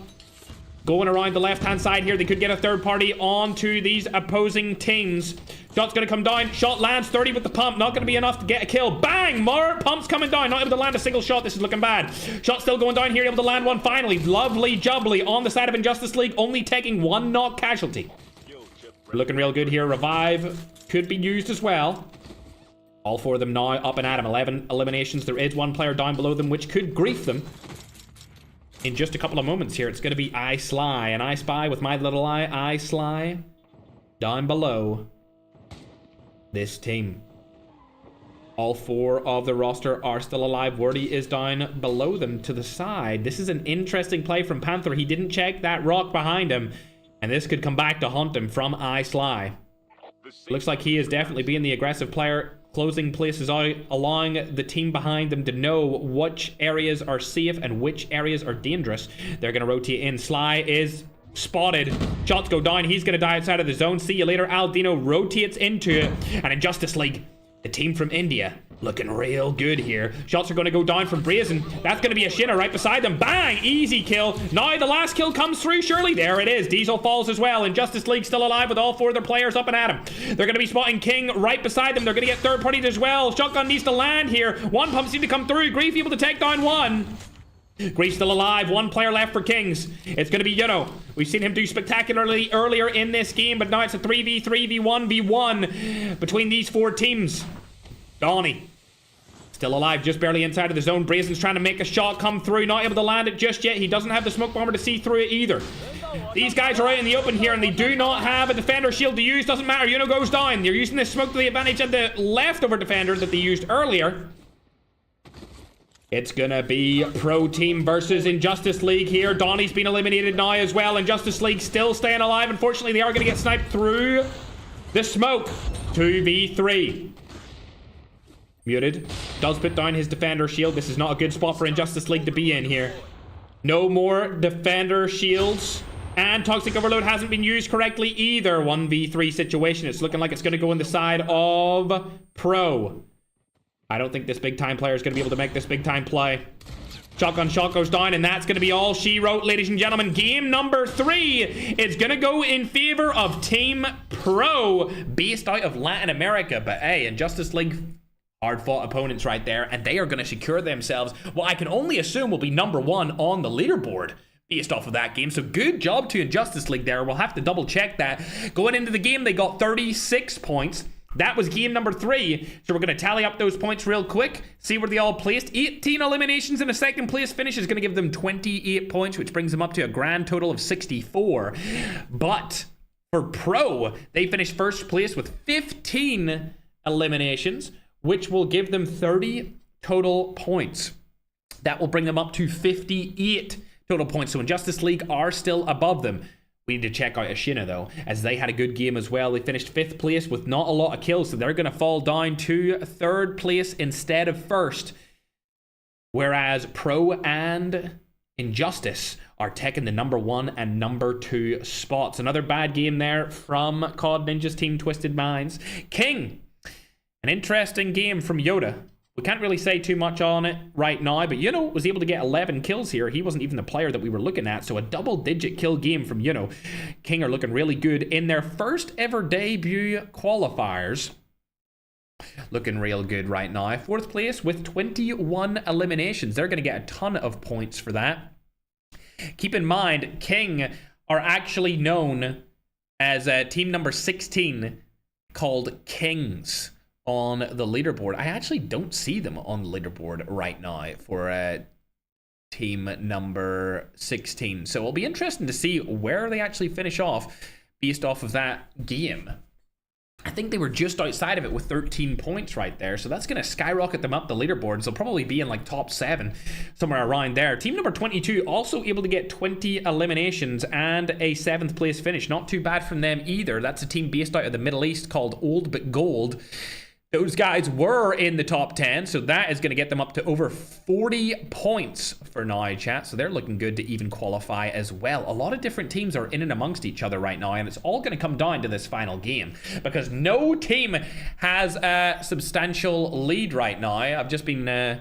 Going around the left-hand side here. They could get a third party onto these opposing teams. Shot's going to come down. Shot lands 30 with the pump. Not going to be enough to get a kill. Bang! More pump's coming down. Not able to land a single shot. This is looking bad. Shot still going down here. Able to land one finally. Lovely jubbly on the side of Injustice League. Only taking one knock casualty. We're looking real good here. Revive could be used as well. All four of them now up and at him. 11 eliminations. There is one player down below them, which could grief them. In just a couple of moments here, it's going to be I Sly. And I Spy with my little eye. I Sly down below this team. All four of the roster are still alive. Wordy is down below them to the side. This is an interesting play from Panther. He didn't check that rock behind him. And this could come back to haunt him from I Sly. Looks like he is definitely being the aggressive player. Closing places out, allowing the team behind them to know which areas are safe and which areas are dangerous. They're going to rotate in. Sly is spotted. Shots go down. He's going to die outside of the zone. See you later. Aldino rotates into it. And in Justice League, the team from India looking real good here. Shots are going to go down from Brazen. That's going to be a Shinna right beside them. Bang! Easy kill. Now the last kill comes through, surely. There it is. Diesel falls as well. And Justice League still alive with all four of their players up and at him. They're going to be spotting King right beside them. They're going to get third-partied as well. Shotgun needs to land here. One pump needs to come through. Grief able to take down one. Grief still alive. One player left for Kings. It's going to be Yuno. We've seen him do spectacularly earlier in this game, but now it's a 3v3, v1v1 between these four teams. Donnie still alive, just barely inside of the zone. Brazen's trying to make a shot come through, not able to land it just yet. He doesn't have the smoke bomber to see through it either. These guys are out in the open here, and they do not have a defender shield to use. Doesn't matter. Yuno goes down. They're using this smoke to the advantage of the leftover defender that they used earlier. It's gonna be Pro Team versus Injustice League here. Donnie's been eliminated now as well. Injustice League still staying alive. Unfortunately, they are gonna get sniped through the smoke. 2v3. Muted. Does put down his defender shield. This is not a good spot for Injustice League to be in here. No more defender shields. And Toxic Overload hasn't been used correctly either. 1v3 situation. It's looking like it's going to go on the side of Pro. I don't think this big-time player is going to be able to make this big-time play. Shotgun shot goes down, and that's going to be all she wrote, ladies and gentlemen. Game number 3 is going to go in favor of Team Pro, based out of Latin America. But hey, Injustice League, hard-fought opponents right there, and they are going to secure themselves what I can only assume will be number 1 on the leaderboard based off of that game. So good job to Injustice League there. We'll have to double-check that. Going into the game, they got 36 points. That was game number 3. So we're going to tally up those points real quick, see where they all placed. 18 eliminations in a second place finish is going to give them 28 points, which brings them up to a grand total of 64. But for Pro, they finished first place with 15 eliminations, which will give them 30 total points. That will bring them up to 58 total points. So Injustice League are still above them. We need to check out Ashina, though, as they had a good game as well. They finished 5th place with not a lot of kills, so they're going to fall down to 3rd place instead of 1st. Whereas Pro and Injustice are taking the number 1 and number 2 spots. Another bad game there from COD Ninja's team, Twisted Minds. King. An interesting game from Yoda. We can't really say too much on it right now, but Yuno was able to get 11 kills here. He wasn't even the player that we were looking at, so a double-digit kill game from Yuno. King are looking really good in their first ever debut qualifiers. Looking real good right now. 4th place with 21 eliminations. They're going to get a ton of points for that. Keep in mind, King are actually known as team number 16 called Kings on the leaderboard. I actually don't see them on the leaderboard right now for team number 16. So it'll be interesting to see where they actually finish off based off of that game. I think they were just outside of it with 13 points right there. So that's going to skyrocket them up the leaderboards. They'll probably be in like top 7, somewhere around there. Team number 22 also able to get 20 eliminations and a 7th place finish. Not too bad from them either. That's a team based out of the Middle East called Old But Gold. Those guys were in the top 10, so that is going to get them up to over 40 points for now, chat. So they're looking good to even qualify as well. A lot of different teams are in and amongst each other right now, and it's all going to come down to this final game because no team has a substantial lead right now. I've just been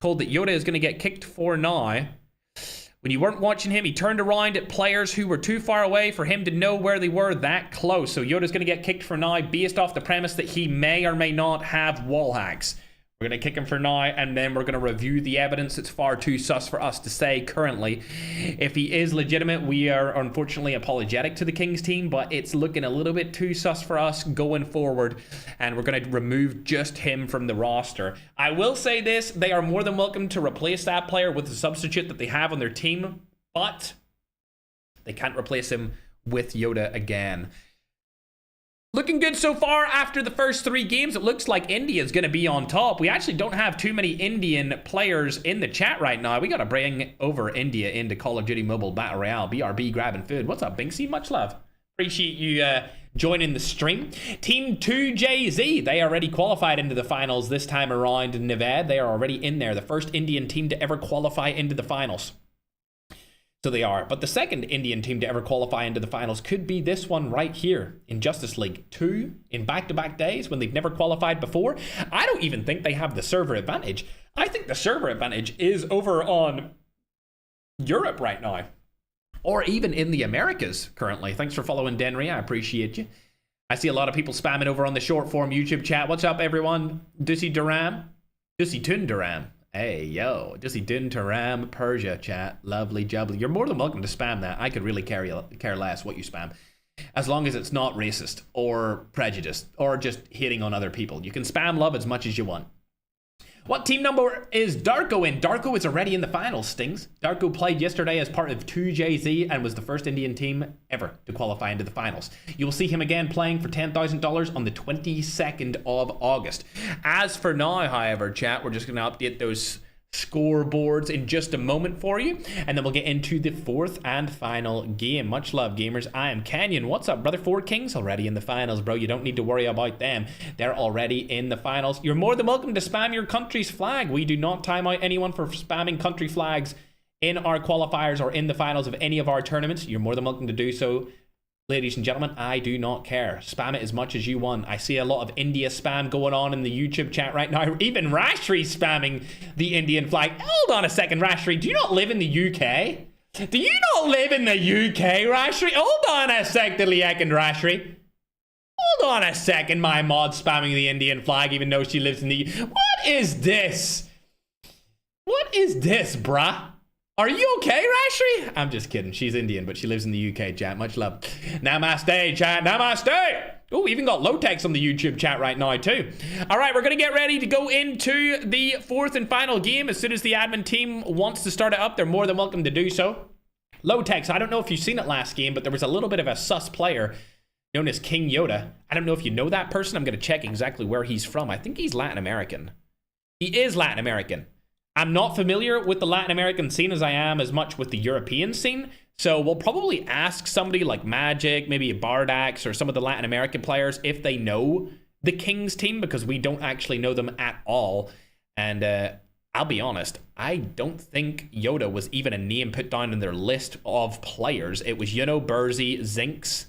told that Yoda is going to get kicked for now. When you weren't watching him, he turned around at players who were too far away for him to know where they were that close. So Yoda's going to get kicked for now based off the premise that he may or may not have wall hacks. We're going to kick him for now, and then we're going to review the evidence. It's far too sus for us to say currently. If he is legitimate, we are unfortunately apologetic to the Kings team, but it's looking a little bit too sus for us going forward, and we're going to remove just him from the roster. I will say this, they are more than welcome to replace that player with a substitute that they have on their team, but they can't replace him with Yoda again. Looking good so far after the first 3 games. It looks like India is going to be on top. We actually don't have too many Indian players in the chat right now. We got to bring over India into Call of Duty Mobile Battle Royale. BRB grabbing food. What's up, Binksy? Much love. Appreciate you joining the stream. Team 2JZ, they already qualified into the finals this time around in Nevada. They are already in there. The first Indian team to ever qualify into the finals. So they are. But the second Indian team to ever qualify into the finals could be this one right here in Justice League 2 in back-to-back days when they've never qualified before. I don't even think they have the server advantage. I think the server advantage is over on Europe right now. Or even in the Americas currently. Thanks for following Denry. I appreciate you. I see a lot of people spamming over on the short form YouTube chat. What's up, everyone? Dussy Duram? Dussy Tun Duram. Hey, yo, Dussy Dun Taram Persia chat. Lovely jubbly. You're more than welcome to spam that. I could really care less what you spam. As long as it's not racist or prejudiced or just hitting on other people. You can spam love as much as you want. What team number is Darko in? Darko is already in the finals, Stings. Darko played yesterday as part of 2JZ and was the first Indian team ever to qualify into the finals. You will see him again playing for $10,000 on the 22nd of August. As for now, however, chat, we're just going to update those scoreboards in just a moment for you, and then we'll get into the 4th and final game. Much love, gamers. I am Canyon. What's up, brother? 4 Kings already in the finals, bro. You don't need to worry about them. They're already in the finals. You're more than welcome to spam your country's flag. We do not time out anyone for spamming country flags in our qualifiers or in the finals of any of our tournaments. You're more than welcome to do so. Ladies and gentlemen, I do not care. Spam it as much as you want. I see a lot of India spam going on in the YouTube chat right now. Even Rashri spamming the Indian flag. Hold on a second, Rashri. Do you not live in the UK? Do you not live in the UK, Rashri? Hold on a sec, Diliak and Rashri. Hold on a second, my mod spamming the Indian flag even though she lives in the... What is this? What is this, bruh? Are you okay, Rashri? I'm just kidding. She's Indian, but she lives in the UK, chat. Much love. Namaste, chat. Namaste. Oh, we even got Lotex on the YouTube chat right now, too. All right, we're going to get ready to go into the 4th and final game. As soon as the admin team wants to start it up, they're more than welcome to do so. Lotex, I don't know if you've seen it last game, but there was a little bit of a sus player known as King Yoda. I don't know if you know that person. I'm going to check exactly where he's from. I think he's Latin American. He is Latin American. I'm not familiar with the Latin American scene as I am as much with the European scene, so we'll probably ask somebody like Magic, maybe a Bardax, or some of the Latin American players if they know the Kings team, because we don't actually know them at all. And I'll be honest, I don't think Yoda was even a name put down in their list of players. It was, Burzy, Zinx,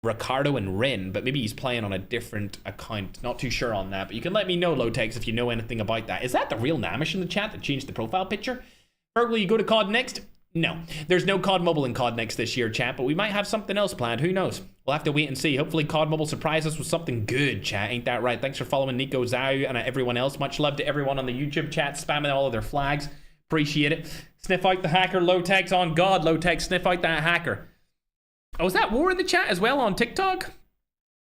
Ricardo, and Rin, but maybe he's playing on a different account. Not too sure on that, but you can let me know, Lotex, if you know anything about that. Is that the real Namish in the chat that changed the profile picture? Or will you go to COD Next? No, there's no COD Mobile in COD Next this year, chat, but we might have something else planned. Who knows? We'll have to wait and see. Hopefully COD Mobile surprises us with something good, chat. Ain't that right? Thanks for following Nico Zhao and everyone else. Much love to everyone on the YouTube chat spamming all of their flags. Appreciate it. Sniff out the hacker, Lotex. On God, Lotex, sniff out that hacker. Oh, is that War in the chat as well on TikTok?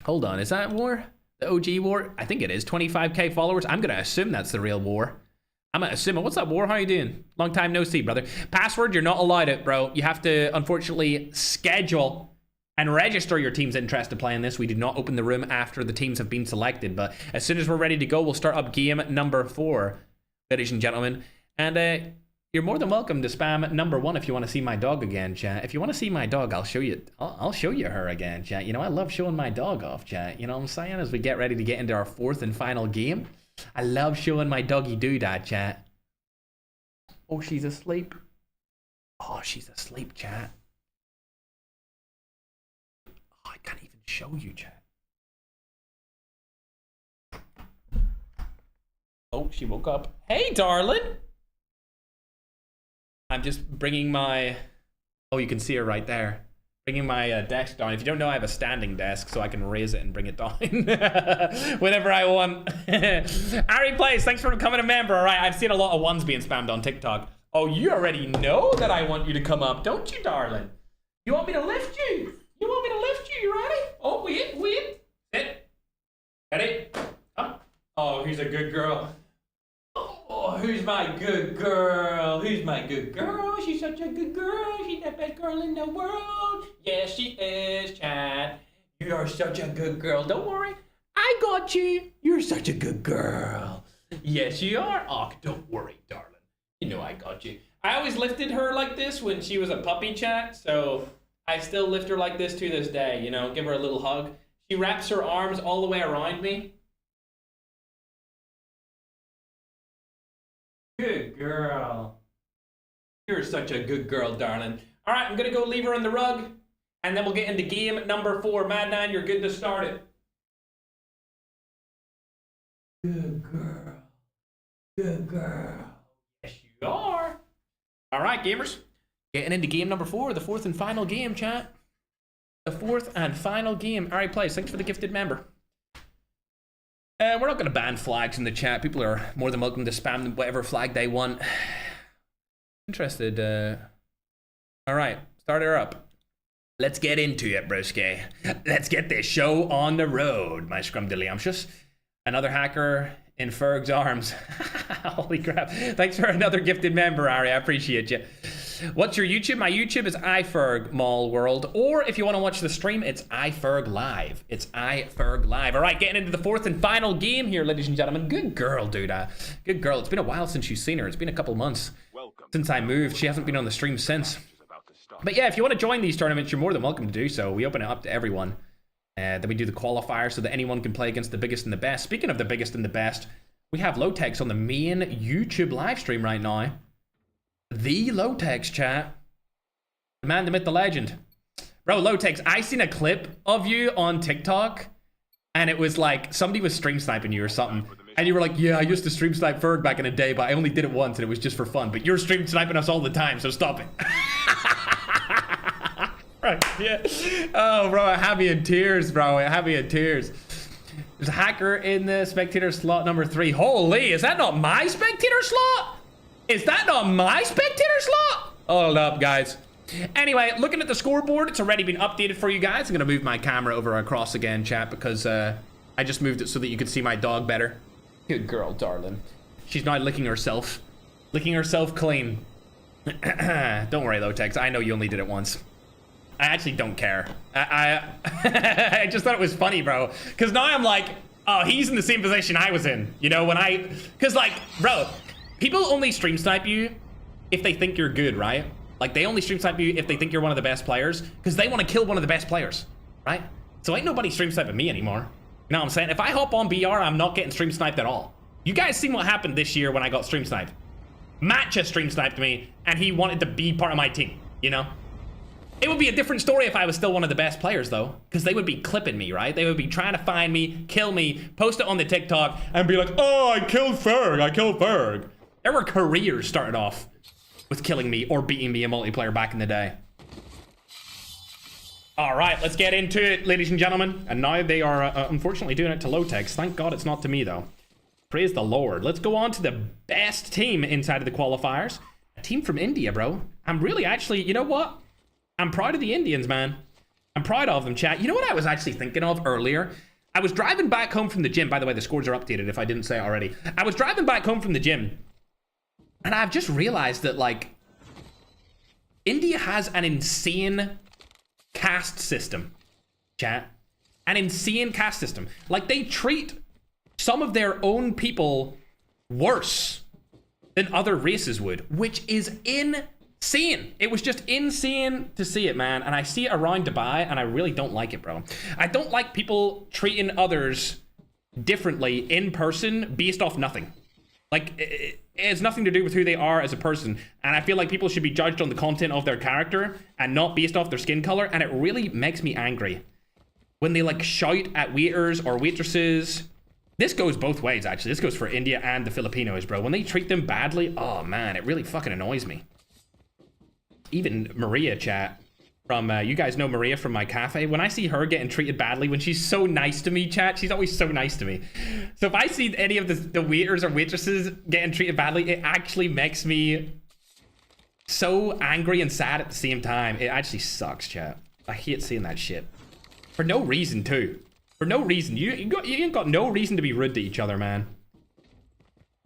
Hold on, is that War? The OG War? I think it is. 25k followers. I'm going to assume that's the real War. I'm going to assume it. What's up, War? How you doing? Long time no see, brother. Password, you're not allowed it, bro. You have to, unfortunately, schedule and register your team's interest to play in this. We do not open the room after the teams have been selected, but as soon as we're ready to go, we'll start up game number 4, ladies and gentlemen. And you're more than welcome to spam number 1 if you want to see my dog again, chat. If you want to see my dog, I'll show you. I'll show you her again, chat. You know, I love showing my dog off, chat. You know what I'm saying? As we get ready to get into our 4th and final game, I love showing my doggy doodad, chat. Oh, she's asleep. Oh, she's asleep, chat. Oh, I can't even show you, chat. Oh, she woke up. Hey, darling. I'm just bringing my... Oh, you can see her right there. Bringing my desk down. If you don't know, I have a standing desk, so I can raise it and bring it down whenever I want. Ari Plays, thanks for becoming a member. All right, I've seen a lot of ones being spammed on TikTok. Oh, you already know that I want you to come up, don't you, darling? You want me to lift you? You want me to lift you? You ready? Oh, wait. Sit. Ready? Come. Oh, who's a good girl? Oh, who's my good girl? Who's my good girl? She's such a good girl. She's the best girl in the world. Yes, she is, Chad. You are such a good girl. Don't worry. I got you. You're such a good girl. Yes, you are. Oh, don't worry, darling. You know I got you. I always lifted her like this when she was a puppy, chat. So I still lift her like this to this day. You know, give her a little hug. She wraps her arms all the way around me. Good girl. You're such a good girl, darling. All right, I'm going to go leave her on the rug, and then we'll get into game number 4. Mad9, you're good to start it. Good girl. Good girl. Yes, you are. All right, gamers. Getting into game number 4, the 4th and final game, chat. The 4th and final game. All right, Plays, thanks for the gifted member. We're not going to ban flags in the chat. People are more than welcome to spam whatever flag they want. Interested. All right, start her up. Let's get into it, broski. Let's get this show on the road, my scrumdiddlyumptious. Another hacker in Ferg's arms. Holy crap. Thanks for another gifted member, Ari. I appreciate you. What's your YouTube? My YouTube is iFerg Mall World. Or if you want to watch the stream, it's iFerg Live. It's iFerg Live. All right, getting into the 4th and final game here, ladies and gentlemen. Good girl, dude. Good girl. It's been a while since you've seen her. It's been a couple months since I moved. She hasn't been on the stream since. But yeah, if you want to join these tournaments, you're more than welcome to do so. We open it up to everyone. Then we do the qualifier so that anyone can play against the biggest and the best. Speaking of the biggest and the best, we have Lotex on the main YouTube live stream right now. The Lotex, chat. The man, the myth, the legend. Bro, Lotex, I seen a clip of you on TikTok, and it was like somebody was stream sniping you or something. And you were like, yeah, I used to stream snipe Ferg back in the day, but I only did it once, and it was just for fun. But you're stream sniping us all the time, so stop it. Right, yeah. Oh, bro, I have you in tears, bro. I have you in tears. There's a hacker in the spectator slot number 3. Holy, is that not my spectator slot? Is that not my spectator slot? Hold up, guys. Anyway, looking at the scoreboard, it's already been updated for you guys. I'm going to move my camera over across again, chat, because I just moved it so that you could see my dog better. Good girl, darling. She's now licking herself. Licking herself clean. Don't worry, Lotex. I know you only did it once. I actually don't care. I just thought it was funny, bro. Because now I'm like, oh, he's in the same position I was in. You know, when I... Because, like, bro, people only stream snipe you if they think you're good, right? Like, they only stream snipe you if they think you're one of the best players. Because they want to kill one of the best players, right? So ain't nobody stream sniping me anymore. You know what I'm saying? If I hop on BR, I'm not getting stream sniped at all. You guys seen what happened this year when I got stream sniped. Matcha stream sniped me, and he wanted to be part of my team, you know? It would be a different story if I was still one of the best players, though, because they would be clipping me, right? They would be trying to find me, kill me, post it on the TikTok, and be like, oh, I killed Ferg, I killed Ferg. There were careers started off with killing me or beating me in multiplayer back in the day. All right, let's get into it, ladies and gentlemen. And now they are, unfortunately, doing it to Lotex. Thank God it's not to me, though. Praise the Lord. Let's go on to the best team inside of the qualifiers. A team from India, bro. I'm really actually, you know what? I'm proud of the Indians, man. I'm proud of them, chat. You know what I was actually thinking of earlier? I was driving back home from the gym. By the way, the scores are updated if I didn't say it already. I was driving back home from the gym, and I've just realized that, like, India has an insane caste system, chat. An insane caste system. Like, they treat some of their own people worse than other races would, which is insane. It was just insane to see it, man. And I see it around Dubai, and I really don't like it, bro. I don't like people treating others differently in person based off nothing. Like, it has nothing to do with who they are as a person. And I feel like people should be judged on the content of their character and not based off their skin color. And it really makes me angry when they like shout at waiters or waitresses. This goes both ways, actually. This goes for India and the Filipinos, bro. When they treat them badly, oh man, it really fucking annoys me. Even Maria, chat, from, you guys know Maria from my cafe. When I see her getting treated badly, when she's so nice to me, chat, she's always so nice to me. So if I see any of the waiters or waitresses getting treated badly, it actually makes me so angry and sad at the same time. It actually sucks, chat. I hate seeing that shit. For no reason, too. For no reason. You ain't got no reason to be rude to each other, man.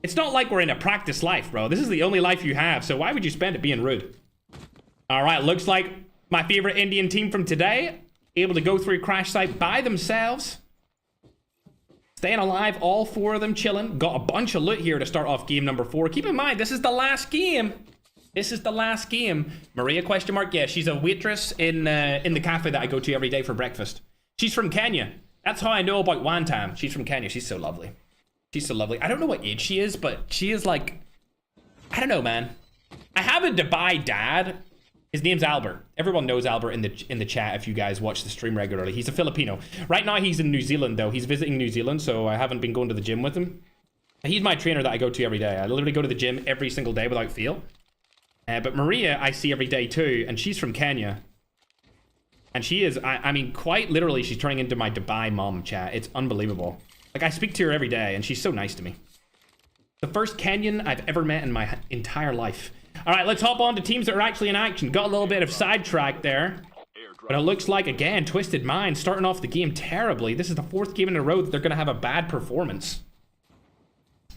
It's not like we're in a practice life, bro. This is the only life you have, so why would you spend it being rude? Alright, looks like my favorite Indian team from today, able to go through crash site by themselves. Staying alive, all four of them chilling. Got a bunch of loot here to start off game number 4. Keep in mind, this is the last game. This is the last game. Maria, question mark? Yeah, she's a waitress in the cafe that I go to every day for breakfast. She's from Kenya. That's how I know about Wantam. She's from Kenya. She's so lovely. She's so lovely. I don't know what age she is, but she is like... I don't know, man. I have a Dubai dad. His name's Albert. Everyone knows Albert in the chat if you guys watch the stream regularly. He's a Filipino. Right now, he's in New Zealand, though. He's visiting New Zealand, so I haven't been going to the gym with him. He's my trainer that I go to every day. I literally go to the gym every single day without fail. But Maria, I see every day too, and she's from Kenya. And she is, I mean, quite literally, she's turning into my Dubai mom, chat. It's unbelievable. Like, I speak to her every day, and she's so nice to me. The first Kenyan I've ever met in my entire life. All right, let's hop on to teams that are actually in action. Got a little bit of sidetrack there. But it looks like, again, Twisted Mind starting off the game terribly. This is the 4th game in a row that they're going to have a bad performance.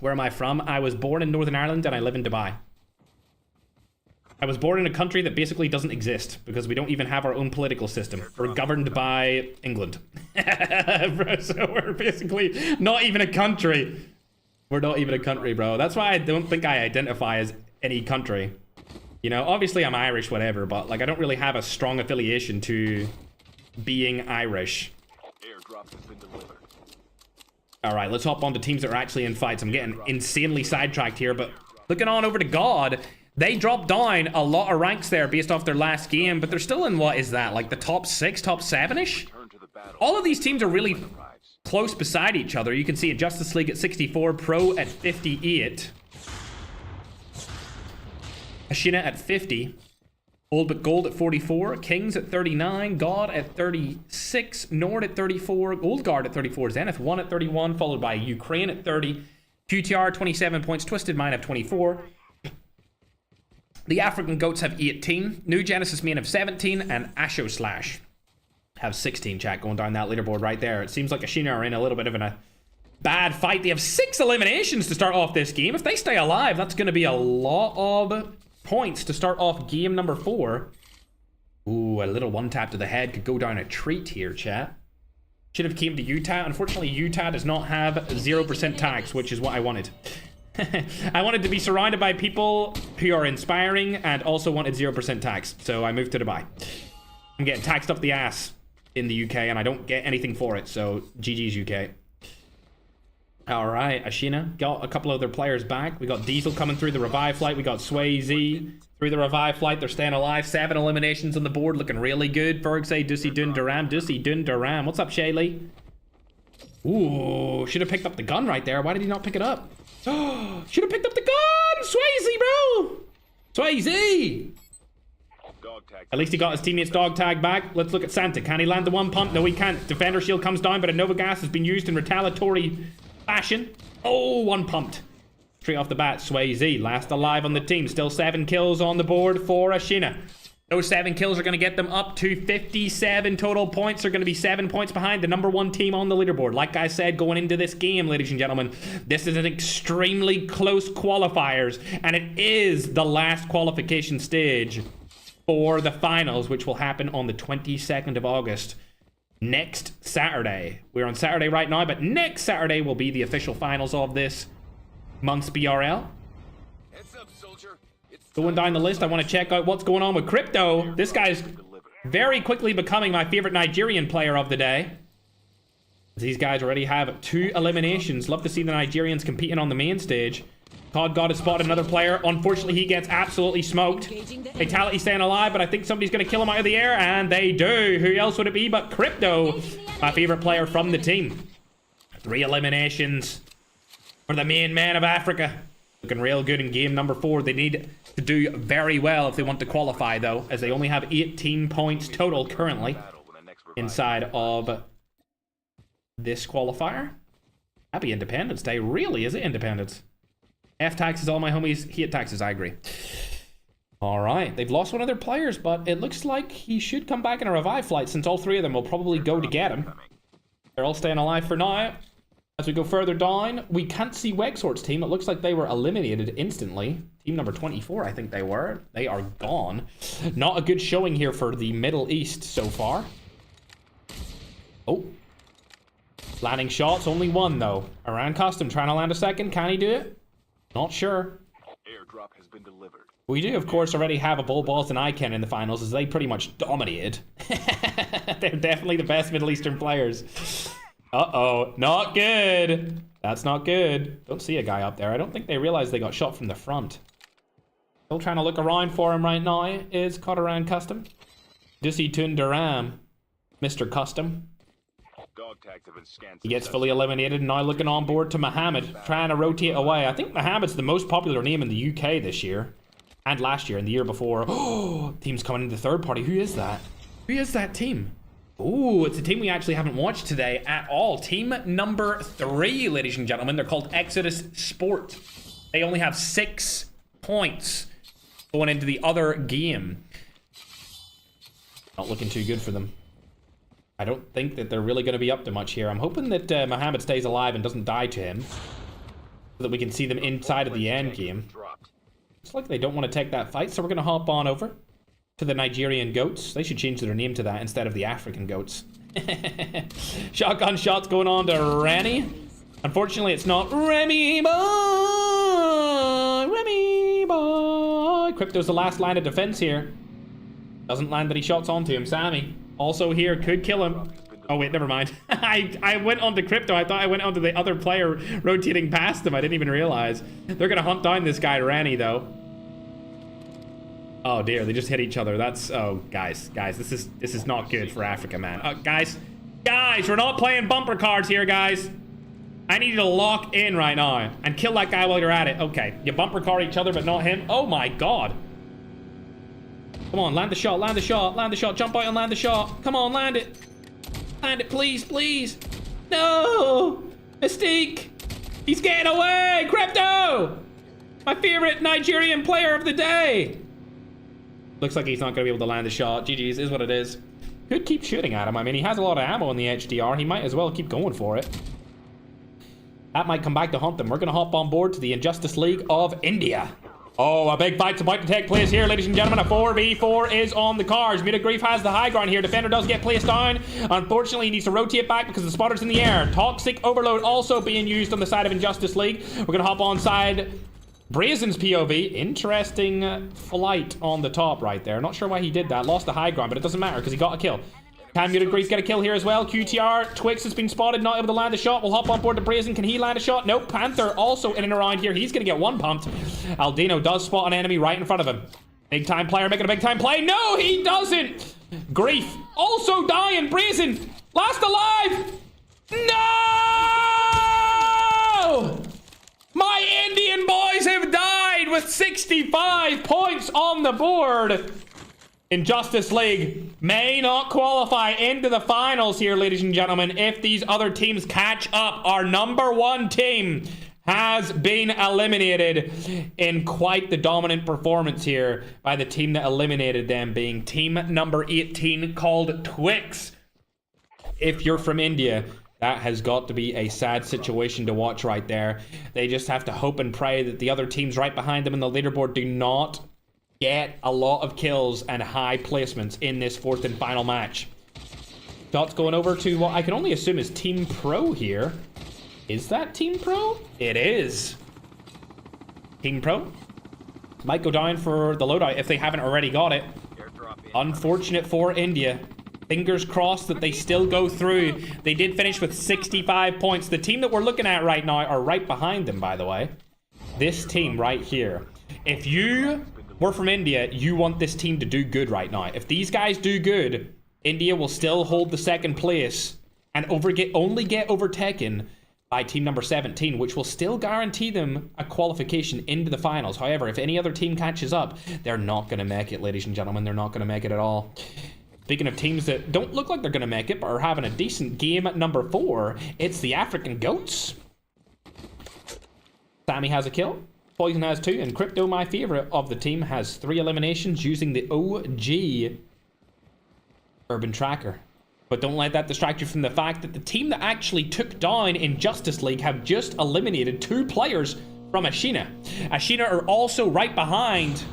Where am I from? I was born in Northern Ireland, and I live in Dubai. I was born in a country that basically doesn't exist because we don't even have our own political system. We're governed by England. So we're basically not even a country. We're not even a country, bro. That's why I don't think I identify as any country. You know, obviously I'm Irish, whatever, but like I don't really have a strong affiliation to being Irish. Airdrop has been delivered. All right, let's hop on to teams that are actually in fights. I'm getting insanely sidetracked here, but looking on over to God. They dropped down a lot of ranks there based off their last game, but they're still in, what is that, like the top 6, top 7-ish? All of these teams are really close beside each other. You can see Justice League at 64, Pro at 58. Ashina at 50. Old but Gold at 44. Kings at 39. God at 36. Nord at 34. Old Guard at 34. Zenith 1 at 31, followed by Ukraine at 30. QTR 27 points. Twisted Mind have 24. The African Goats have 18. New Genesis Main have 17. And Asho Slash have 16, chat, going down that leaderboard right there. It seems like Ashina are in a little bit of a bad fight. They have 6 eliminations to start off this game. If they stay alive, that's going to be a lot of points to start off game number 4. Ooh, a little one tap to the head could go down a treat here, chat. Should have came to Utah. Unfortunately, Utah does not have 0% tax, which is what I wanted. I wanted to be surrounded by people who are inspiring and also wanted 0% tax. So I moved to Dubai. I'm getting taxed up the ass in the UK and I don't get anything for it. So GG's UK. All right, Ashina got a couple of their players back. We got Diesel coming through the revive flight. We got Swayze through the revive flight. They're staying alive. 7 eliminations on the board, looking really good. Ferg say Dussy Dun Duram. Dussy Dun Duram. What's up, Shaylee? Ooh, should have picked up the gun right there. Why did he not pick it up? Should have picked up the gun! Swayze, bro! Swayze! At least he got his teammate's dog tag back. Let's look at Santa. Can he land the 1 pump? No, he can't. Defender shield comes down, but a Nova Gas has been used in retaliatory fashion. Oh, 1 pumped. Straight off the bat, Swayze, last alive on the team. Still 7 kills on the board for Ashina. Those 7 kills are going to get them up to 57 total points. They're going to be 7 points behind the #1 team on the leaderboard. Like I said, going into this game, ladies and gentlemen, this is an extremely close qualifiers, and it is the last qualification stage for the finals, which will happen on the 22nd of August. Next Saturday. We're on Saturday right now, but next Saturday will be the official finals of this month's BRL. Heads up, soldier. Going down the list, I want to check out what's going on with Crypto. This guy's very quickly becoming my favorite Nigerian player of the day. These guys already have 2 eliminations. Love to see the Nigerians competing on the main stage. COD God has spotted another player. Unfortunately, he gets absolutely smoked. Fatality staying alive, but I think somebody's going to kill him out of the air, and they do. Who else would it be but Crypto, my favorite player from the team. 3 eliminations for the main man of Africa. Looking real good in game number 4. They need to do very well if they want to qualify, though, as they only have 18 points total currently inside of this qualifier. Happy Independence Day. Really, is it Independence? F taxes, all my homies. Hate taxes, I agree. Alright, they've lost one of their players, but it looks like he should come back in a revive flight since all 3 of them will probably go to get him. They're all staying alive for now. As we go further down, we can't see Wexhort's team. It looks like they were eliminated instantly. Team number 24, I think they were. They are gone. Not a good showing here for the Middle East so far. Oh. Landing shots, only 1 though. Iran Custom trying to land a second. Can he do it? Not sure. Airdrop has been delivered. We do, of course, already have a Bull Balls and Iken in the finals, as they pretty much dominated. They're definitely the best Middle Eastern players. Uh-oh. Not good. That's not good. Don't see a guy up there. I don't think they realized they got shot from the front. Still trying to look around for him right now is Kotaran Custom. Dusi Tundaram, Mr. Custom. Dog tags have been scanned. He gets fully eliminated, and now looking on board to Mohammed, trying to rotate away. I think Mohammed's the most popular name in the UK this year. And last year, and the year before. Oh, team's coming into third party. Who is that? Who is that team? Ooh, it's a team we actually haven't watched today at all. Team number 3, ladies and gentlemen. They're called Exodus Sport. They only have 6 points going into the other game. Not looking too good for them. I don't think that they're really going to be up to much here. I'm hoping that Mohammed stays alive and doesn't die to him, so that we can see them inside of the end game. Looks like they don't want to take that fight, so we're going to hop on over to the Nigerian Goats. They should change their name to that instead of the African Goats. Shotgun shots going on to Rani. Unfortunately, it's not Remy boy. Remy boy. Crypto's the last line of defense here. Doesn't land any shots onto him. Sammy also here, could kill him. Oh wait, never mind. I went on to Crypto. I thought I went on to the other player rotating past him. I didn't even realize. They're gonna hunt down this guy Rani though. Oh dear, they just hit each other. That's, oh guys, this is not good for Africa, man. Guys, we're not playing bumper cards here, guys. I need you to lock in right now and kill that guy while you're at it. Okay, you bumper car each other, but not him. Oh my god. Come on, land the shot, land the shot, land the shot. Jump out and land the shot. Come on, land it. Land it, please, please. No! Mystique! He's getting away! Crypto! My favorite Nigerian player of the day! Looks like he's not going to be able to land the shot. GG's is what it is. Could keep shooting at him. I mean, he has a lot of ammo in the HDR. He might as well keep going for it. That might come back to haunt them. We're going to hop on board to the Injustice League of India. Oh, a big fight's about to take place here, ladies and gentlemen. A 4v4 is on the cards. Muted Grief has the high ground here. Defender does get placed down. Unfortunately, he needs to rotate back because the spotter's in the air. Toxic Overload also being used on the side of Injustice League. We're going to hop on side Brazen's POV. Interesting flight on the top right there. Not sure why he did that. Lost the high ground, but it doesn't matter because he got a kill. Can Muted Grief get a kill here as well? QTR, Twix has been spotted, not able to land a shot. We'll hop on board to Brazen. Can he land a shot? Nope. Panther also in and around here. He's going to get one pumped. Aldino does spot an enemy right in front of him. Big time player making a big time play. No, he doesn't. Grief also dying. Brazen, last alive. No! My Indian boys have died with 65 points on the board. Injustice League may not qualify into the finals here, ladies and gentlemen, if these other teams catch up. Our number 1 team has been eliminated in quite the dominant performance here by the team that eliminated them, being team number 18 called Twix. If you're from India, that has got to be a sad situation to watch right there. They just have to hope and pray that the other teams right behind them in the leaderboard do not get a lot of kills and high placements in this fourth and final match. Shots going over to what I can only assume is Team Pro here. Is that Team Pro? It is. Team Pro might go down for the loadout if they haven't already got it. Unfortunate for India. Fingers crossed that they still go through. They did finish with 65 points. The team that we're looking at right now are right behind them, by the way. This team right here. If you were from India, you want this team to do good right now. If these guys do good, India will still hold the second place and only get overtaken by team number 17, which will still guarantee them a qualification into the finals. However, if any other team catches up, they're not going to make it, ladies and gentlemen. They're not going to make it at all. Speaking of teams that don't look like they're going to make it, but are having a decent game at number 4, it's the African Goats. Sammy has a kill. Poison has 2. And Crypto, my favorite of the team, has 3 eliminations using the OG Urban Tracker. But don't let that distract you from the fact that the team that actually took down Injustice League have just eliminated 2 players from Ashina. Ashina are also right behind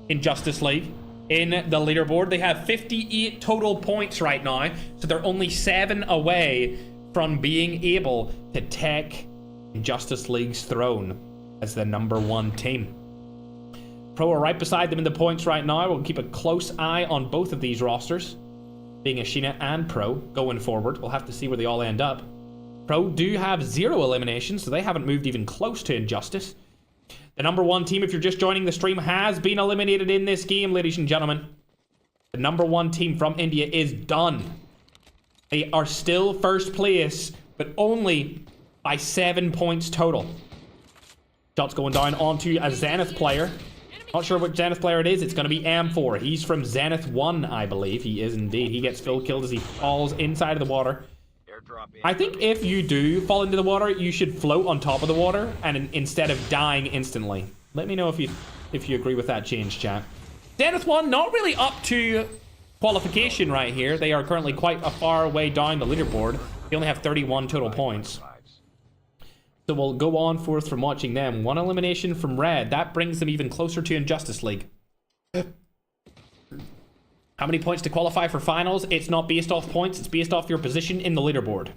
Injustice League in the leaderboard. They have 58 total points right now, so they're only 7 away from being able to take Injustice League's throne as the number 1 team. Pro are right beside them in the points right now. We'll keep a close eye on both of these rosters, being Ashina and Pro, going forward. We'll have to see where they all end up. Pro do have 0 eliminations, so they haven't moved even close to Injustice. The number 1 team, if you're just joining the stream, has been eliminated in this game, ladies and gentlemen. The number 1 team from India is done. They are still first place, but only by 7 points total. Shots going down onto a Zenith player. Not sure what Zenith player it is. It's going to be M4. He's from Zenith 1, I believe. He is indeed. He gets full killed as he falls inside of the water. I think if you do fall into the water, you should float on top of the water and instead of dying instantly. Let me know if you agree with that change, chat. Zenith 1, not really up to qualification right here. They are currently quite a far way down the leaderboard. They only have 31 total points. So we'll go on forth from watching them. 1 elimination from Red. That brings them even closer to Injustice League. How many points to qualify for finals? It's not based off points. It's based off your position in the leaderboard.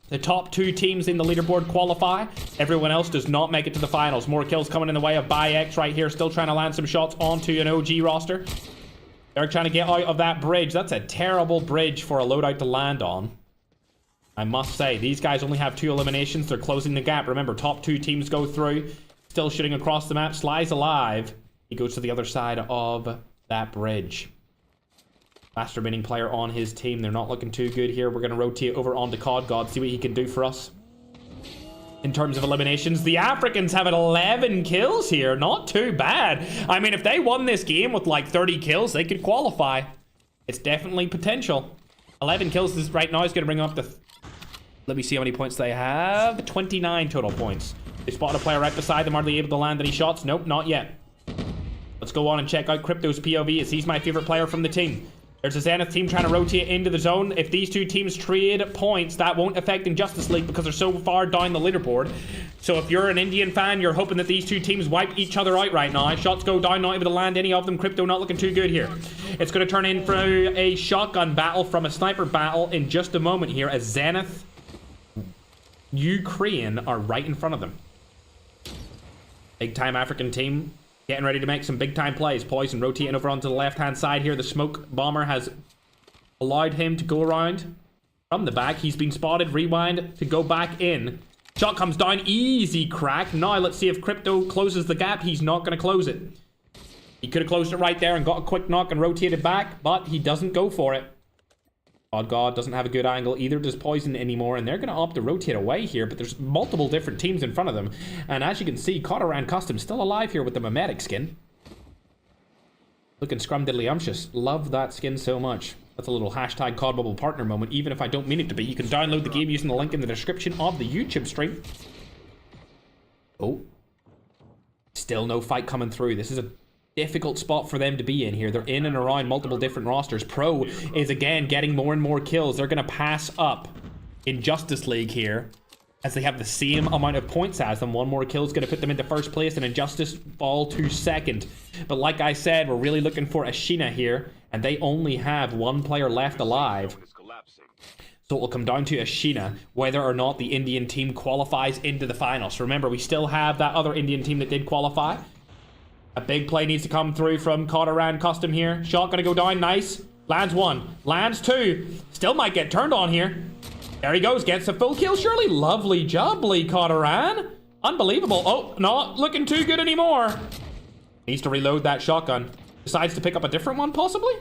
The top 2 teams in the leaderboard qualify. Everyone else does not make it to the finals. More kills coming in the way of ByX right here. Still trying to land some shots onto an OG roster. They're trying to get out of that bridge. That's a terrible bridge for a loadout to land on. I must say, these guys only have 2 eliminations. They're closing the gap. Remember, top 2 teams go through. Still shooting across the map. Sly's alive. He goes to the other side of that bridge. Master winning player on his team. They're not looking too good here. We're going to rotate over onto COD God. See what he can do for us. In terms of eliminations, the Africans have 11 kills here. Not too bad. I mean, if they won this game with like 30 kills, they could qualify. It's definitely potential. 11 kills right now is going to bring up the... Let me see how many points they have. 29 total points. They spotted a player right beside them. Are they able to land any shots? Nope, not yet. Let's go on and check out Crypto's POV, as he's my favorite player from the team. There's a Zenith team trying to rotate into the zone. If these 2 teams trade points, that won't affect Injustice League because they're so far down the leaderboard. So if you're an Indian fan, you're hoping that these 2 teams wipe each other out right now. Shots go down, not able to land any of them. Crypto not looking too good here. It's going to turn in for a shotgun battle from a sniper battle in just a moment here, as Zenith Ukraine are right in front of them. Big time African team getting ready to make some big time plays. Poison rotating over onto the left hand side here. The smoke bomber has allowed him to go around from the back. He's been spotted. Rewind to go back in. Shot comes down. Easy crack. Now let's see if Crypto closes the gap. He's not going to close it. He could have closed it right there and got a quick knock and rotated back, but he doesn't go for it. COD God doesn't have a good angle. Either does Poison anymore, and they're going to opt to rotate away here, but there's multiple different teams in front of them. And as you can see, Codaran Custom still alive here with the Mimetic skin. Looking scrumdiddlyumptious. Love that skin so much. That's a little hashtag COD Mobile partner moment, even if I don't mean it to be. You can download the game using the link in the description of the YouTube stream. Oh. Still no fight coming through. This is a difficult spot for them to be in here. They're in and around multiple different rosters. Pro is again getting more and more kills. They're going to pass up Injustice League here as they have the same amount of points as them. One more kill is going to put them into first place and Injustice fall to second. But like I said, we're really looking for Ashina here, and they only have one player left alive. So it will come down to Ashina, whether or not the Indian team qualifies into the finals. Remember, we still have that other Indian team that did qualify. A big play needs to come through from COD Custom here. Shot going to go down, nice. Lands one, lands two. Still might get turned on here. There he goes, gets a full kill, surely. Lovely job, Lee COD. Unbelievable. Oh, not looking too good anymore. Needs to reload that shotgun. Decides to pick up a different one, possibly?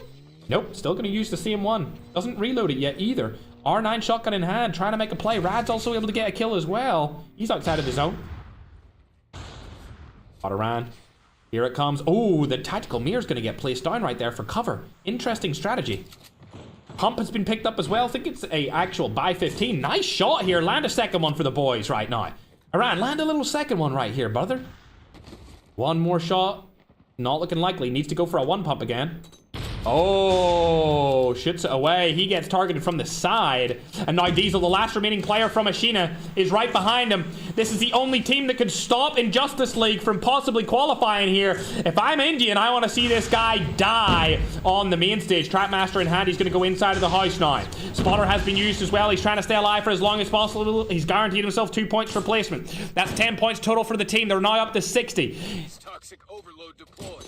Nope, still going to use the same one. Doesn't reload it yet either. R9 shotgun in hand, trying to make a play. Rad's also able to get a kill as well. He's outside of the zone. COD. Here it comes. Oh, the tactical mirror's going to get placed down right there for cover. Interesting strategy. Pump has been picked up as well. I think it's a actual buy 15. Nice shot here. Land a second one for the boys right now. Aran, land a little second one right here, brother. One more shot. Not looking likely. Needs to go for a one pump again. Oh, shoots it away. He gets targeted from the side. And now Diesel, the last remaining player from Ashina, is right behind him. This is the only team that could stop Injustice League from possibly qualifying here. If I'm Indian, I want to see this guy die on the main stage. Trapmaster in hand. He's going to go inside of the house now. Spotter has been used as well. He's trying to stay alive for as long as possible. He's guaranteed himself 2 points for placement. That's 10 points total for the team. They're now up to 60. Toxic overload deployed.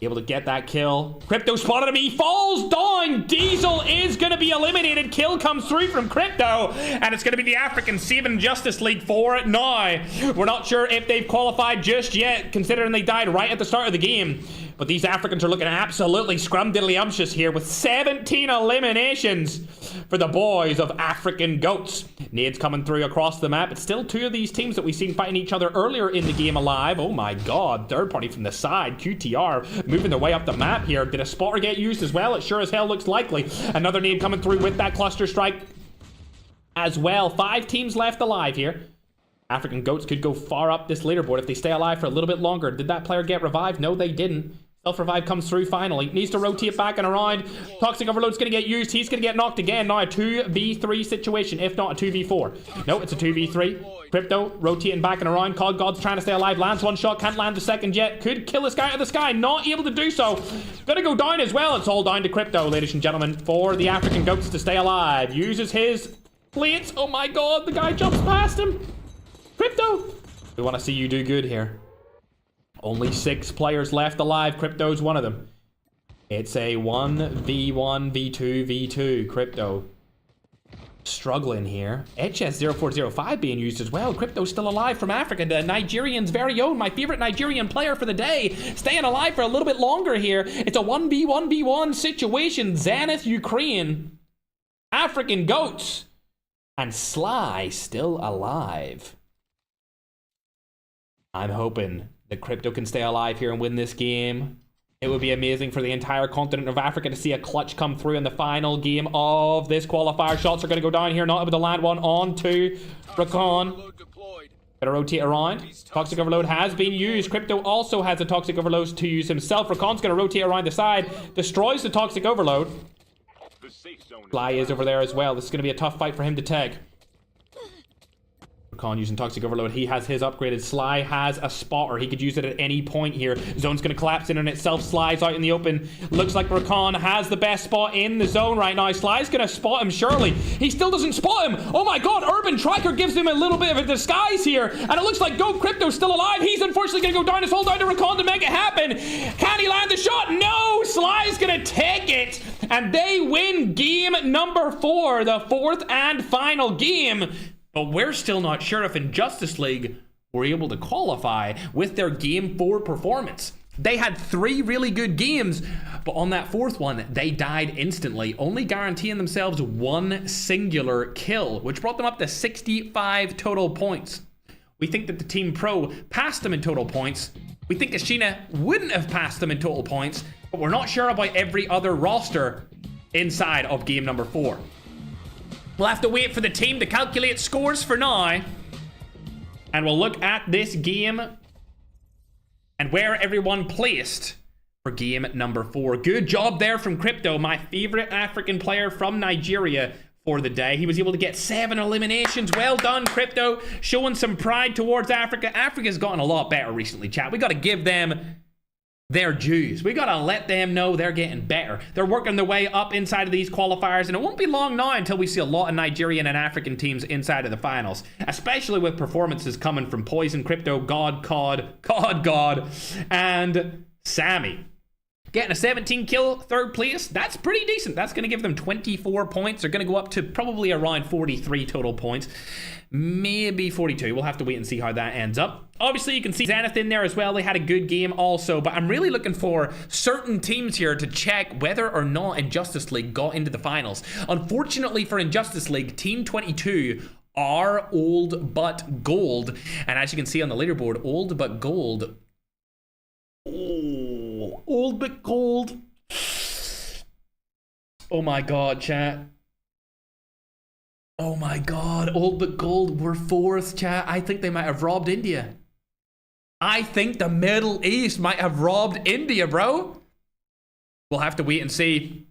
Able to get that kill. Crypto spotted him. He falls down. Diesel is going to be eliminated. Kill comes through from Crypto. And it's going to be the African saving Justice League for it now. We're not sure if they've qualified just yet, considering they died right at the start of the game. But these Africans are looking absolutely scrumdiddly-umptious here with 17 eliminations for the boys of African Goats. Nades coming through across the map. It's still two of these teams that we've seen fighting each other earlier in the game alive. Oh my god. Third party from the side. QTR moving their way up the map here. Did a spotter get used as well? It sure as hell looks likely. Another nade coming through with that cluster strike as well. 5 teams left alive here. African Goats could go far up this leaderboard if they stay alive for a little bit longer. Did that player get revived? No, they didn't. Self-revive comes through finally. Needs to rotate back and around. Toxic Overload's going to get used. He's going to get knocked again. Now a 2v3 situation, if not a 2v4. No, it's a 2v3. Crypto rotating back and around. COD God's trying to stay alive. Lands one shot. Can't land the second yet. Could kill this guy out of the sky. Not able to do so. Gonna go down as well. It's all down to Crypto, ladies and gentlemen, for the African Goats to stay alive. Uses his plates. Oh my god, the guy jumps past him. Crypto, we want to see you do good here. Only 6 players left alive. Crypto's one of them. It's a 1v1, v2, v2. Crypto struggling here. HS0405 being used as well. Crypto's still alive from Africa. The Nigerian's very own, my favorite Nigerian player for the day. Staying alive for a little bit longer here. It's a 1v1v1 situation. Zenith, Ukraine. African Goats. And Sly still alive. I'm hoping that Crypto can stay alive here and win this game. It would be amazing for the entire continent of Africa to see a clutch come through in the final game of this qualifier. Shots are going to go down here, not able to land one onto Rakon. Gotta rotate around. Toxic Overload has been used. Crypto also has a Toxic Overload to use himself. Rakon's going to rotate around the side, destroys the Toxic Overload. Fly is over there as well. This is going to be a tough fight for him to take. Khan using Toxic Overload. He has his upgraded. Sly has a spotter. He could use it at any point here. Zone's going to collapse in on itself. Sly's out in the open. Looks like Rakan has the best spot in the zone right now. Sly's going to spot him, surely. He still doesn't spot him. Oh my god, Urban Tracker gives him a little bit of a disguise here. And it looks like Go Crypto's still alive. He's unfortunately going to go down his hold down to Rakan to make it happen. Can he land the shot? No! Sly's going to take it. And they win game number 4. The 4th and final game. But we're still not sure if Injustice League were able to qualify with their Game 4 performance. They had 3 really good games, but on that 4th one, they died instantly, only guaranteeing themselves 1 singular kill, which brought them up to 65 total points. We think that the Team Pro passed them in total points. We think Ashina wouldn't have passed them in total points, but we're not sure about every other roster inside of game number 4. We'll have to wait for the team to calculate scores for now. And we'll look at this game and where everyone placed for game number 4. Good job there from Crypto, my favorite African player from Nigeria. for the day. He was able to get 7 eliminations. Well done, Crypto. Showing some pride towards Africa. Africa's gotten a lot better recently, chat. We got to give them their dues. We got to let them know they're getting better. They're working their way up inside of these qualifiers, and it won't be long now until we see a lot of Nigerian and African teams inside of the finals, especially with performances coming from Poison, Crypto, God, and Sammy. Getting a 17 kill third place, that's pretty decent. That's going to give them 24 points. They're going to go up to probably around 43 total points. Maybe 42. We'll have to wait and see how that ends up. Obviously, you can see Zenith in there as well. They had a good game also, but I'm really looking for certain teams here to check whether or not Injustice League got into the finals. Unfortunately for Injustice League, Team 22 are old but gold. And as you can see on the leaderboard, old but gold. Oh, old but gold. Oh my god, chat. Oh my god, old but gold were 4th, chat. I think they might have robbed India. I think the Middle East might have robbed India, bro. We'll have to wait and see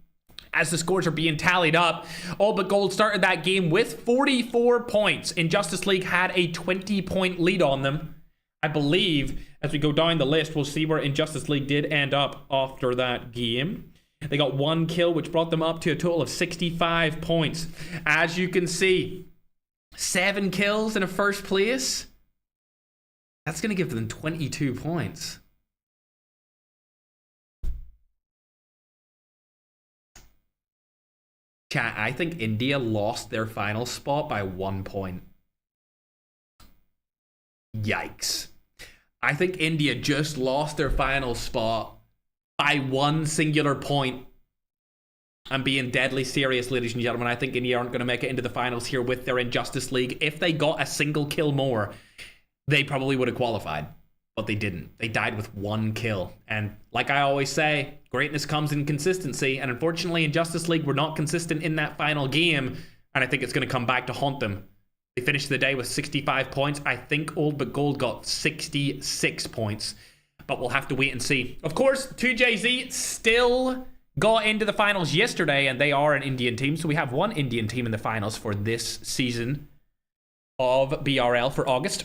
as the scores are being tallied up. Old but gold started that game with 44 points. Injustice League had a 20-point lead on them. I believe as we go down the list, we'll see where Injustice League did end up after that game. They got 1 kill, which brought them up to a total of 65 points. As you can see, 7 kills in a first place. That's going to give them 22 points. Chat, I think India lost their final spot by 1 point. Yikes. I think India just lost their final spot by 1 singular point. I'm being deadly serious, ladies and gentlemen. I think India aren't going to make it into the finals here with their Injustice League. If they got a single kill more, they probably would have qualified. But they didn't. They died with 1 kill. And like I always say, greatness comes in consistency. And unfortunately, Injustice League were not consistent in that final game. And I think it's going to come back to haunt them. They finished the day with 65 points. I think Old But Gold got 66 points. But we'll have to wait and see. Of course, 2JZ still got into the finals yesterday, and they are an Indian team. So we have 1 Indian team in the finals for this season of BRL for August.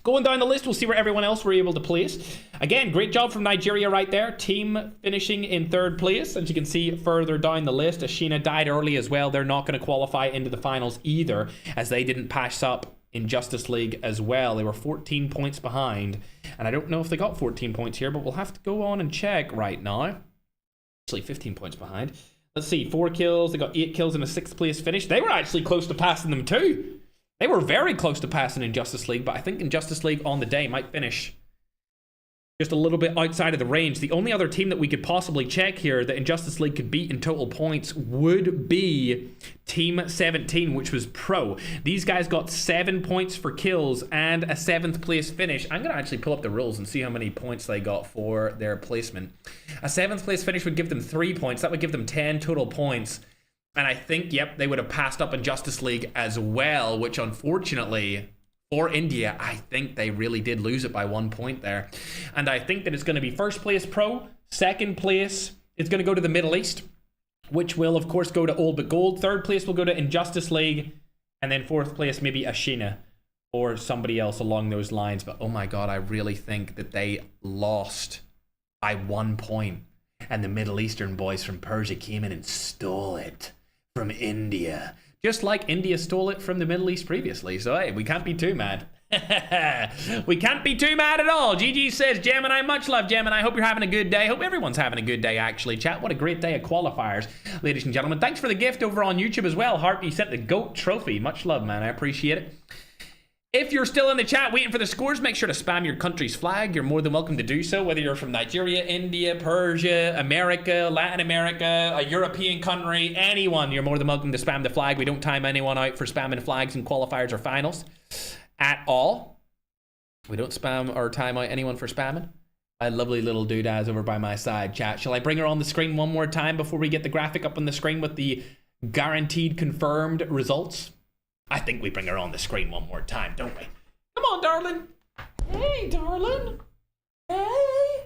Going down the list, we'll see where everyone else were able to place. Again, great job from Nigeria right there. Team finishing in 3rd place. As you can see further down the list, Ashina died early as well. They're not going to qualify into the finals either, as they didn't pass up Injustice League as well. They were 14 points behind. And I don't know if they got 14 points here, but we'll have to go on and check right now. Actually, 15 points behind. Let's see, 4 kills. They got 8 kills in a 6th place finish. They were actually close to passing them too. They were very close to passing Injustice League, but I think Injustice League on the day might finish just a little bit outside of the range. The only other team that we could possibly check here that Injustice League could beat in total points would be Team 17, which was Pro. These guys got 7 points for kills and a 7th place finish. I'm going to actually pull up the rules and see how many points they got for their placement. A 7th place finish would give them 3 points. That would give them 10 total points. And I think, yep, they would have passed up Injustice League as well, which unfortunately for India, I think they really did lose it by 1 point there. And I think that it's going to be 1st place Pro, 2nd place, it's going to go to the Middle East, which will, of course, go to Old But Gold. 3rd place will go to Injustice League. And then 4th place, maybe Ashina or somebody else along those lines. But oh my god, I really think that they lost by 1 point. And the Middle Eastern boys from Persia came in and stole it from India. Just like India stole it from the Middle East previously. So, hey, we can't be too mad. We can't be too mad at all. GG says, Gemini, much love, Gemini. I hope you're having a good day. Hope everyone's having a good day, actually, chat. What a great day of qualifiers, ladies and gentlemen. Thanks for the gift over on YouTube as well. Harp, you sent the GOAT trophy. Much love, man. I appreciate it. If you're still in the chat waiting for the scores, make sure to spam your country's flag. You're more than welcome to do so, whether you're from Nigeria, India, Persia, America, Latin America, a European country, anyone. You're more than welcome to spam the flag. We don't time anyone out for spamming flags in qualifiers or finals at all. We don't spam or time out anyone for spamming. My lovely little doodads over by my side, chat. Shall I bring her on the screen one more time before we get the graphic up on the screen with the guaranteed confirmed results? I think we bring her on the screen one more time, don't we? Come on, darling. Hey, darling. Hey.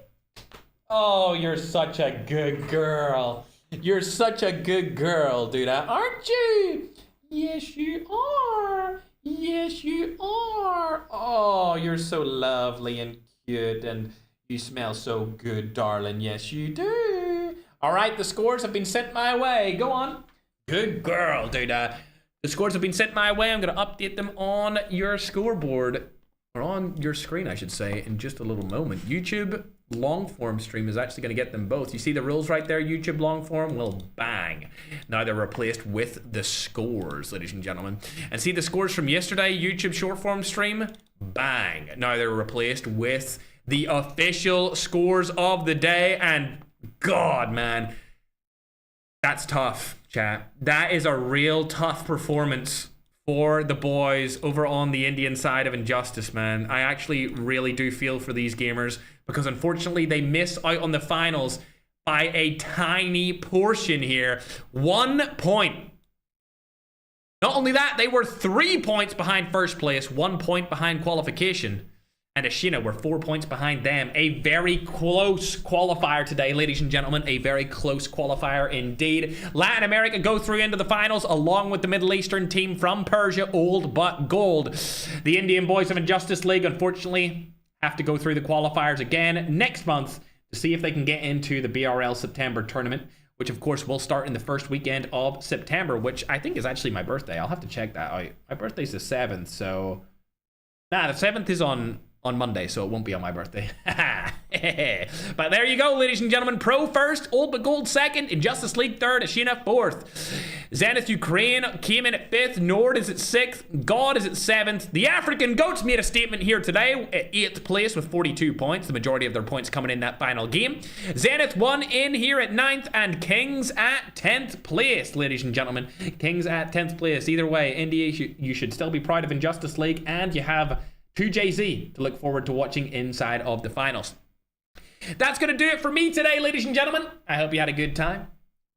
Oh, you're such a good girl. You're such a good girl, dude, aren't you? Yes, you are. Yes, you are. Oh, you're so lovely and cute, and you smell so good, darling. Yes, you do. All right, the scores have been sent my way. Go on. Good girl, dude. The scores have been sent my way. I'm going to update them on your scoreboard, or on your screen, I should say, in just a little moment. YouTube long form stream is actually going to get them both. You see the rules right there, YouTube long form? Well, bang. Now they're replaced with the scores, ladies and gentlemen. And see the scores from yesterday, YouTube short form stream? Bang. Now they're replaced with the official scores of the day. And God, man, that's tough, chat. That is a real tough performance for the boys over on the Indian side of Injustice, man. I actually really do feel for these gamers because unfortunately they miss out on the finals by a tiny portion here. 1 point. Not only that, they were 3 points behind first place, 1 point behind qualification. And Ashina were 4 points behind them. A very close qualifier today, ladies and gentlemen. A very close qualifier indeed. Latin America go through into the finals along with the Middle Eastern team from Persia, old but gold. The Indian boys of Injustice League, unfortunately, have to go through the qualifiers again next month to see if they can get into the BRL September tournament, which of course will start in the first weekend of September, which I think is actually my birthday. I'll have to check that out. My birthday's the 7th, so... Nah, the 7th is on Monday, so it won't be on my birthday. But there you go, ladies and gentlemen. Pro first, old but gold second, Injustice League third, Ashina fourth. Zenith Ukraine came in at 5th, Nord is at 6th, God is at 7th. The African Goats made a statement here today at 8th place with 42 points, the majority of their points coming in that final game. Zenith won in here at 9th, and Kings at 10th place, ladies and gentlemen. Kings at 10th place. Either way, India, you should still be proud of Injustice League, and you have 2JZ to look forward to watching inside of the finals. That's going to do it for me today, ladies and gentlemen. I hope you had a good time.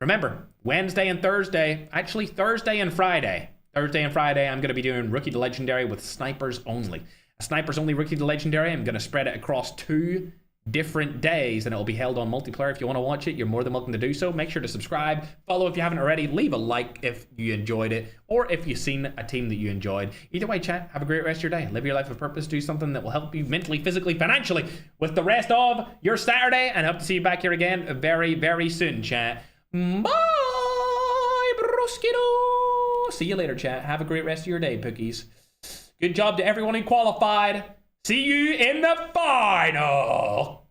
Remember, Wednesday and Thursday, actually Thursday and Friday, I'm going to be doing Rookie to Legendary with Snipers only. A Snipers only Rookie to Legendary. I'm going to spread it across 2 different days, and it'll be held on multiplayer. If you want to watch it, you're more than welcome to do so. Make sure to subscribe, follow if you haven't already, leave a like if you enjoyed it, or if you've seen a team that you enjoyed. Either way, chat, have a great rest of your day. Live your life of purpose. Do something that will help you mentally, physically, financially with the rest of your Saturday, and hope to see you back here again very, very soon, chat. Bye, broskido. See you later, chat. Have a great rest of your day, Pookies. Good job to everyone who qualified. See you in the final.